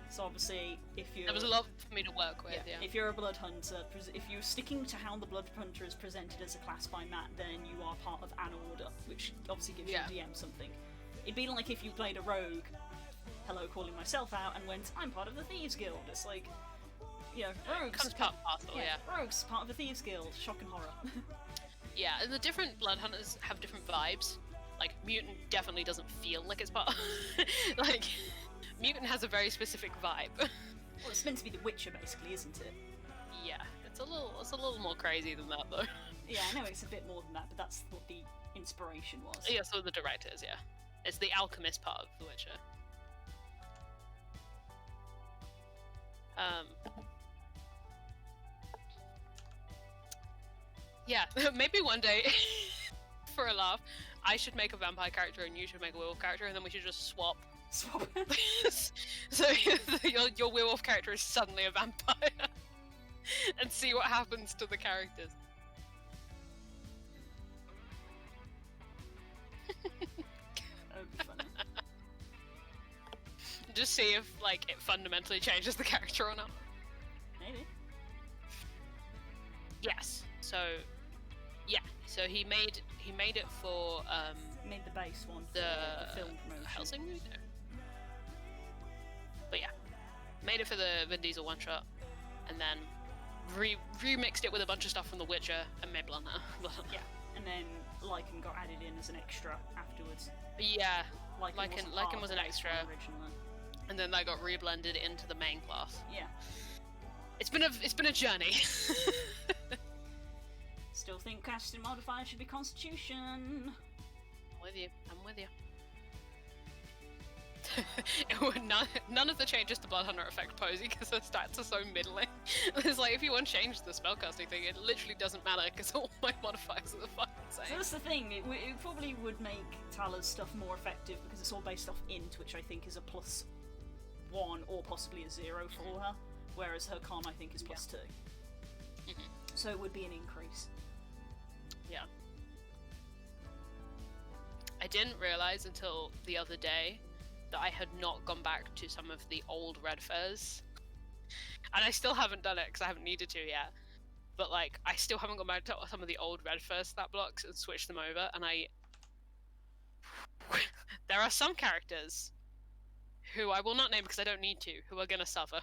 So obviously, if you... There was a lot for me to work with, yeah. If you're a Blood Hunter, if you're sticking to how the Blood Hunter is presented as a class by Matt, then you are part of an order, which obviously gives your DM something. It'd be like if you played a rogue, hello, calling myself out, and went, I'm part of the Thieves Guild. It's like, you know, rogues. Comes part and parcel, yeah. Rogues, part of the Thieves Guild. Shock and horror. Yeah, and the different blood hunters have different vibes. Like, mutant definitely doesn't feel like it's part. Like, mutant has a very specific vibe. Well, it's meant to be the Witcher, basically, isn't it? Yeah, it's a little more crazy than that, though. Yeah, I know it's a bit more than that, but that's what the inspiration was. Yeah, so the directors, yeah. It's the alchemist part of The Witcher. Yeah, maybe one day, for a laugh, I should make a vampire character and you should make a werewolf character, and then we should just swap. Swap. So your werewolf character is suddenly a vampire, and see what happens to the characters. That would be funny. Just see if like it fundamentally changes the character or not. Maybe. Yes. So, yeah. So he made it for Made the base one for the film promotion. Helsing movie. No. But yeah, made it for the Vin Diesel one shot, and then remixed it with a bunch of stuff from The Witcher and made Blood Hunter. Yeah, and then Lycan got added in as an extra afterwards. Yeah, Lycan Lycan was an extra, originally. and then that got reblended into the main class. Yeah. It's been a journey. Still think casting modifier should be Constitution. I'm with you. It would none of the changes to Blood Hunter affect Posey because her stats are so middling. It's like if you want to change the spellcasting thing, it literally doesn't matter because all my modifiers are the fucking So same. that's the thing, it probably would make Tala's stuff more effective because it's all based off int, which I think is a +1 or possibly a 0 for her, whereas her con I think is +2. So it would be an increase. Yeah. I didn't realize until the other day that I had not gone back to some of the old red furs. And I still haven't done it because I haven't needed to yet. But like, I still haven't gone back to some of the old red fur stat blocks and switched them over, and there are some characters who I will not name because I don't need to, who are gonna suffer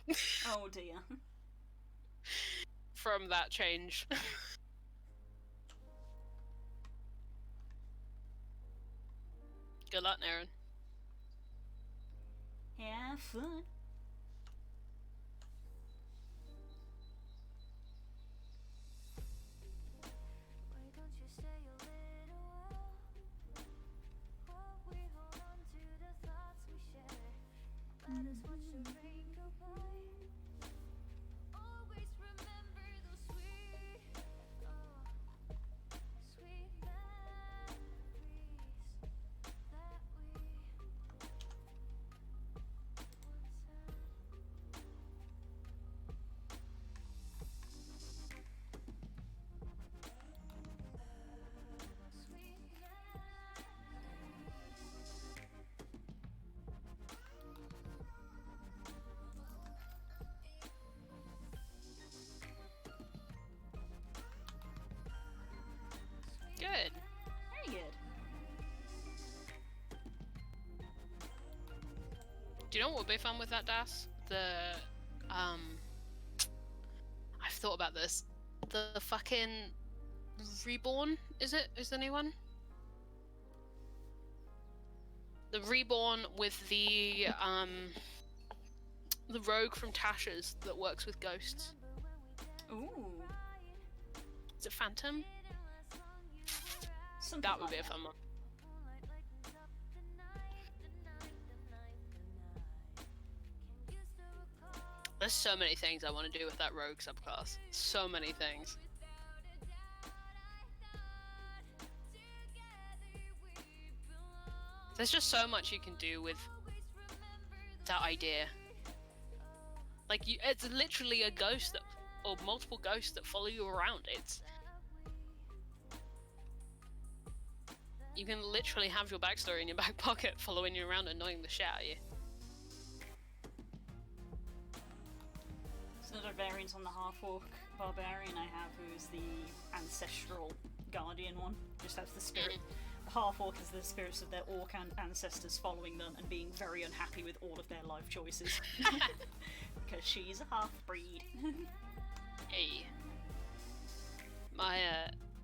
Oh dear. from that change. Good luck, Naren. Have fun. Why don't you stay a little while? While we hold on to the thoughts we share. Let us watch the rain go by. Always remember those sweet Good. Very good. Do you know what would be fun with that, Das? I've thought about this. The fucking Reborn, is the new one? The Reborn with the rogue from Tasha's that works with ghosts. Ooh. Is it Phantom? Something That would like be a that. fun one. There's so many things I want to do with that rogue subclass. So many things. There's just so much you can do with that idea. Like, it's literally a ghost or multiple ghosts that follow you around. You can literally have your backstory in your back pocket following you around, annoying the shit out of you. There's another variant on the half-orc barbarian I have, who's the ancestral guardian one. Just has the spirit, the half orc is the spirits of their orc ancestors following them and being very unhappy with all of their life choices. Because she's a half breed. Hey. My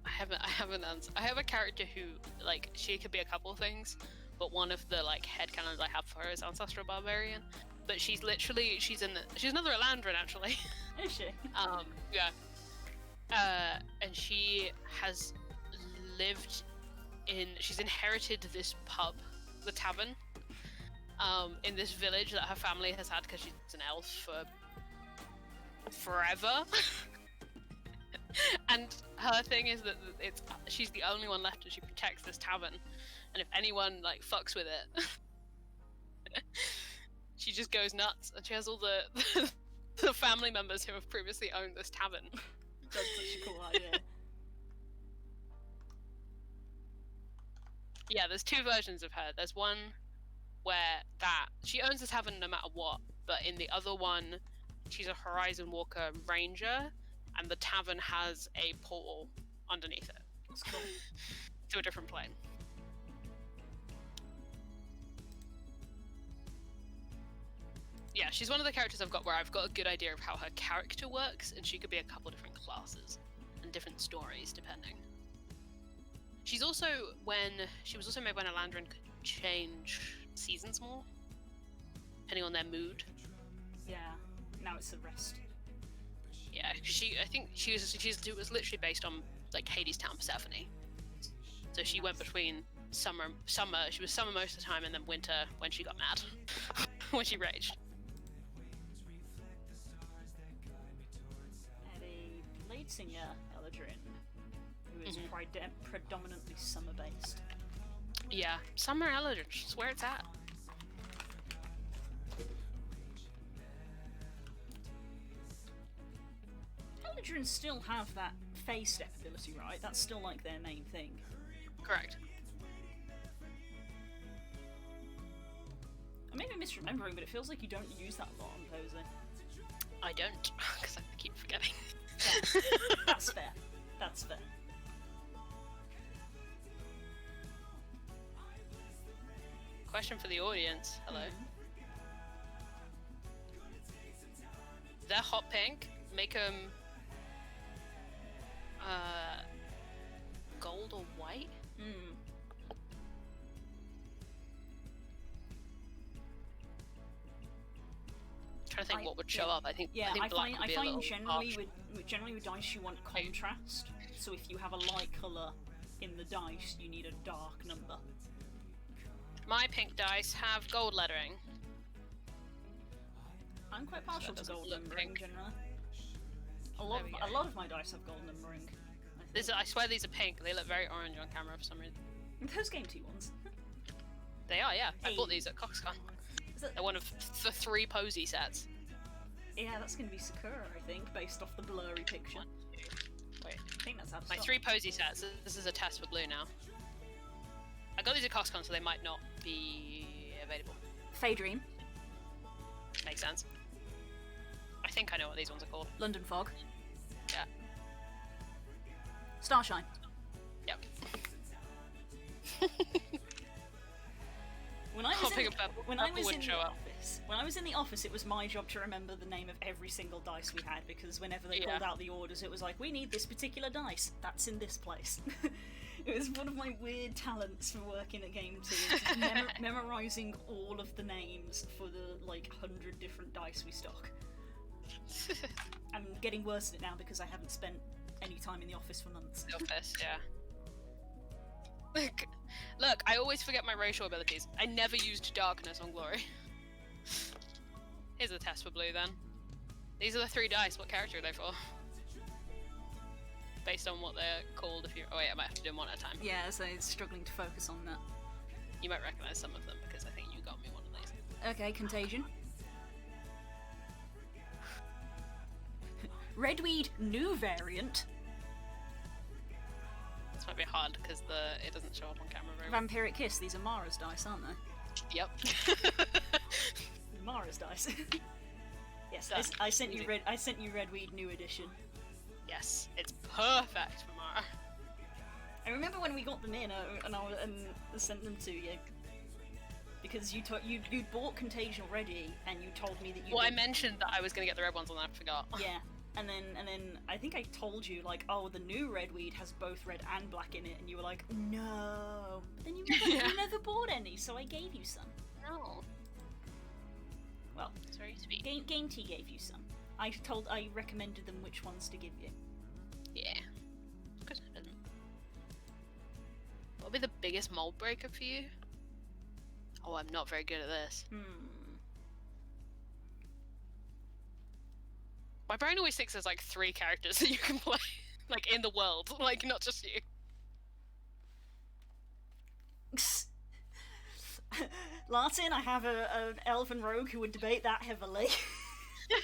I have an answer. I have a character who, like, she could be a couple things, but one of the like headcanons I have for her is Ancestral Barbarian. But she's another Elandrin actually. Is she? Yeah. And she has she's inherited this pub, the tavern, in this village that her family has had because she's an elf for forever. And her thing is that she's the only one left and she protects this tavern. And if anyone like fucks with it, she just goes nuts. And she has all the family members who have previously owned this tavern. That's such a cool idea. Yeah, there's two versions of her. There's one where she owns the tavern no matter what, but in the other one, she's a Horizon Walker ranger, and the tavern has a portal underneath it. That's cool. To a different plane. Yeah, she's one of the characters I've got where I've got a good idea of how her character works, and she could be a couple different classes and different stories depending. She was also made when Elandrin could change seasons more, depending on their mood. Yeah. Now it's the rest. Yeah, I think it was literally based on like Hades Town Persephone. So she went between summer. She was summer most of the time, and then winter when she got mad, when she raged. And a lead singer, Eladrin, who is predominantly summer-based. Yeah, summer Eladrin, that's where it's at. Eladrin still have that phase step ability, right? That's still like their main thing. Correct. I may be misremembering, but it feels like you don't use that a lot on Posey. I don't, because I keep forgetting. That's fair. That's fair. Question for the audience. Hello. They're hot pink. Make them gold or white. Trying to think what would show up. I think Yeah, I black would be a find little generally harsh. with dice you want contrast. So if you have a light color in the dice, you need a dark number. My pink dice have gold lettering. I'm quite partial to doesn't gold look numbering pink. generally. There we A go. lot of my dice have gold numbering. I think. I swear these are pink. They look very orange on camera for some reason. Those Game 2 ones. They are, yeah. I Hey. bought these at CoxCon. Is that, They're one of the 3 Posey sets. yeah, that's going to be Sakura, I think, based off the blurry picture. Wait, I think that's how to My stop. 3 Posey sets. This is a test for blue now. I got these at CoxCon, so they might not be available. Faydream, Makes sense. I think I know what these ones are called. London Fog, Yeah. Starshine. Yep. When I was Hopping in, a purple- when I purple was wouldn't in show the up. office, when I was in the office, it was my job to remember the name of every single dice we had because whenever they Yeah. called out the orders, it was like, we need this particular dice. That's in this place. It was one of my weird talents for working at Game 2, just memorizing all of the names for the like 100 different dice we stock. I'm getting worse at it now because I haven't spent any time in the office for months. The office, yeah. Look, I always forget my racial abilities. I never used darkness on Glory. Here's a test for blue then. These are the 3 dice. What character are they for? Based on what they're called. If you, oh wait, I might have to do them one at a time. Yeah, so it's struggling to focus on that. You might recognize some of them because I think you got me one of these. Okay, Contagion. Redweed new variant. This might be hard because it doesn't show up on camera very well. Vampiric Kiss. These are Mara's dice, aren't they? Yep. Mara's dice. Yes, Done. I sent you Easy. I sent you Redweed new edition. Yes, it's perfect for Mara. I remember when we got them in and sent them to you. Because you bought Contagion already, and you told me that you. Well, I mentioned that I was going to get the red ones, and then I forgot. Yeah, and then I think I told you like, oh, the new red weed has both red and black in it, and you were like, no. But then you never bought any, so I gave you some. No. Well, It's very sweet. Game Tea gave you some. I recommended them which ones to give you. Yeah. Of course I didn't. What would be the biggest mold breaker for you? Oh, I'm not very good at this. My brain always thinks there's like 3 characters that you can play, like in the world, like not just you. Lartin, I have an elven rogue who would debate that heavily. I'm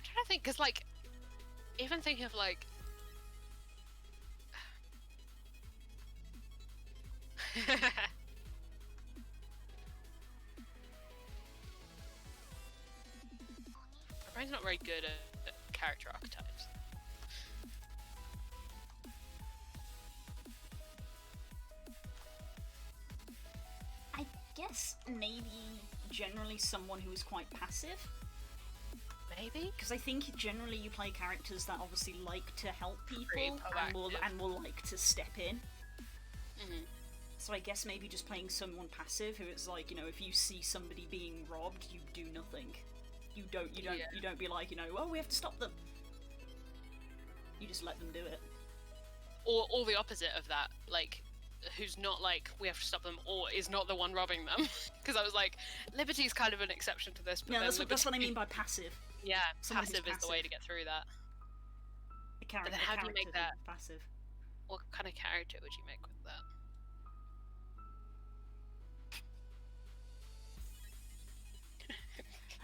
trying to think, because like, even thinking of like. My brain's not very good at character archetypes. I guess maybe generally someone who is quite passive. Maybe? Because I think generally you play characters that obviously like to help Pretty people proactive. and will like to step in. Mm-hmm. So I guess maybe just playing someone passive who is like, you know, if you see somebody being robbed, you do nothing. You don't be like, you know, oh, we have to stop them. You just let them do it. Or the opposite of that, like, who's not like, we have to stop them, or is not the one robbing them. Because I was like, Liberty's kind of an exception to this. But Yeah, then that's what I Liberty- mean by passive. Yeah, Someone who's passive is the way passive. to get through that. A character. then how do you make that- passive? What kind of character would you make with that?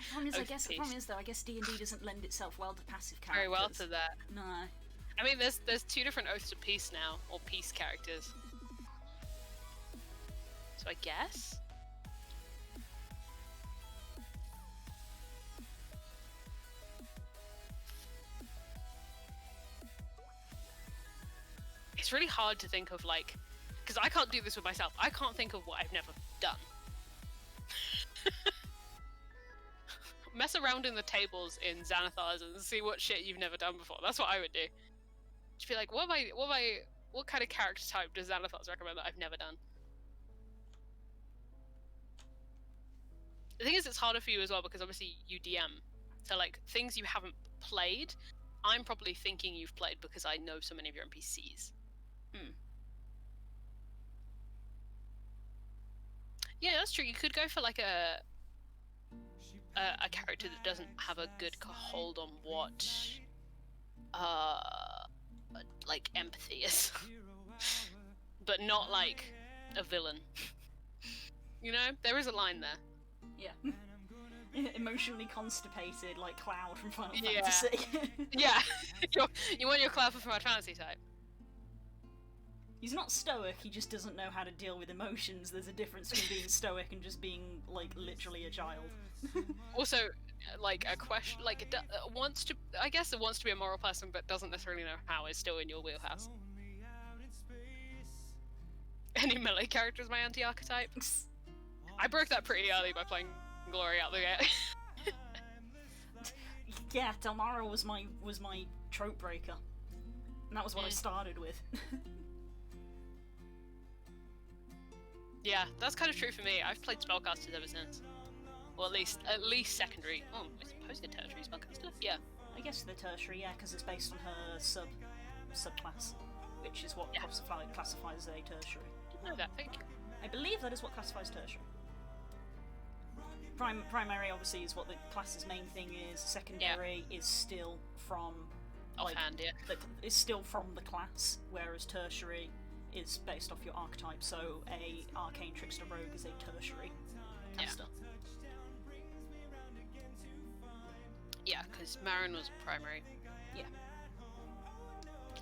The problem is, I guess the Peace. problem is though, I guess D&D doesn't lend itself well to passive characters. Very well to that. No. I mean, there's 2 different Oaths of Peace now, or peace characters. So I guess? It's really hard to think of, like, because I can't do this with myself. I can't think of what I've never done. Mess around in the tables in Xanathar's and see what shit you've never done before. That's what I would do. Just be like, what kind of character type does Xanathar's recommend that I've never done? The thing is, it's harder for you as well because obviously you DM. So like things you haven't played, I'm probably thinking you've played because I know so many of your NPCs. Yeah, that's true. You could go for like a character that doesn't have a good hold on what like empathy is, but not like a villain. You know, there is a line there. Yeah. Emotionally constipated, like Cloud from Final Yeah. Fantasy. Yeah, you want your Cloud from Final Fantasy type. He's not stoic, he just doesn't know how to deal with emotions. There's a difference between being stoic and just being, like, literally a child. Also, like a question, like it wants to. I guess it wants to be a moral person, but doesn't necessarily know how. Is still in your wheelhouse. Any melee character is my anti-archetype. I broke that pretty early by playing Glory out the gate. Yeah, Delmara was my trope breaker. And that was what I started with. Yeah, that's kind of true for me. I've played spellcasters ever since. Well, at least secondary. Oh, I suppose they're tertiary spellcaster. Yeah. I guess the tertiary, yeah, because it's based on her subclass, which is what Yeah. classifies as a tertiary. Didn't know that. Thank you. I believe that is what classifies tertiary. Primary, obviously, is what the class's main thing is. Secondary is still from Offhand, yeah. is still from the class, whereas tertiary is based off your archetype. So a arcane trickster rogue is a tertiary caster. Yeah, because Marin was primary. Yeah.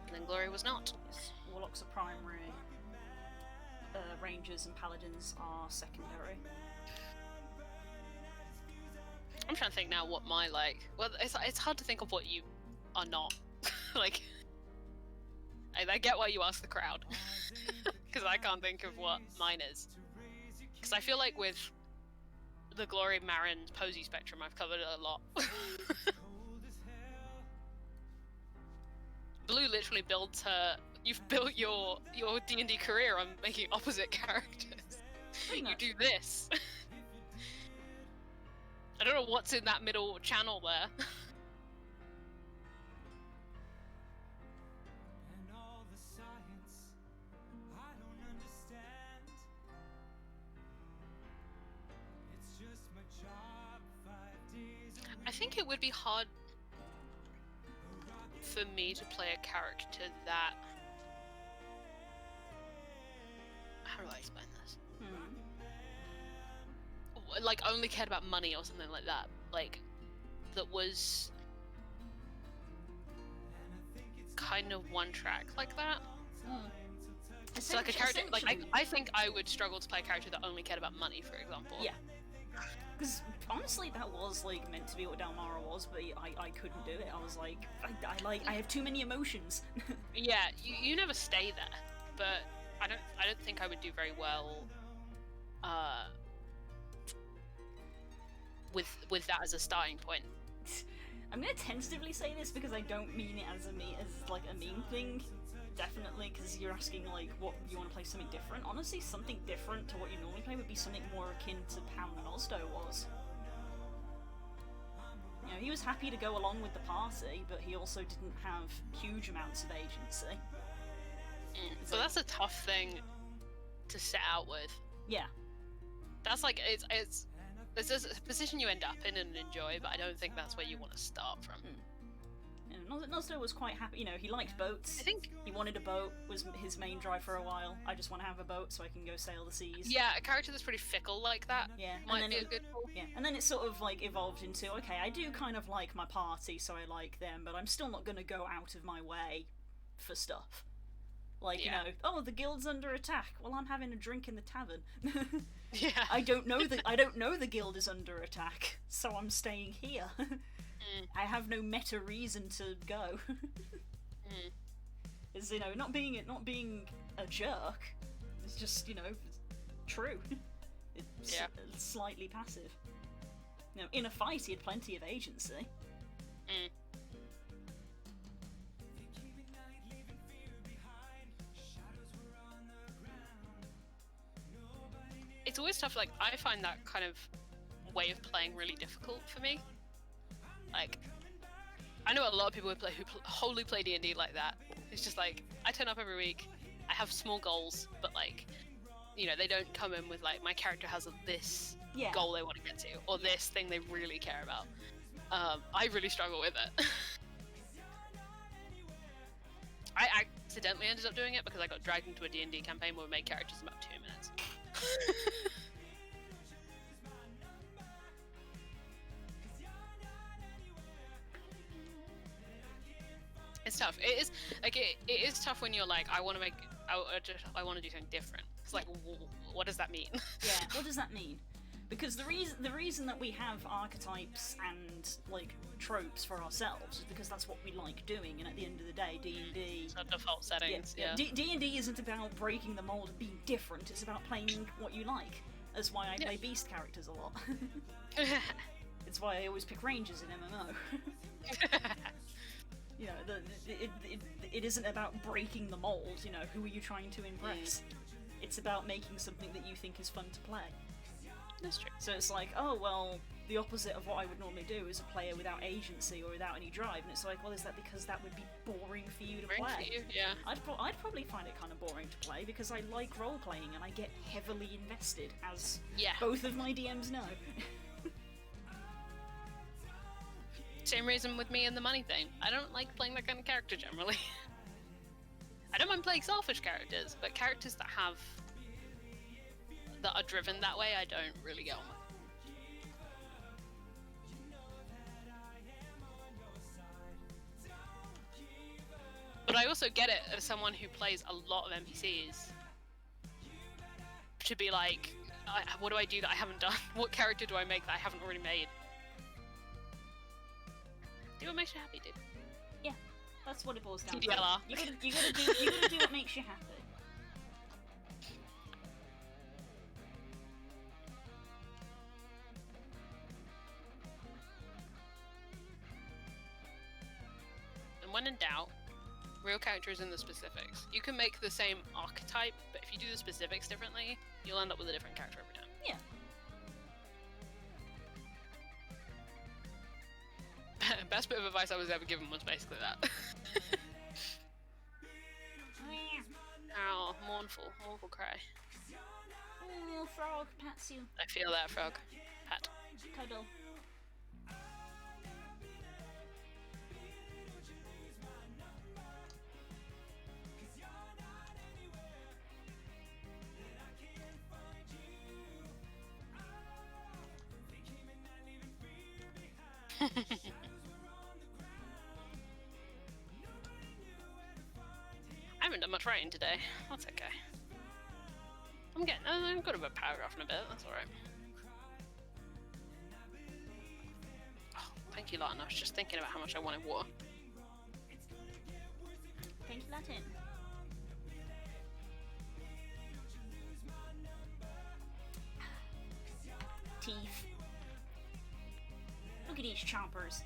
And then Glory was not. Yes. Warlocks are primary. Rangers and paladins are secondary. I'm trying to think now what my like. Well, it's hard to think of what you are not. Like, I get why you ask the crowd, because I can't think of what mine is. Because I feel like with the Glory, Marin, Posey spectrum, I've covered a lot. Blue literally builds her. You've built your D&D career on making opposite characters. Pretty You much. do this. I don't know what's in that middle channel there. And all the science I don't understand. It's just my job 5 days a I think it would be hard for me to play a character that. How do I explain this? Like, only cared about money or something like that. Like, that was kind of one track like that. So like a character, like I think I would struggle to play a character that only cared about money, for example. Yeah. Because honestly, that was like meant to be what Dalmara was, but I couldn't do it. I was like, I have too many emotions. Yeah, you never stay there, but I don't think I would do very well with that as a starting point. I'm gonna tentatively say this because I don't mean it as like a mean thing. Definitely, because you're asking like what you want to play something different. Honestly, something different to what you normally play would be something more akin to Pam Nosdo was. You know, he was happy to go along with the party, but he also didn't have huge amounts of agency. So that's a tough thing to set out with. Yeah. That's like it's a position you end up in and enjoy, but I don't think that's where you want to start from. You know, Nosdo was quite happy. You know, he liked boats. I think He wanted a boat, was his main drive for a while. I just want to have a boat so I can go sail the seas. yeah, a character that's pretty fickle like that Yeah, might and be then a good call. yeah, and then it sort of like evolved into, okay, I do kind of like my party, so I like them, but I'm still not gonna go out of my way for stuff. Like, Yeah. you know, oh, the guild's under attack. Well, I'm having a drink in the tavern. Yeah. I don't know the guild is under attack, so I'm staying here. I have no meta reason to go. It's, you know, not being a jerk. It's just, you know, true. It's Yeah. slightly passive. You know, in a fight, he had plenty of agency. It's always tough. Like, I find that kind of way of playing really difficult for me. Like, I know a lot of people who wholly play D&D like that. It's just like, I turn up every week, I have small goals, but like, you know, they don't come in with like, my character has this Yeah. goal they want to get to, or this thing they really care about. I really struggle with it. I accidentally ended up doing it because I got dragged into a D&D campaign where we made characters in about 2 minutes. It's tough. It is like it is tough when you're like, I want to do something different. It's like, what does that mean? Yeah, what does that mean? Because the reason that we have archetypes and like tropes for ourselves is because that's what we like doing, and at the end of the day, D&D. It's our default settings. Yeah. D&D isn't about breaking the mold and being different. It's about playing what you like. That's why I play beast characters a lot. It's why I always pick rangers in MMO. You know, it isn't about breaking the mold. You know, who are you trying to impress? It's about making something that you think is fun to play. That's true. So it's like, oh well, the opposite of what I would normally do is a player without agency or without any drive, and it's like, well, is that because that would be boring for you to Ring play? for you, yeah. I'd probably find it kind of boring to play because I like role playing and I get heavily invested, as Yeah. both of my DMs know. Same reason with me and the money thing. I don't like playing that kind of character generally. I don't mind playing selfish characters, but characters that are driven that way, I don't really get on with. But I also get it as someone who plays a lot of NPCs to be like, what do I do that I haven't done? What character do I make that I haven't already made? Do what makes you happy, dude. That's what it boils down to. TDLR. You gotta do what makes you happy. And when in doubt, real characters in the specifics. You can make the same archetype, but if you do the specifics differently, you'll end up with a different character every time. Yeah. Best bit of advice I was ever given was basically that. Ow, mournful cry. Oh, frog, pats you. I feel that, frog. Pat. Cuddle. I haven't done much writing today. That's okay. I've got a paragraph in a bit. That's all right. Oh, thank you, Latin. I was just thinking about how much I wanted water. Thank you, Latin. Teeth. Look at these chompers.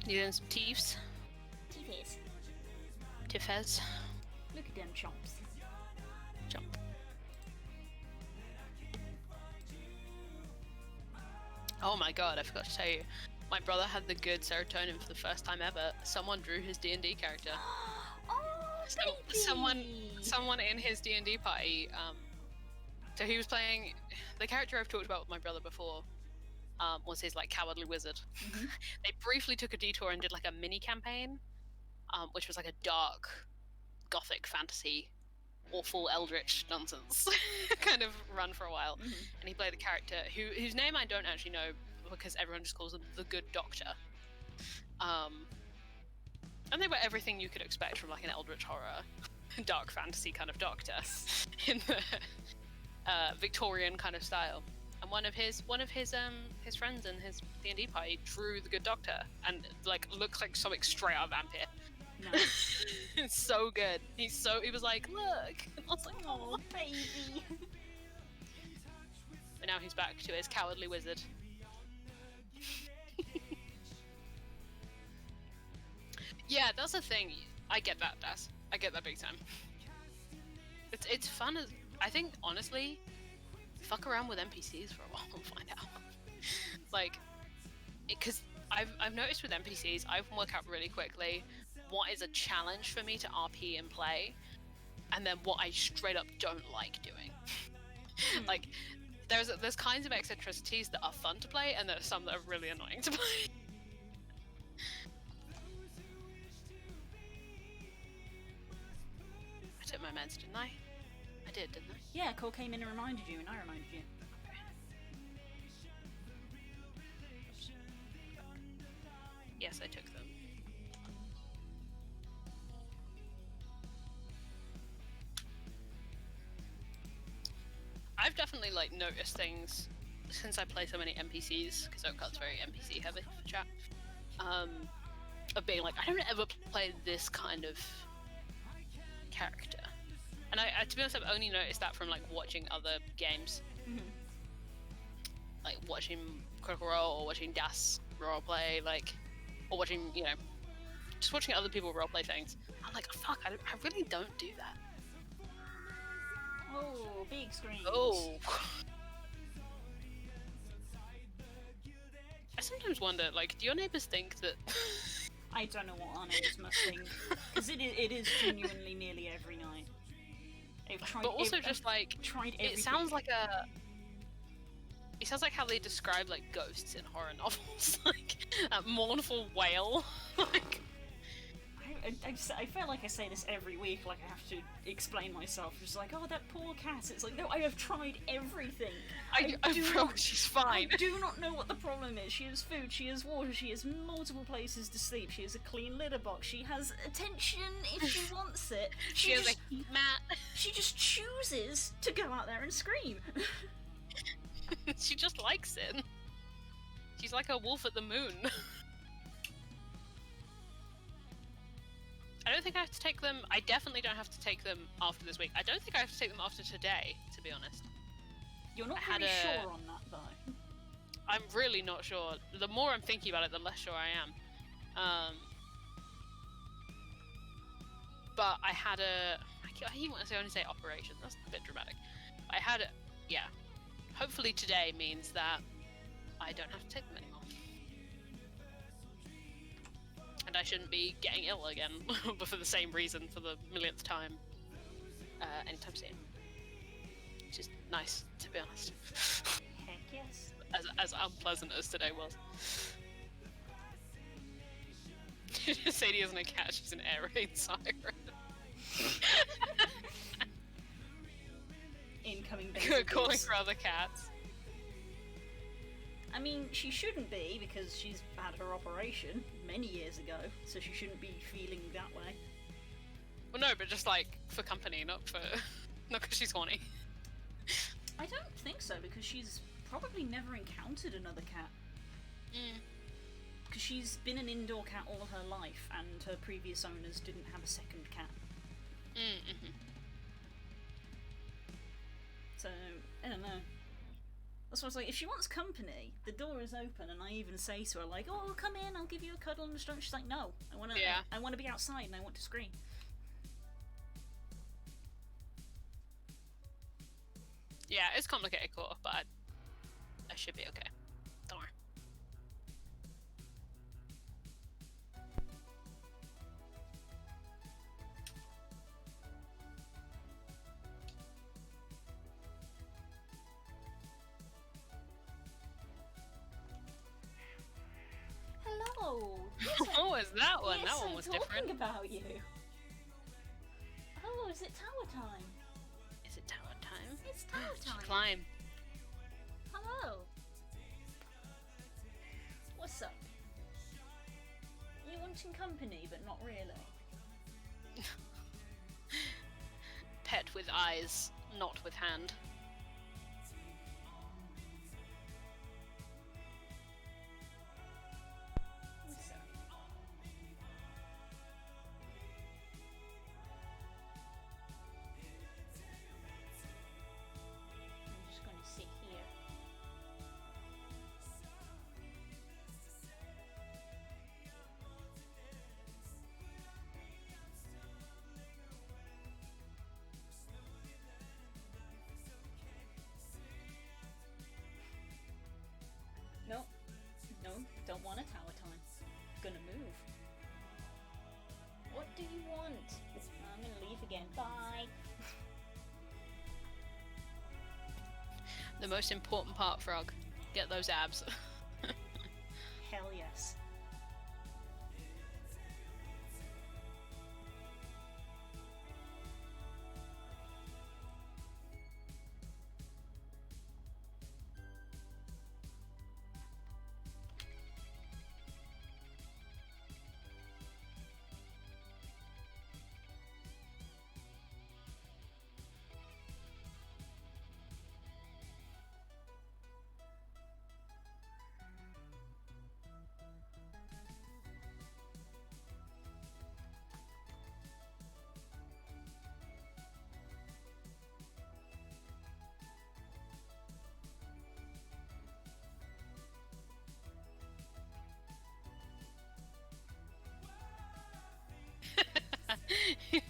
You doing some teeths? Teethies. Tiffez. Look at them chomps. Jump. Oh my god, I forgot to tell you. My brother had the good serotonin for the first time ever. Someone drew his D&D character. Oh, baby! Someone in his D&D party, so he was playing, the character I've talked about with my brother before, was his like cowardly wizard. Mhm. They briefly took a detour and did like a mini campaign, which was like a dark, gothic fantasy, awful eldritch nonsense kind of run for a while. Mhm. And he played a character whose name I don't actually know because everyone just calls him the Good Doctor. And they were everything you could expect from like an eldritch horror, dark fantasy kind of doctor in the Victorian kind of style. And one of his friends in his D&D party drew the Good Doctor and like looks like something straight out of Vampire. Nice. It's so good. He was like, look. And I was like, Oh, baby. but now he's back to his cowardly wizard. Yeah, that's the thing. I get that, Das. I get that big time. It's fun. I think honestly, fuck around with NPCs for a while and find out. Like, because I've noticed with NPCs, I can work out really quickly what is a challenge for me to RP and play, and then what I straight up don't like doing. Like, there's kinds of eccentricities that are fun to play, and there are some that are really annoying to play. I took my meds, didn't I? I did, didn't I? Yeah, Cole came in and reminded you, and I reminded you. Yes, I took them. I've definitely like noticed things since I play so many NPCs, because Oakcut's very NPC heavy for chat. Of being like, I don't ever play this kind of character. And I to be honest, I've only noticed that from like watching other games. Mhm. Like watching Critical Role or watching Das roleplay, like, or watching, you know, just watching other people roleplay things. I'm like, fuck, I really don't do that. Oh, big screen. Oh. I sometimes wonder, like, do your neighbors think that... I don't know what our neighbours must think, because it is genuinely nearly every night. I've tried, but also I've just like, tried everything. it sounds like how they describe like ghosts in horror novels, like that mournful wail. Like, I feel like I say this every week, like I have to explain myself. Just like, oh, that poor cat. It's like, no, I have tried everything. I promise she's fine. I do not know what the problem is. She has food, she has water, she has multiple places to sleep, she has a clean litter box, she has attention if she wants it. She has a heat mat. She just chooses to go out there and scream. She just likes it. She's like a wolf at the moon. don't think I have to take them. I definitely don't have to take them after this week. I don't think I have to take them after today, to be honest. You're not I had really a- sure on that though. I'm really not sure. The more I'm thinking about it, the less sure I am. But I had a. I even want to only say operation. That's a bit dramatic. I had a. Yeah. Hopefully today means that I don't have to take them anymore. And I shouldn't be getting ill again, but for the same reason for the millionth time anytime soon. Which is nice, to be honest. Heck yes. As unpleasant as today was. Sadie isn't a cat, she's an air raid siren. Incoming baby Calling goose. for other cats. I mean, she shouldn't be because she's had her operation many years ago, so she shouldn't be feeling that way. Well, no, but just like for company, not because she's horny. I don't think so because she's probably never encountered another cat. Because she's been an indoor cat all her life, and her previous owners didn't have a second cat. Mm-hmm. So, I don't know. That's why I was like, if she wants company, the door is open, and I even say to her, like, oh, come in, I'll give you a cuddle and a stroke. She's like, no, I want to I want to be outside and I want to scream. Yeah, it's complicated core, but I should be okay. Don't worry. Hello. Oh, is that one? Yes, that one I'm was talking different. about you. Oh, is it tower time? Is it tower time? It's tower time. Climb. Hello. What's up? You wanting company, but not really. Pet with eyes, not with hand. What's up? I'm just going to sit here. No, no, don't want a tower time. Gonna move. What do you want? I'm gonna leave again. Bye. The most important part, Frog. Get those abs. Hell yes.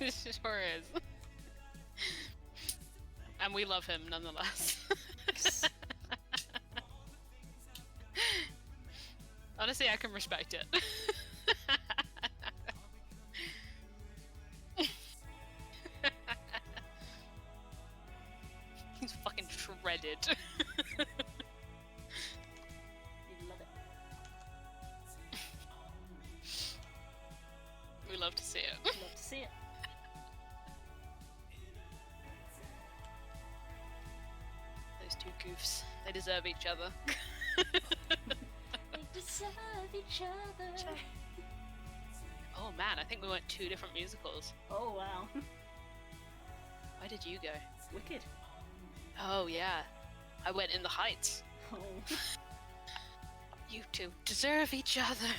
It sure is. And we love him nonetheless. Honestly, I can respect it. He's fucking shredded. You love it. We love to see it. Love to see it. Those two goofs. They deserve each other. They deserve each other. Oh man, I think we went 2 different musicals. Oh wow. Where did you go? Wicked. Oh yeah. I went In the Heights. Oh. You two deserve each other.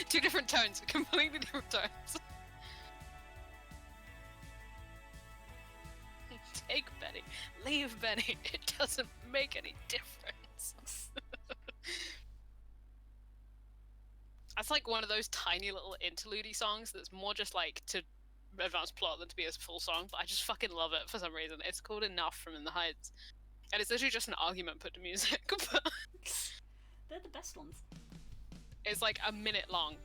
2 different tones, completely different tones. leave, Benny. It doesn't make any difference. That's like one of those tiny little interlude songs that's more just like to advance plot than to be a full song, but I just fucking love it for some reason. It's called Enough from In the Heights. And it's literally just an argument put to music, but They're the best ones. it's like a minute long.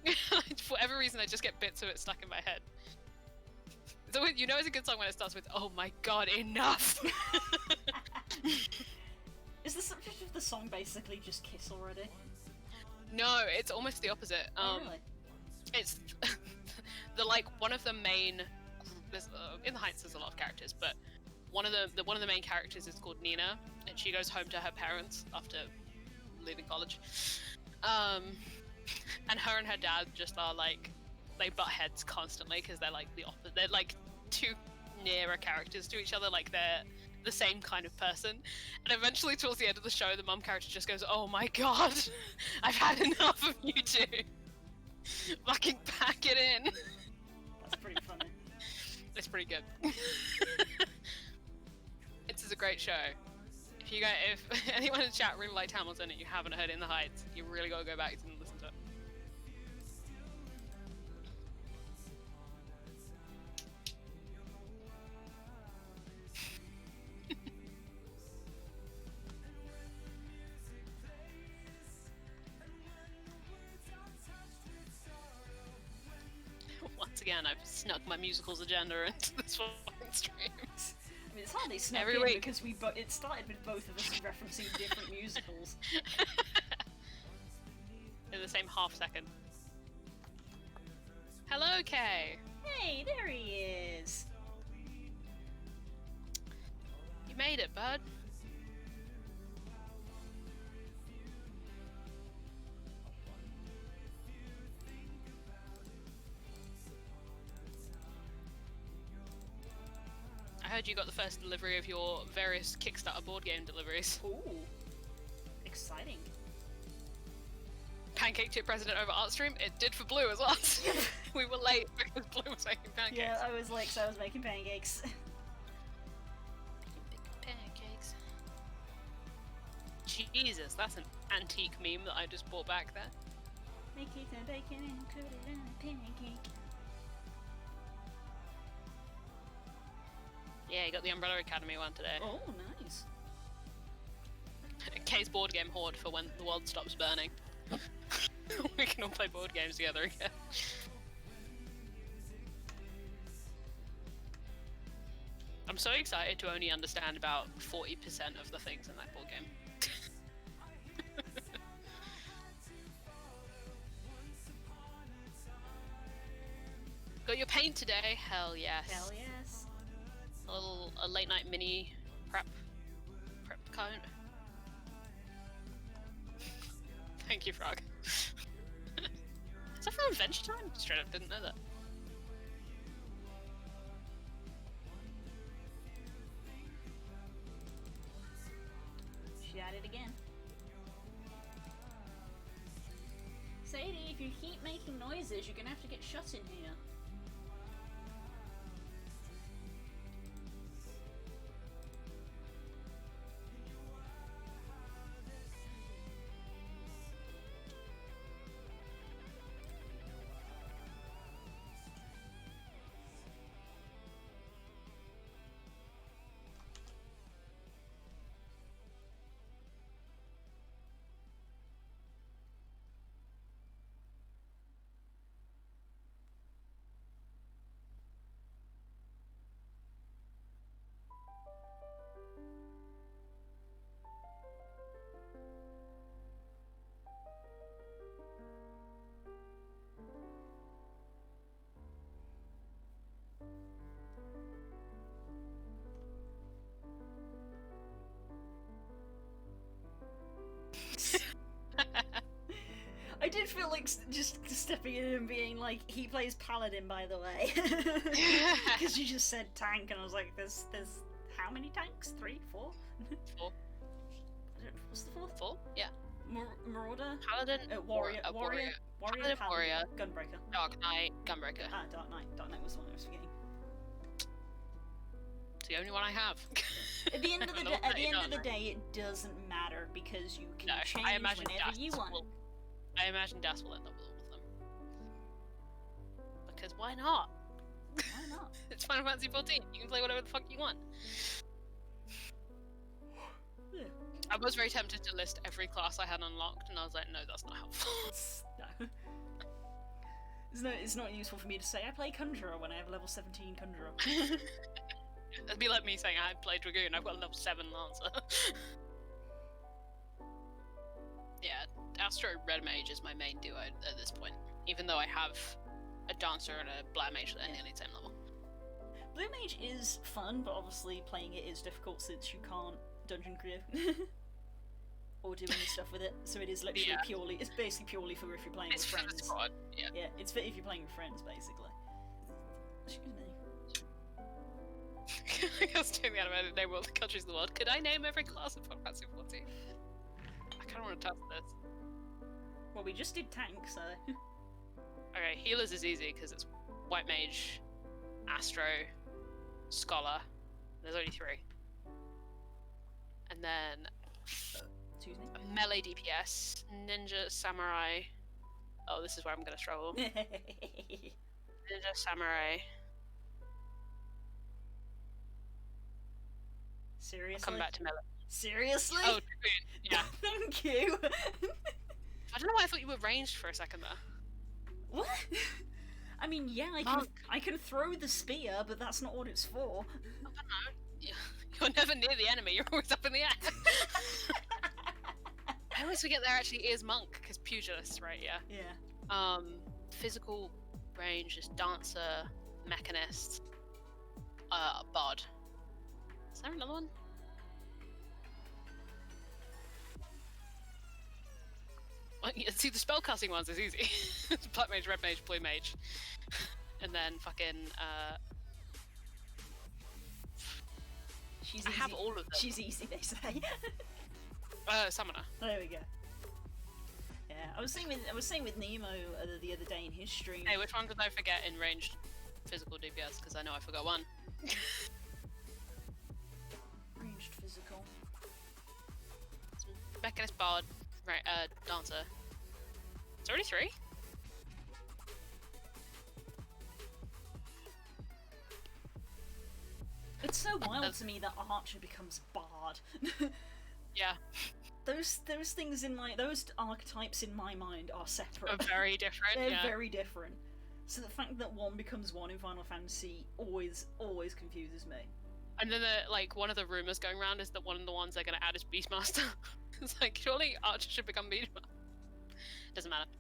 For whatever reason, I just get bits of it stuck in my head. So you know it's a good song when it starts with, "Oh my god, enough!" Is the subject of the song basically just kiss already? No, it's almost the opposite. Oh, really? It's the like one of the main. In the Heights, there's a lot of characters, but one of the main characters is called Nina, and she goes home to her parents after leaving college. And her and her dad just are like, they butt heads constantly because they're like the opposite. They're like two nearer characters to each other, like they're the same kind of person. And eventually, towards the end of the show, the mum character just goes, "Oh my god, I've had enough of you two. Fucking pack it in." That's pretty funny. It's pretty good. It's a great show. If anyone in the chat really liked Hamilton and you haven't heard In the Heights, you really gotta go back and listen to it. Once again, I've snuck my musicals agenda into this fucking stream. I mean, it's hardly snuck Every in week. because it started with both of us referencing different musicals. In the same half second. Hello, Kay. Hey, there he is. You made it, bud. I heard you got the first delivery of your various Kickstarter board game deliveries. Ooh, exciting. Pancake chip president over Artstream. It did for Blue as well. We were late because Blue was making pancakes. Yeah, I was like, so I was making pancakes. Pancakes. Jesus, that's an antique meme that I just brought back there. Make it and bacon included in a pancake. Yeah, you got the Umbrella Academy one today. Oh, nice. Kay's board game hoard for when the world stops burning. We can all play board games together again. I'm so excited to only understand about 40% of the things in that board game. Got your paint today? Hell yes. Hell yes. A late night mini prep count. Thank you, Frog. Is that from Adventure Time? Straight up didn't know that. She at it again. Sadie, if you keep making noises, you're gonna have to get shut in here. I did feel like just stepping in and being like, he plays Paladin, by the way. Because you just said tank, and I was like, there's how many tanks? 3? 4? 4. What's the fourth? 4? Yeah. Marauder? Paladin, Warrior, Warrior, Paladin, Warrior, Gunbreaker. Dark Knight, Gunbreaker. Ah, Dark Knight. Dark Knight was the one I was forgetting. It's the only one I have. At the end of the No, day, at the you're end of not. the day, it doesn't matter because you can No, change I imagine whenever Das you want. I imagine Das will end up with all of them. Because why not? Why not? It's Final Fantasy 14. You can play whatever the fuck you want. Yeah. I was very tempted to list every class I had unlocked, and I was like, no, that's not helpful. No. It's not useful for me to say I play Conjurer when I have level 17 Conjurer. It'd be like me saying I play Dragoon, I've got a level 7 Lancer. Yeah, Astro Red Mage is my main duo at this point, even though I have a Dancer and a Black Mage that are nearly the same level. Blue Mage is fun, but obviously playing it is difficult since you can't dungeon create or do any stuff with it. So it is literally Yeah. it's basically purely for if you're playing It's with for the friends. squad, yeah. Yeah, it's for if you're playing with friends, basically. Excuse me. I was doing the animated name all the countries in the world. Could I name every class in Final Fantasy 14? I kind of want to test this. Well, we just did tank, so Okay, healers is easy because it's White Mage, Astro, Scholar. There's only 3. And then excuse me. a melee DPS, Ninja, Samurai. Oh, this is where I'm gonna struggle. Ninja, Samurai. Seriously? Come back to melee. Seriously? Oh, yeah. Thank you. I don't know why I thought you were ranged for a second there. What? I mean, yeah, Monk. I can throw the spear, but that's not what it's for. I don't know. You're never near the enemy. You're always up in the air. I always forget there actually is monk because pugilist, right? Yeah. Yeah. Physical range is dancer, mechanist, bard. Is there another one? Well, yeah, see, the spellcasting ones is easy. Black mage, red mage, blue mage, and then fucking. She's I easy. have all of them. She's easy, they say. Summoner. There we go. Yeah, I was saying with Nemo the other day in his stream. Hey, which one did I forget in ranged physical DPS? Because I know I forgot one. Ranged physical. Mechanist, bard, right? Dancer. It's already 3. It's so wild to me that Archer becomes Bard. Yeah, Those things in those archetypes in my mind are separate. are very different. They're Yeah. very different. So the fact that one becomes one in Final Fantasy always confuses me. And then one of the rumors going around is that one of the ones they're going to add is Beastmaster. It's like, surely Archer should become Beastmaster. Doesn't matter.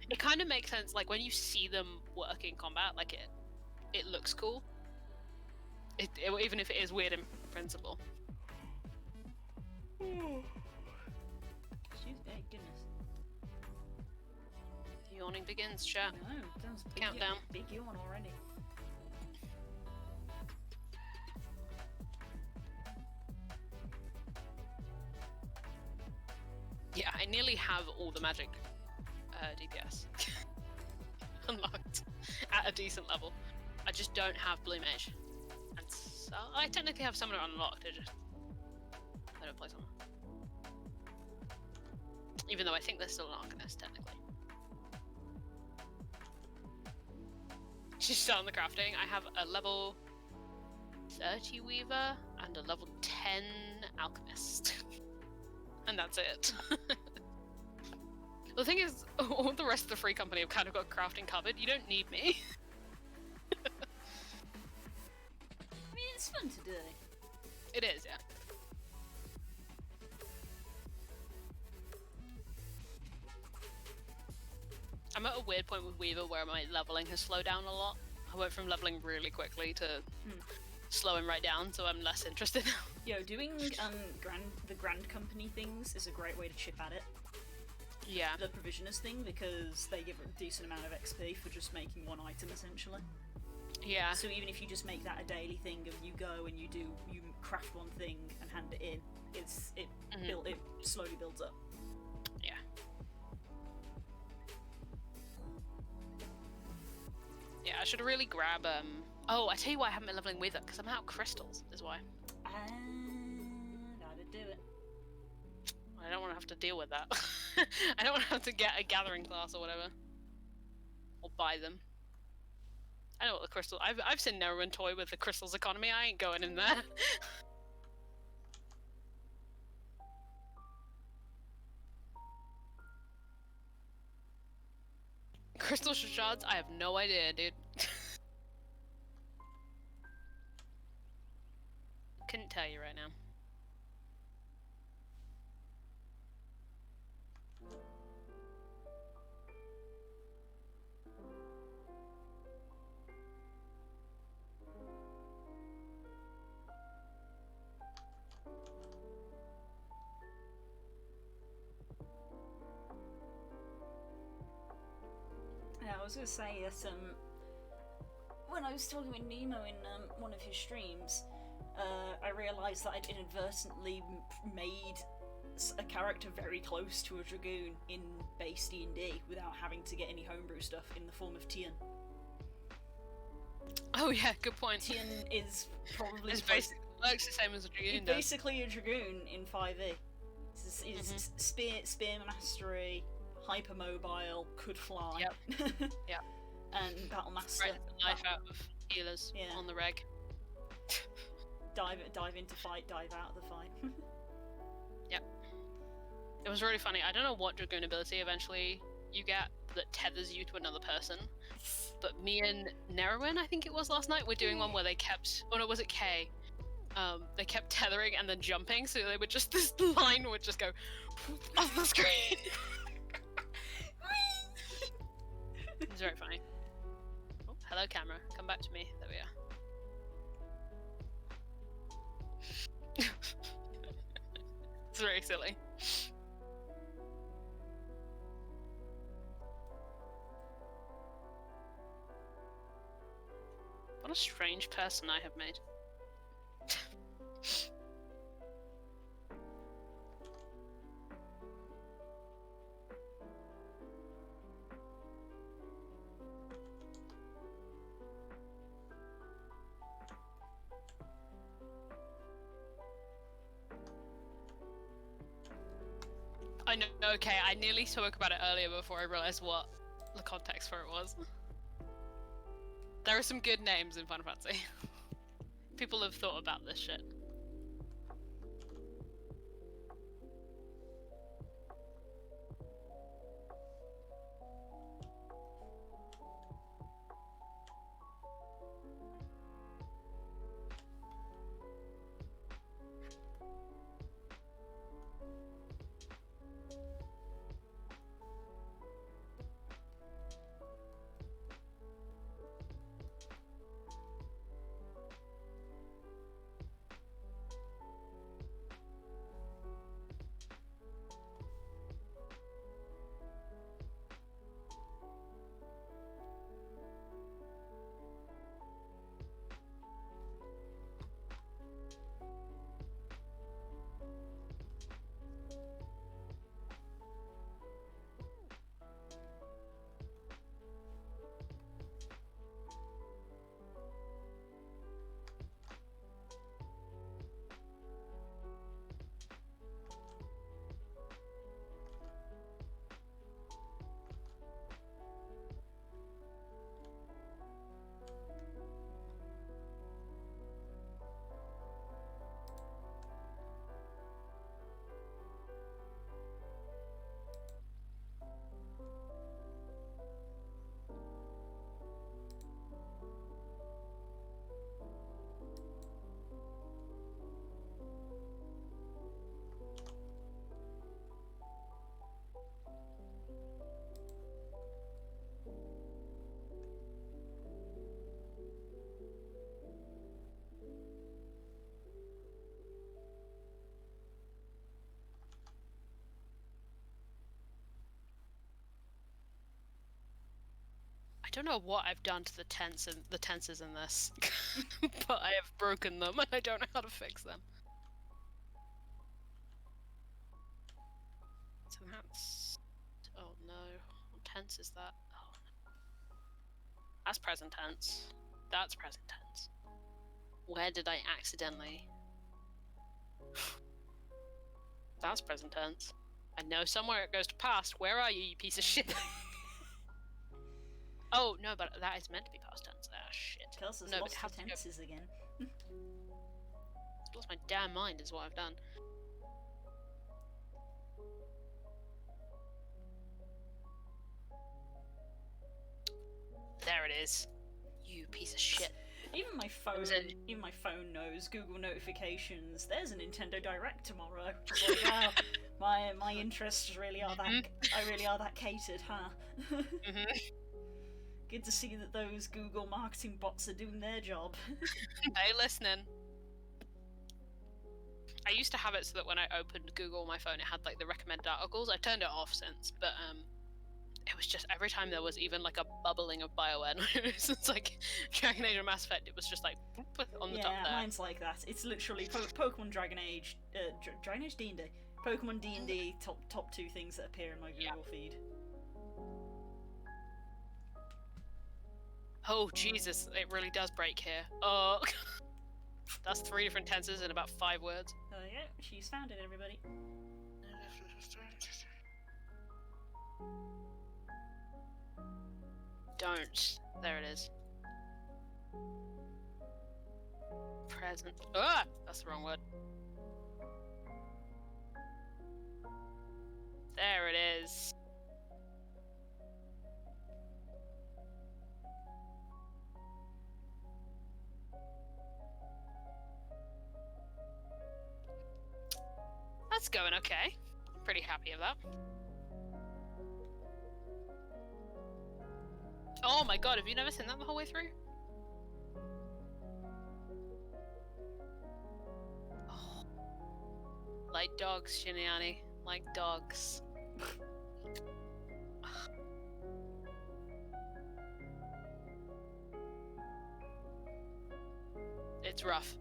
It kind of makes sense, like when you see them work in combat, like it looks cool. Even if it is weird in principle. Excuse me, goodness. Yawning begins, chat. No, that was a big Countdown. Big yawn already. Yeah, I nearly have all the magic DPS unlocked at a decent level. I just don't have Blue Mage. And so I technically have Summoner unlocked, I don't play Summoner. Even though I think there's still an Arcanist, technically. She's still on the crafting. I have a level 30 Weaver and a level 10 Alchemist. And that's it. The thing is, all the rest of the free company have kind of got crafting covered. You don't need me. I mean, it's fun to do. It is, yeah. I'm at a weird point with Weaver where my leveling has slowed down a lot. I went from leveling really quickly to slowing right down, so I'm less interested now. Yo, doing the Grand Company things is a great way to chip at it. Yeah. The Provisioners thing, because they give a decent amount of XP for just making one item, essentially. Yeah. So even if you just make that a daily thing of you go and you craft one thing and hand it in, it slowly builds up. Yeah. Yeah, I should really grab Oh, I tell you why I haven't been leveling Wither, because I'm out of crystals, is why. Gotta do it. I don't want to have to deal with that. I don't want to have to get a gathering class or whatever. Or buy them. I know what the crystal. I've seen Neruin toy with the crystals economy. I ain't going in there. Crystal shards? I have no idea, dude. Couldn't tell you right now. Yeah, I was gonna say that when I was talking with Nemo in one of his streams, I realised that I'd inadvertently made a character very close to a Dragoon in base D&D without having to get any homebrew stuff in the form of Tian. Oh yeah, good point. Tian is probably It's basically looks the same as a Dragoon does. basically a Dragoon in 5e. It's spear mastery, hypermobile, could fly. Yep. Yep. And battle master. Right, the life out of healers on the reg. Dive into fight, dive out of the fight. Yep. It was really funny. I don't know what Dragoon ability eventually you get that tethers you to another person. But me and Neruin, I think it was last night, were doing one where they kept... Oh no, was it Kay? They kept tethering and then jumping, so they would just... This line would just go off the screen. It's very funny. Oh, hello camera, come back to me. There we are. It's very silly. What a strange person I have made. I know, okay, I nearly spoke about it earlier before I realised what the context for it was. There are some good names in Final Fantasy. People have thought about this shit. I don't know what I've done to the tenses in this, but I have broken them and I don't know how to fix them. So that's... Oh no, what tense is that? Oh no. That's present tense. That's present tense. Where did I accidentally? That's present tense. I know somewhere it goes to past. Where are you, you piece of shit? Oh no, but that is meant to be past tense. Ah, shit. Kelsey's No, but lost it the has to go- tenses again. Lost my damn mind is what I've done. There it is. You piece of shit. Even my phone, was in- even my phone knows Google notifications. There's a Nintendo Direct tomorrow. Just like, wow, my interests really are that. I really are that catered, huh? Good to see that those Google marketing bots are doing their job. Hey, listening. I used to have it so that when I opened Google on my phone, it had like the recommended articles. I turned it off since, but it was just every time there was even like a bubbling of BioWare news. It's like Dragon Age or Mass Effect. It was just like boop, on the top Yeah, there. mine's like that. It's literally Pokemon Dragon Age, Dragon Age D&D, Pokemon D&D, top two things that appear in my Google feed. Oh Jesus, it really does break here. Oh, that's 3 different tenses in about 5 words. Yeah, she's found it, everybody. Don't. There it is. Present. Ah! That's the wrong word. There it is. That's going okay. Pretty happy with that. Oh my god, have you never seen that the whole way through? Oh. Like dogs, Shiniani. Like dogs. It's rough.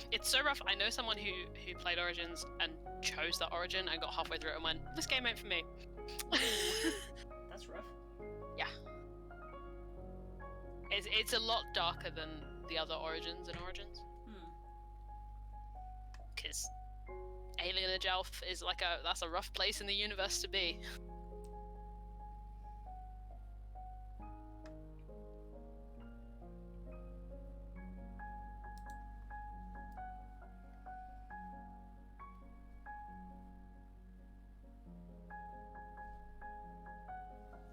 It's so rough. I know someone who played Origins and chose that Origin and got halfway through it and went, "This game ain't for me." That's rough. Yeah. It's a lot darker than the other Origins in Origins. Because Alienage Elf is like that's a rough place in the universe to be.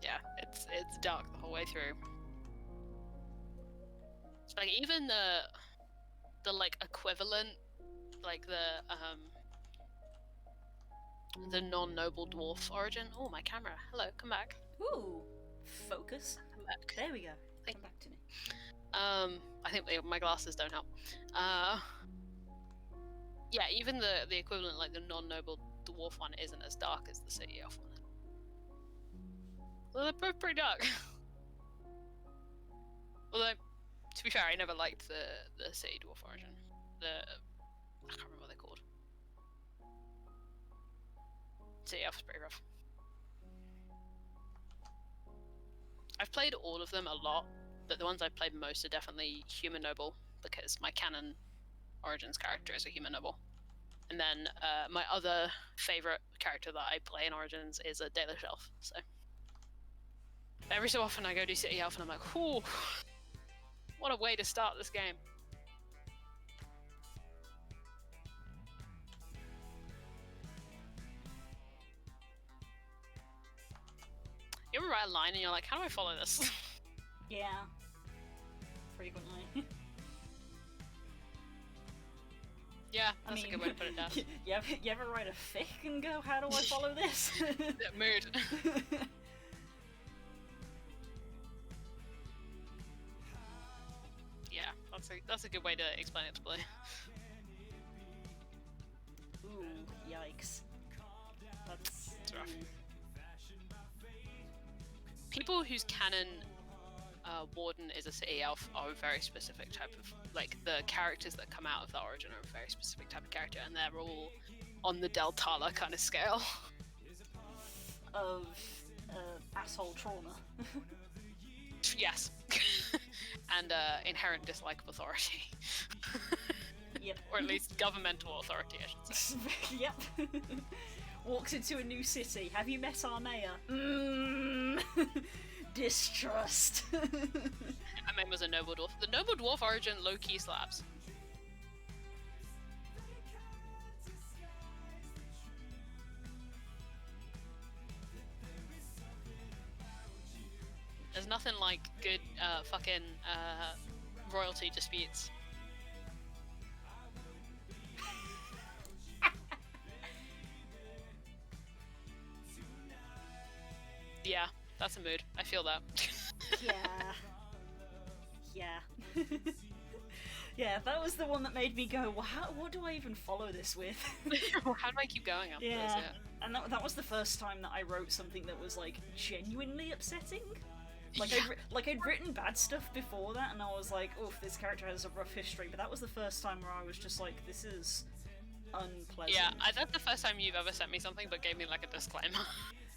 Yeah, it's dark the whole way through. It's like even the like equivalent, like the non-noble dwarf origin. Oh, my camera. Hello, come back. Ooh, focus. Come back. There we go. Thank- Come back to me. I think my glasses don't help. Yeah, even the equivalent, like the non-noble dwarf one, isn't as dark as the City Elf one. Well, they're both pretty dark. Although, to be fair, I never liked the City Dwarf origin. I can't remember what they're called. City Elf's pretty rough. I've played all of them a lot, but the ones I've played most are definitely Human Noble, because my canon Origins character is a Human Noble. And then my other favourite character that I play in Origins is a Dalish Elf, so... Every so often I go do City Elf and I'm like, whew, what a way to start this game. You ever write a line and you're like, how do I follow this? Yeah. Frequently. Yeah, that's a good way to put it down. You ever write a fic and go, how do I follow this? Mood. Yeah, that's a good way to explain it to play. Ooh, yikes. That's rough. People whose canon warden is a city elf are a very specific type of, like, the characters that come out of the origin are a very specific type of character, and they're all on the Del Tala kind of scale. Of asshole trauma. Yes. And inherent dislike of authority. Yep. Or at least governmental authority, I should say. Yep. Walks into a new city. Have you met our mayor? Distrust. My name was a noble dwarf. The noble dwarf origin low-key slaps. There's nothing like good fucking royalty disputes. Yeah, that's a mood. I feel that. Yeah. Yeah, that was the one that made me go, well, what do I even follow this with? How do I keep going after this? Yeah. Yeah. And that was the first time that I wrote something that was, like, genuinely upsetting. Like, Yeah. I'd written bad stuff before that, and I was like, oof, this character has a rough history, but that was the first time where I was just like, this is unpleasant. Yeah, that's the first time you've ever sent me something but gave me like a disclaimer.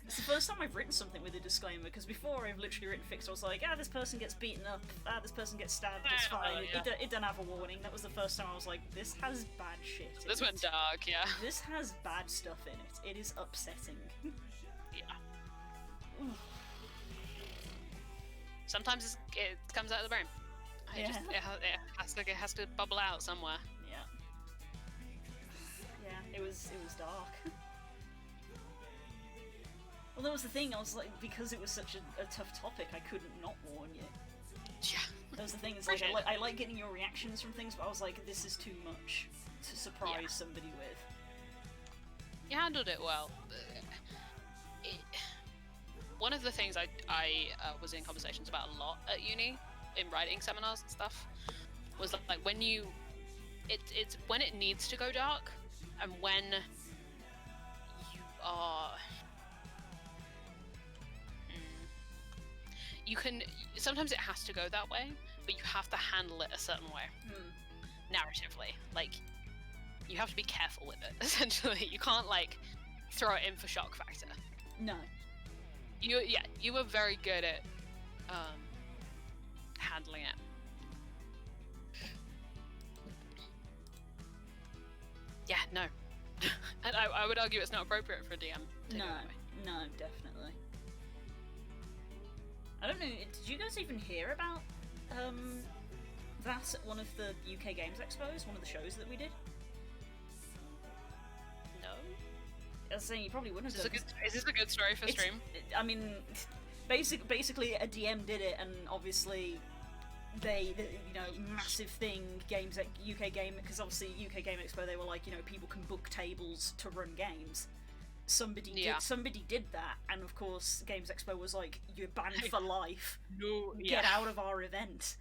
It's the first time I've written something with a disclaimer, because before I've literally written fixed, I was like, this person gets beaten up, this person gets stabbed, it's Oh, fine, yeah. it don't have a warning. That was the first time I was like, this has bad shit in This it. went dark, yeah. This has bad stuff in it. It is upsetting. Yeah. Sometimes it comes out of the brain. Yeah. It has to bubble out somewhere. Yeah. Yeah, it was dark. Well, that was the thing, I was like, because it was such a tough topic, I couldn't not warn you. Yeah. That was the thing, it's like, I like getting your reactions from things, but I was like, this is too much to surprise somebody with. You handled it well. One of the things I was in conversations about a lot at uni, in writing seminars and stuff, was like when it's when it needs to go dark, and when you are... You can... Sometimes it has to go that way, but you have to handle it a certain way. Narratively. Like, you have to be careful with it, essentially. You can't, like, throw it in for shock factor. No. You were very good at handling it. Yeah, no. And I would argue it's not appropriate for a DM to go that way. No, definitely. I don't know, did you guys even hear about that at one of the UK Games Expos, one of the shows that we did? No? I was saying, you probably wouldn't have done. Is this a good story for stream? I mean, basically a DM did it, and obviously they massive thing, UK Game, because obviously UK Game Expo, they were like, people can book tables to run games. Somebody did that, and of course Games Expo was like, you're banned for life. No, Get out of our event.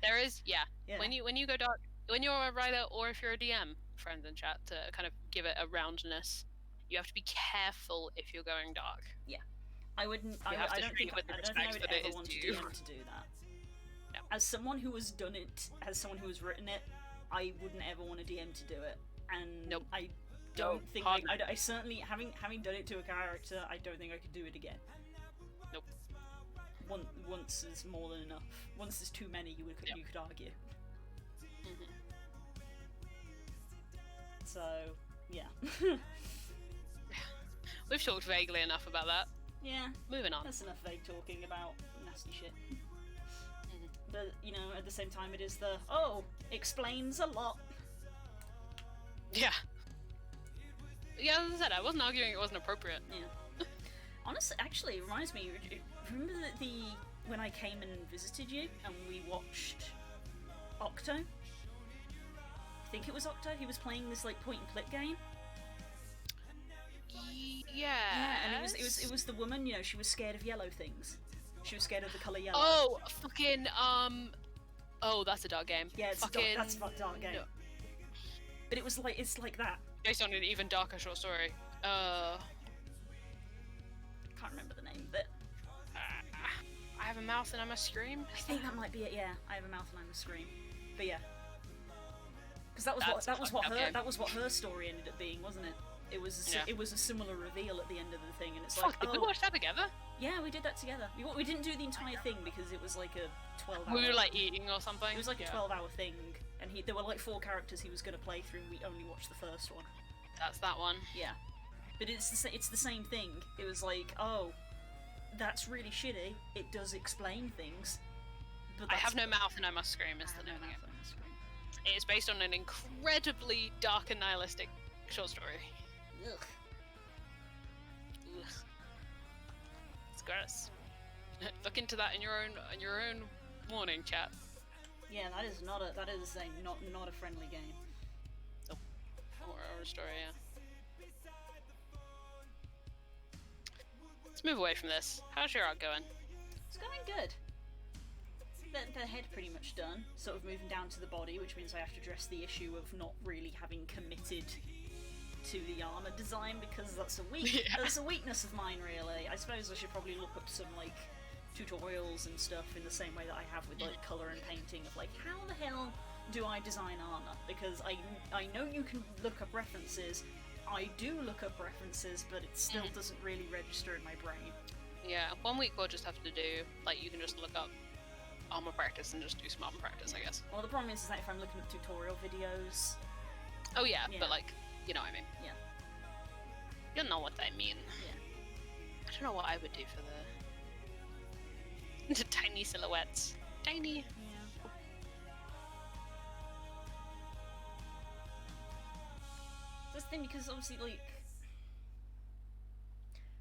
There is, yeah. Yeah. When you go dark, when you're a writer or if you're a DM, friends in chat, to kind of give it a roundness, you have to be careful if you're going dark. Yeah, I wouldn't. I don't think I would ever want to DM to do that. No. As someone who has done it, as someone who has written it, I wouldn't ever want a DM to do it, and Nope. I don't think I certainly having done it to a character, I don't think I could do it again. Nope. Once is more than enough. Once there's too many, you could argue. Mhm. So yeah. We've talked vaguely enough about that. Yeah. Moving on. That's enough vague talking about nasty shit. Mhm. But at the same time, it is explains a lot. Yeah. Yeah, as I said, I wasn't arguing it wasn't appropriate. Yeah. Honestly, actually, it reminds me. Remember when I came and visited you and we watched Octo? I think it was Octo. He was playing this like point and click game. Yeah. Yeah, and it was the woman. She was scared of yellow things. She was scared of the color yellow. Oh, fucking Oh, that's a dark game. Yeah, that's a dark game. No. But it's like that. Based on an even darker short story. Can't remember the name, but I have a mouth and I must scream. I think that might be it. Yeah, I have a mouth and I must scream. But yeah, because that was what her story ended up being, wasn't it? It was Yeah. it was a similar reveal at the end of the thing, and it's Fuck, like, did we oh, watch that together? yeah, we did that together. We didn't do the entire thing because it was like a 12-hour. We were like eating or something. It was like a Yeah. 12-hour thing, and there were like 4 characters he was going to play through, and we only watched the first one. That's that one. Yeah, but it's the same thing. It was like, oh, that's really shitty. It does explain things, but I have that's- no mouth and I must scream. Is I the have no name of mouth on the screen. it. It's based on an incredibly dark and nihilistic short story. Ugh. Ugh. It's gross. Look into that in your own warning, chat. Yeah, that is not a friendly game. Or a story, yeah. Let's move away from this. How's your arc going? It's going good. The head pretty much done. Sort of moving down to the body, which means I have to address the issue of not really having committed to the armor design because that's Yeah. that's a weakness of mine, really. I suppose I should probably look up some like tutorials and stuff in the same way that I have with like color and painting of like how the hell do I design armor? Because I know you can look up references. I do look up references, but it still doesn't really register in my brain. Yeah, 1 week we'll just have to do, like, you can just look up armor practice and just do some armor practice, I guess. Well, the problem is that if I'm looking at tutorial videos, Oh yeah, Yeah. but like, you know what I mean. yeah, You know what I mean. yeah. I don't know what I would do for the tiny silhouettes. Tiny. Yeah. That's the thing, because obviously, like,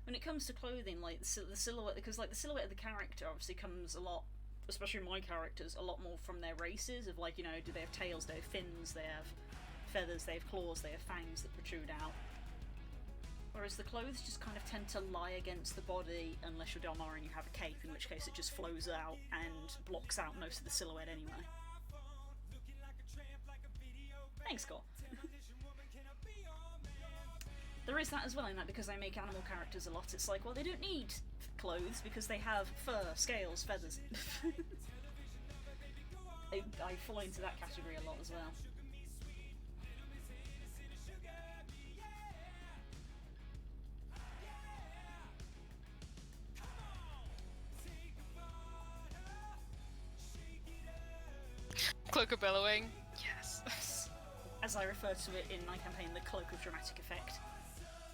when it comes to clothing, like the silhouette, because like the silhouette of the character obviously comes a lot, especially my characters, a lot more from their races of like, you know, do they have tails, they have fins, they have feathers, they have claws, they have fangs that protrude out. Whereas the clothes just kind of tend to lie against the body unless you're Delmar and you have a cape, in which case it just flows out and blocks out most of the silhouette anyway. Thanks, Scott. There is that as well in that because I make animal characters a lot, it's like, well, they don't need clothes because they have fur, scales, feathers. I fall into that category a lot as well. Cloak of Billowing. Yes. As I refer to it in my campaign, the Cloak of Dramatic Effect.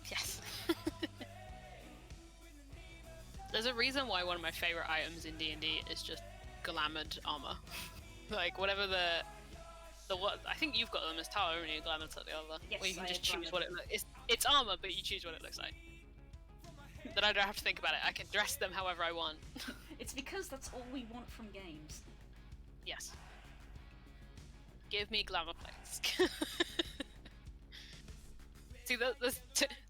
Yes. There's a reason why one of my favorite items in D&D is just glamoured armor. Like whatever the what I think you've got them as tower, haven't you? Glamoured like the other. Yes, where you can I just have choose glamoured. what it looks. It's armor, but you choose what it looks like. Then I don't have to think about it. I can dress them however I want. It's because that's all we want from games. Yes. Give me glamour plates. See, there's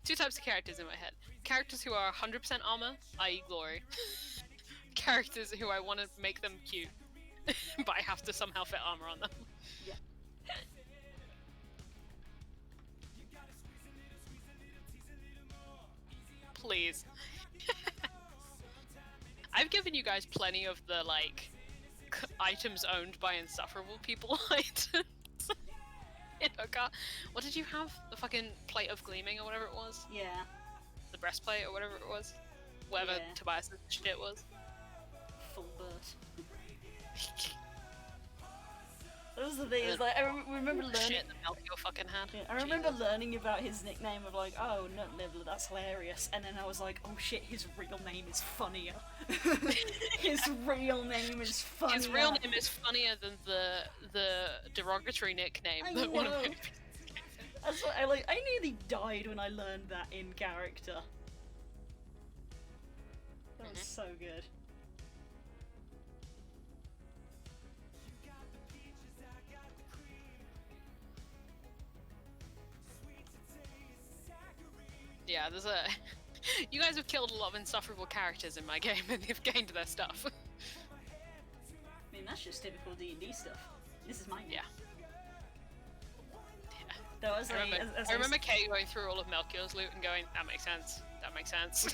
two types of characters in my head. Characters who are 100% armor, i.e. Glory. Characters who I want to make them cute, but I have to somehow fit armor on them. Yeah. Please. I've given you guys plenty of the, like, items owned by insufferable people items. In Hooker. What did you have? The fucking plate of gleaming or whatever it was? Yeah. The breastplate or whatever it was? Whatever Yeah. Tobias' shit was. Full bird. That was the thing, is like, I remember learning. Shit that Melchior fucking had. Yeah, I remember Jesus. learning about his nickname of like, oh, Nut Nibbler, that's hilarious. And then I was like, oh shit, his real name is funnier. His real name is funnier. His real name is funnier than the derogatory nickname I that one of know. my That's what I nearly died when I learned that in character. That was so good. Yeah, there's a. You guys have killed a lot of insufferable characters in my game, and you've gained their stuff. I mean, that's just typical D&D stuff. This is mine. Yeah. Though, as I remember Kay going through all of Melchior's loot and going, "That makes sense. That makes sense."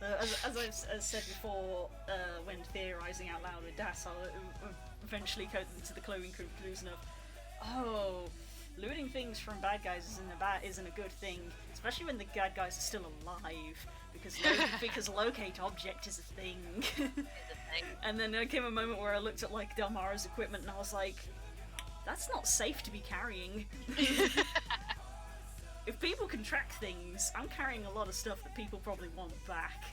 As I've said before, when theorising out loud with Das, I'll eventually come to the clothing conclusion of, oh, looting things things from bad guys isn't a good thing, especially when the bad guys are still alive, because locate object is a thing. And then there came a moment where I looked at like Delmara's equipment and I was like, that's not safe to be carrying. If people can track things, I'm carrying a lot of stuff that people probably want back.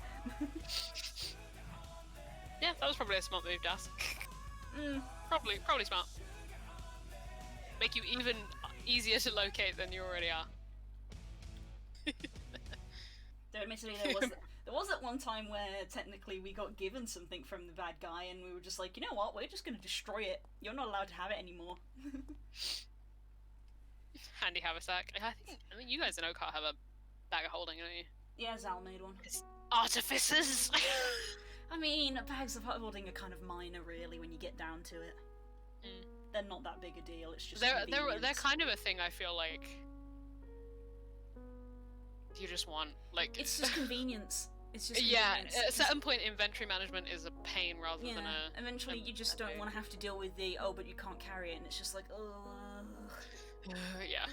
Yeah, that was probably a smart move, Das. Probably smart. Make you even easier to locate than you already are. Though admittedly, there was that one time where technically we got given something from the bad guy, and we were just like, you know what, we're just going to destroy it. You're not allowed to have it anymore. Handy haversack. I think you guys in Okar have a bag of holding, don't you? Yeah, Zal made one. Artificers! I mean, bags of holding are kind of minor, really, when you get down to it. They're not that big a deal. It's just they're kind of a thing. I feel like you just want it's just convenience. It's just yeah. convenience. At a certain point, inventory management is a pain rather than a. Eventually, you just don't want to have to deal with but you can't carry it, and it's just like, yeah.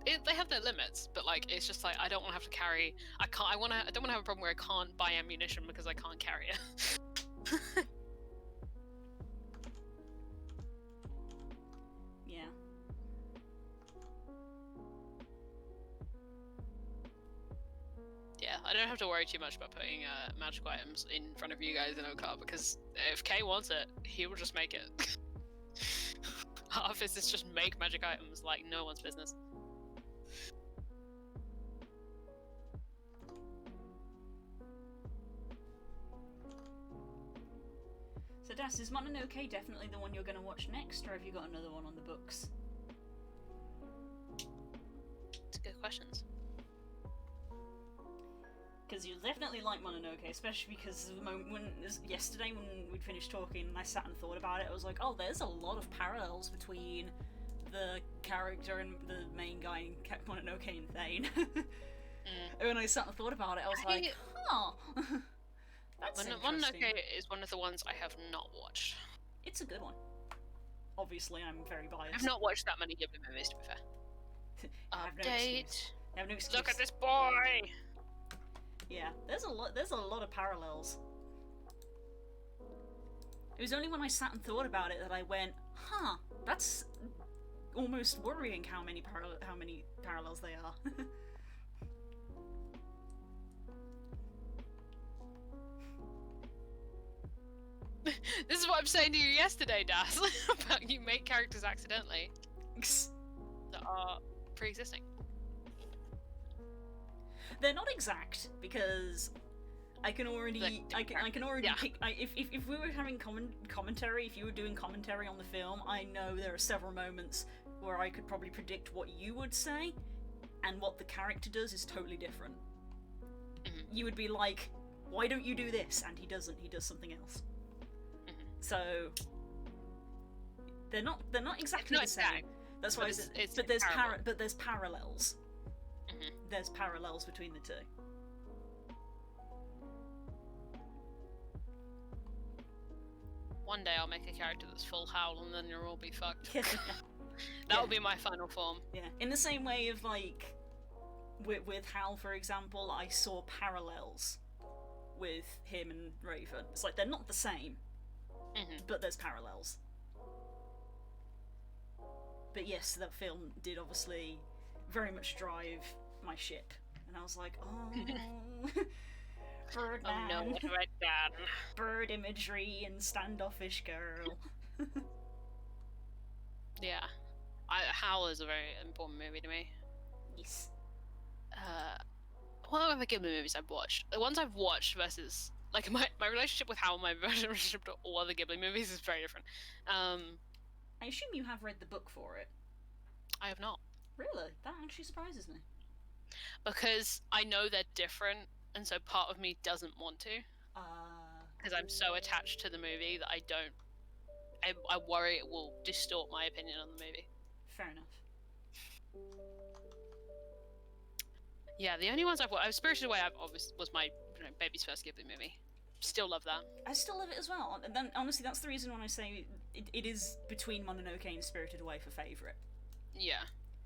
They have their limits, but like it's just like I don't want to have to carry. I don't want to have a problem where I can't buy ammunition because I can't carry it. Yeah. Yeah, I don't have to worry too much about putting magical items in front of you guys in Okar because if Kay wants it, he will just make it. Artificers just make magic items like no one's business. So Das, is Mononoke definitely the one you're going to watch next, or have you got another one on the books? It's good questions. Because you'll definitely like Mononoke, especially because of the moment yesterday when we'd finished talking and I sat and thought about it, I was like, oh, there's a lot of parallels between the character and the main guy in Mononoke and Thane. And when I sat and thought about it, I was like, huh. That's interesting. Mononoke is one of the ones I have not watched. It's a good one. Obviously, I'm very biased. I've not watched that many Ghibli movies, to be fair. I have no Update. excuse. I have no excuse. Look at this boy! Yeah, there's a lot of parallels. It was only when I sat and thought about it that I went, huh, that's almost worrying how many parallels they are. This is what I'm saying to you yesterday, Das, about you make characters accidentally that are pre-existing. They're not exact because I can already pick. If we were having commentary, if you were doing commentary on the film, I know there are several moments where I could probably predict what you would say, and what the character does is totally different. You would be like, "Why don't you do this?" And he doesn't. He does something else. So they're not exactly the same. Exact, That's why but there's parallels. There's parallels between the two. One day I'll make a character that's full howl and then you'll all be fucked. That'll be my final form. Yeah. In the same way of like with Hal, for example, I saw parallels with him and Raven. It's like they're not the same. But there's parallels. But yes, that film did obviously very much drive my ship, and I was like, oh, Birdman. Oh no, what have I done? Bird imagery and standoffish girl. Yeah, Howl is a very important movie to me. Yes. What other Ghibli movies I've watched? The ones I've watched versus like my relationship with Howl, my relationship to all other Ghibli movies is very different. I assume you have read the book for it. I have not. Really? That actually surprises me. Because I know they're different, and so part of me doesn't want to. Because I'm so attached to the movie that I worry it will distort my opinion on the movie. Fair enough. Yeah, the only ones I've watched, Spirited Away was my baby's first Ghibli movie. Still love that. I still love it as well. And then, honestly, that's the reason when I say it is between Mononoke and Spirited Away for favourite. Yeah.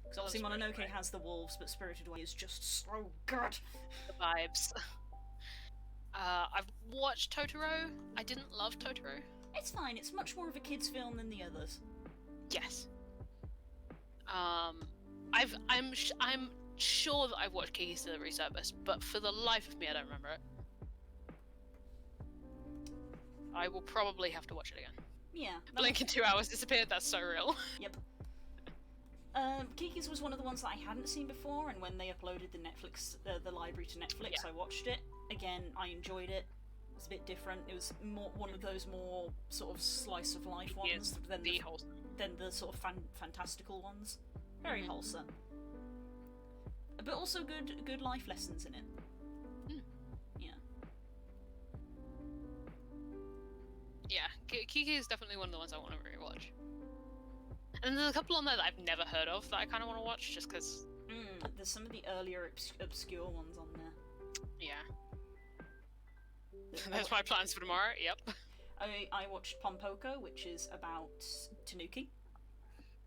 Because obviously Spirited Mononoke Away. has the wolves, but Spirited Away is just so good. The vibes. I've watched Totoro. I didn't love Totoro. It's fine. It's much more of a kids' film than the others. Yes. I'm sure that I've watched Kiki's Delivery Service, but for the life of me, I don't remember it. I will probably have to watch it again. Yeah. Blink in 2 hours disappeared. That's so real. Yep. Kiki's was one of the ones that I hadn't seen before, and when they uploaded the library to Netflix, Yeah. I watched it. Again, I enjoyed it. It was a bit different. It was more one of those more sort of slice of life ones than The the, wholesome. than the sort of fantastical ones. Very Mhm. wholesome, but also good life lessons in it. Mm. Yeah. Yeah, Kiki is definitely one of the ones I want to rewatch. And there's a couple on there that I've never heard of that I kind of want to watch, just because, There's some of the earlier obscure ones on there. yeah. I That's my plans for tomorrow, yep. I watched Pompoko, which is about Tanuki,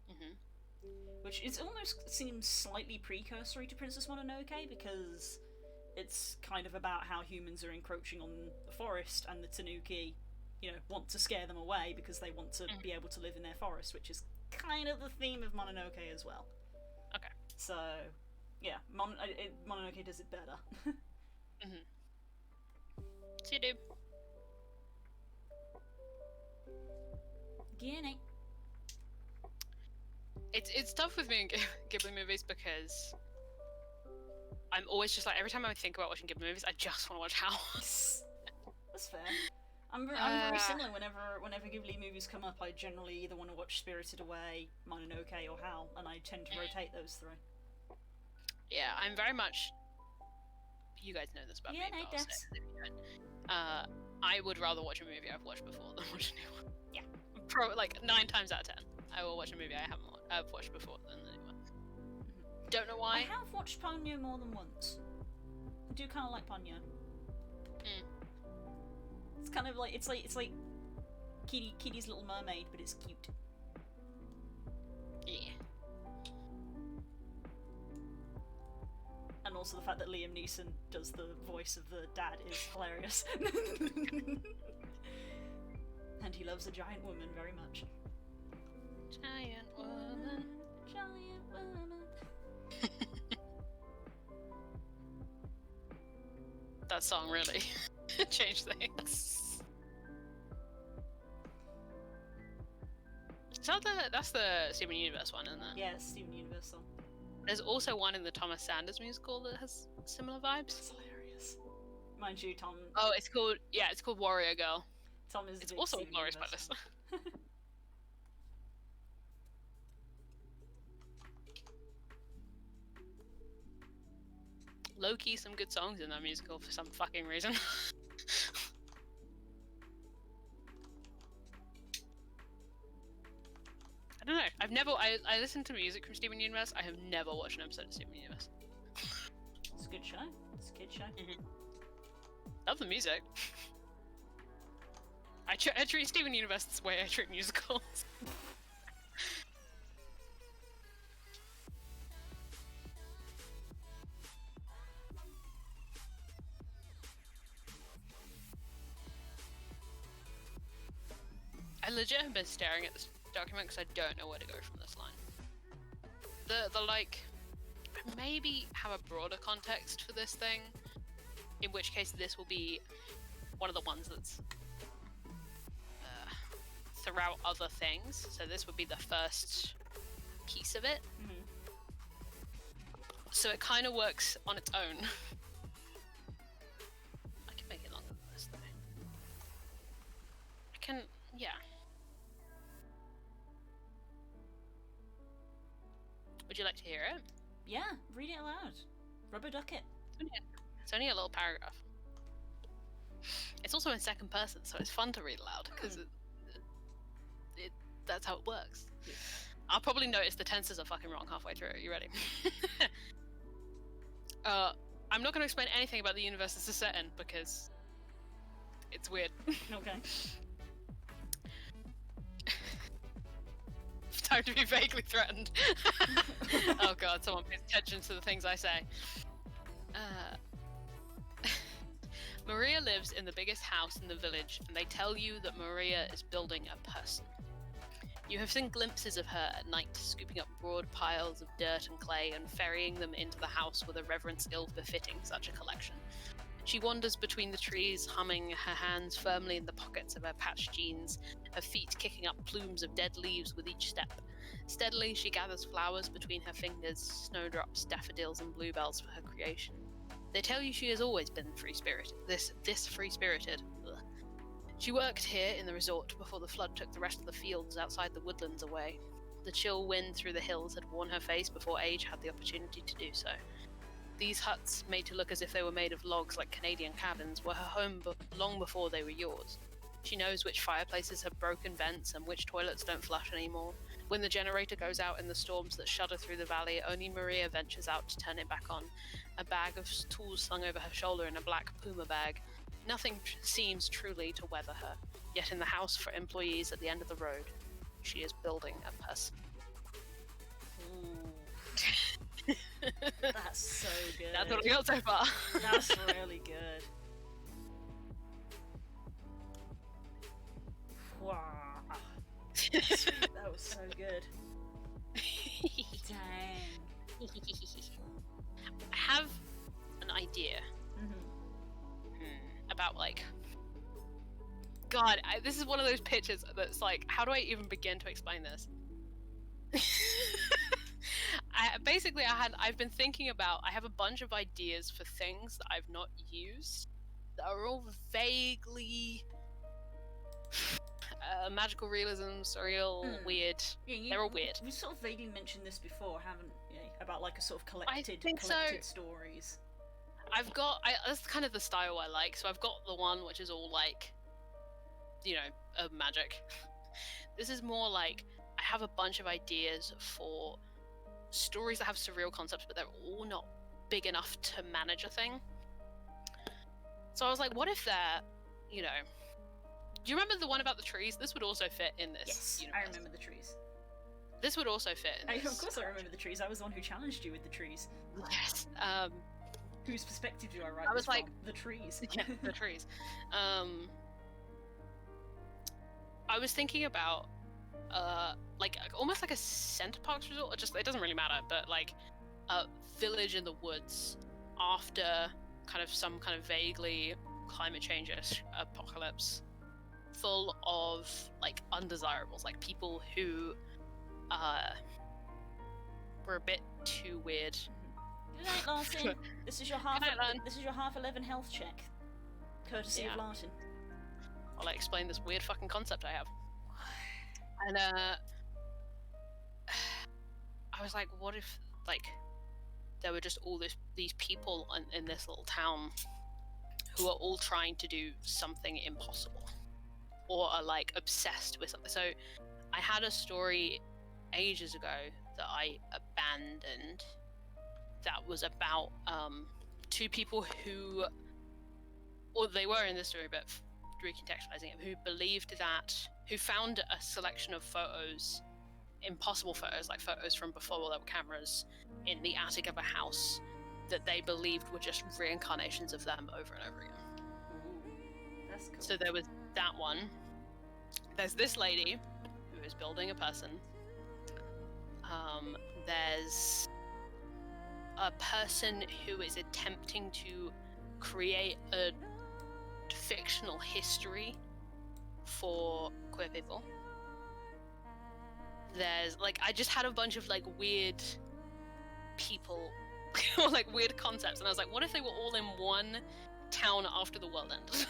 hmm which is almost seems slightly precursory to Princess Mononoke because it's kind of about how humans are encroaching on the forest and the Tanuki, want to scare them away because they want to be able to live in their forest, which is kind of the theme of Mononoke as well. Okay. So, yeah, Mononoke does it better. See you, dude. Guinea. It's tough with me in Ghibli movies because I'm always just like, every time I think about watching Ghibli movies, I just want to watch Howl. That's fair. I'm very similar. Whenever Ghibli movies come up, I generally either want to watch Spirited Away, Mononoke, or Howl, and I tend to rotate those three. Yeah, I'm very much. You guys know this about Yeah, me. no, but I'll Des. say it if you don't. I would rather watch a movie I've watched before than watch a new one. Yeah. Like 9 times out of 10, I will watch a movie I've watched before than the new one. Don't know I why. have watched Ponyo more than once. I do kind of like Ponyo. Mm. It's kind of like it's like Kitty's Little Mermaid, but it's cute. Yeah. And also the fact that Liam Neeson does the voice of the dad is hilarious. And he loves a giant woman very much. Giant woman. Giant woman. That song really changed things. So that's the Steven Universe one, isn't it? Yeah, it's Steven Universe song. There's also one in the Thomas Sanders musical that has similar vibes. It's hilarious. Mind you, Tom. Oh, it's called Warrior Girl. Tom is. It's the big also Steven Glorious Universe. Palace. Low-key, some good songs in that musical for some fucking reason. I don't know. I listened to music from Steven Universe. I have never watched an episode of Steven Universe. It's a good show. It's a kid show. Love the music. I treat Steven Universe the way I treat musicals. I legit have been staring at this document because I don't know where to go from this line. The like, maybe have a broader context for this thing, in which case this will be one of the ones that's throughout other things. So this would be the first piece of it. Mhm. So it kind of works on its own. I can make it longer than this though. I can, yeah. Would you like to hear it? Yeah, read it aloud. Rubber duck it. It's only a little paragraph. It's also in second person, so it's fun to read aloud because that's how it works. Yeah. I'll probably notice the tenses are fucking wrong halfway through. Are you ready? I'm not going to explain anything about the universe this is set in because it's weird. Okay. Time to be vaguely threatened. Oh god, someone pays attention to the things I say. Maria lives in the biggest house in the village, and they tell you that Maria is building a person. You have seen glimpses of her at night, scooping up broad piles of dirt and clay and ferrying them into the house with a reverence ill-befitting such a collection. She wanders between the trees, humming, her hands firmly in the pockets of her patched jeans, her feet kicking up plumes of dead leaves with each step. Steadily, she gathers flowers between her fingers, snowdrops, daffodils, and bluebells for her creation. They tell you she has always been free-spirited. This free-spirited. Ugh. She worked here in the resort before the flood took the rest of the fields outside the woodlands away. The chill wind through the hills had worn her face before age had the opportunity to do so. These huts, made to look as if they were made of logs like Canadian cabins, were her home long before they were yours. She knows which fireplaces have broken vents and which toilets don't flush anymore. When the generator goes out in the storms that shudder through the valley, only Maria ventures out to turn it back on, a bag of tools slung over her shoulder in a black Puma bag. Nothing seems truly to weather her, yet in the house for employees at the end of the road, she is building a person. Ooh. That's so good. That's what we got so far. That's really good. Wow. Sweet, that was so good. Dang. I have an idea Mm-hmm. about, like... God, this is one of those pitches that's like, how do I even begin to explain this? I've been thinking about, I have a bunch of ideas for things that I've not used that are all vaguely magical realism, surreal, weird. Yeah, They're all weird. We sort of vaguely mentioned this before, haven't you? About like a sort of collected think so. stories. I've got, that's kind of the style I like, so I've got the one which is all like, you know, magic. This is more like, I have a bunch of ideas for stories that have surreal concepts, but they're all not big enough to manage a thing. So I was like, what if they're, you know... Do you remember the one about the trees? This would also fit in this Yes, universe. I remember the trees. This would also fit in this. Of course I remember the trees. I was the one who challenged you with the trees. Yes. Whose perspective do I write I was this like- from? The trees. Yeah, the trees. I was thinking about like almost like a Center Parks resort, or just, it doesn't really matter, but like a village in the woods after kind of some kind of vaguely climate change-ish apocalypse, full of like undesirables, like people who were a bit too weird. Good night, Larson. This is your half. Good night, Lan. This is your half 11 health check, courtesy Yeah. of Larson. I'll like explain this weird fucking concept I have. And I was like, what if like there were just all these people in this little town who are all trying to do something impossible, or are like obsessed with something. So I had a story ages ago that I abandoned that was about two people who, or they were in this story, but recontextualizing it, who believed that, who found a selection of photos, impossible photos, like photos from before there were cameras, in the attic of a house that they believed were just reincarnations of them over and over again. Ooh, that's cool. So there was that one. There's this lady who is building a person. There's a person who is attempting to create a fictional history for queer people. There's like, I just had a bunch of like weird people or like weird concepts, and I was like, what if they were all in one town after the world ended?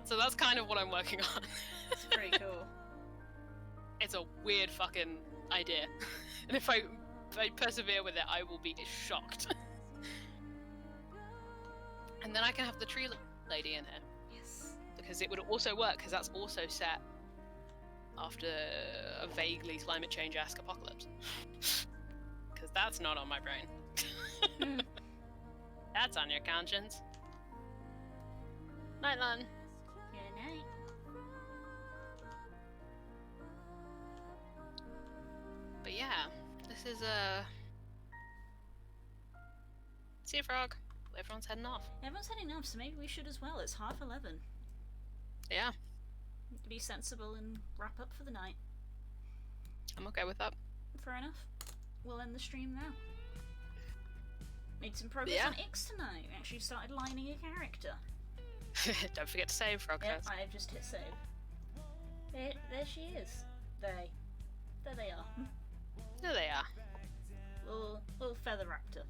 So that's kind of what I'm working on. It's pretty cool. It's a weird fucking idea. And if I persevere with it, I will be shocked. And then I can have the tree lady in here, Yes. because it would also work, because that's also set after a vaguely climate change-esque apocalypse. Because that's not on my brain. That's on your conscience. Night, Lan. Good night. is Sea of Frog. Everyone's heading off. Everyone's heading off, so maybe we should as well. It's 11:30. Yeah, Be sensible and wrap up for the night. I'm okay with that. Fair enough. We'll end the stream now. Made some progress Yeah. on X tonight. We actually started lining a character. Don't forget to save, Frog Yep, Cats. I've just hit save. There she is. There they are. There they are. Little feather raptor.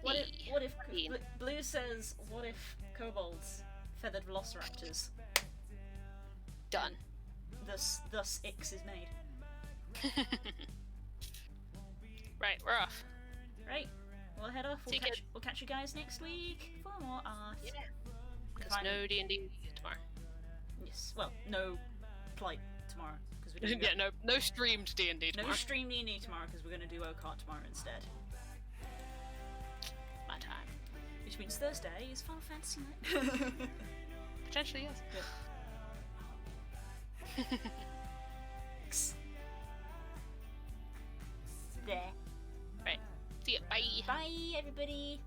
What if Hey. Blue says, what if kobolds feathered velociraptors? Done. Thus X is made. Right, we're off. Right, we'll head off. See you, kid. We'll catch you guys next week for more art. Yeah. Because Fine. no D&D tomorrow. Yes, well, no plight tomorrow because we're doing Yeah, no streamed D&D no tomorrow. stream D&D tomorrow because we're going to do Okart tomorrow instead. My time. Which means Thursday is Final Fantasy night. Potentially, yes. X. There. Right. See ya. Bye. Bye, everybody.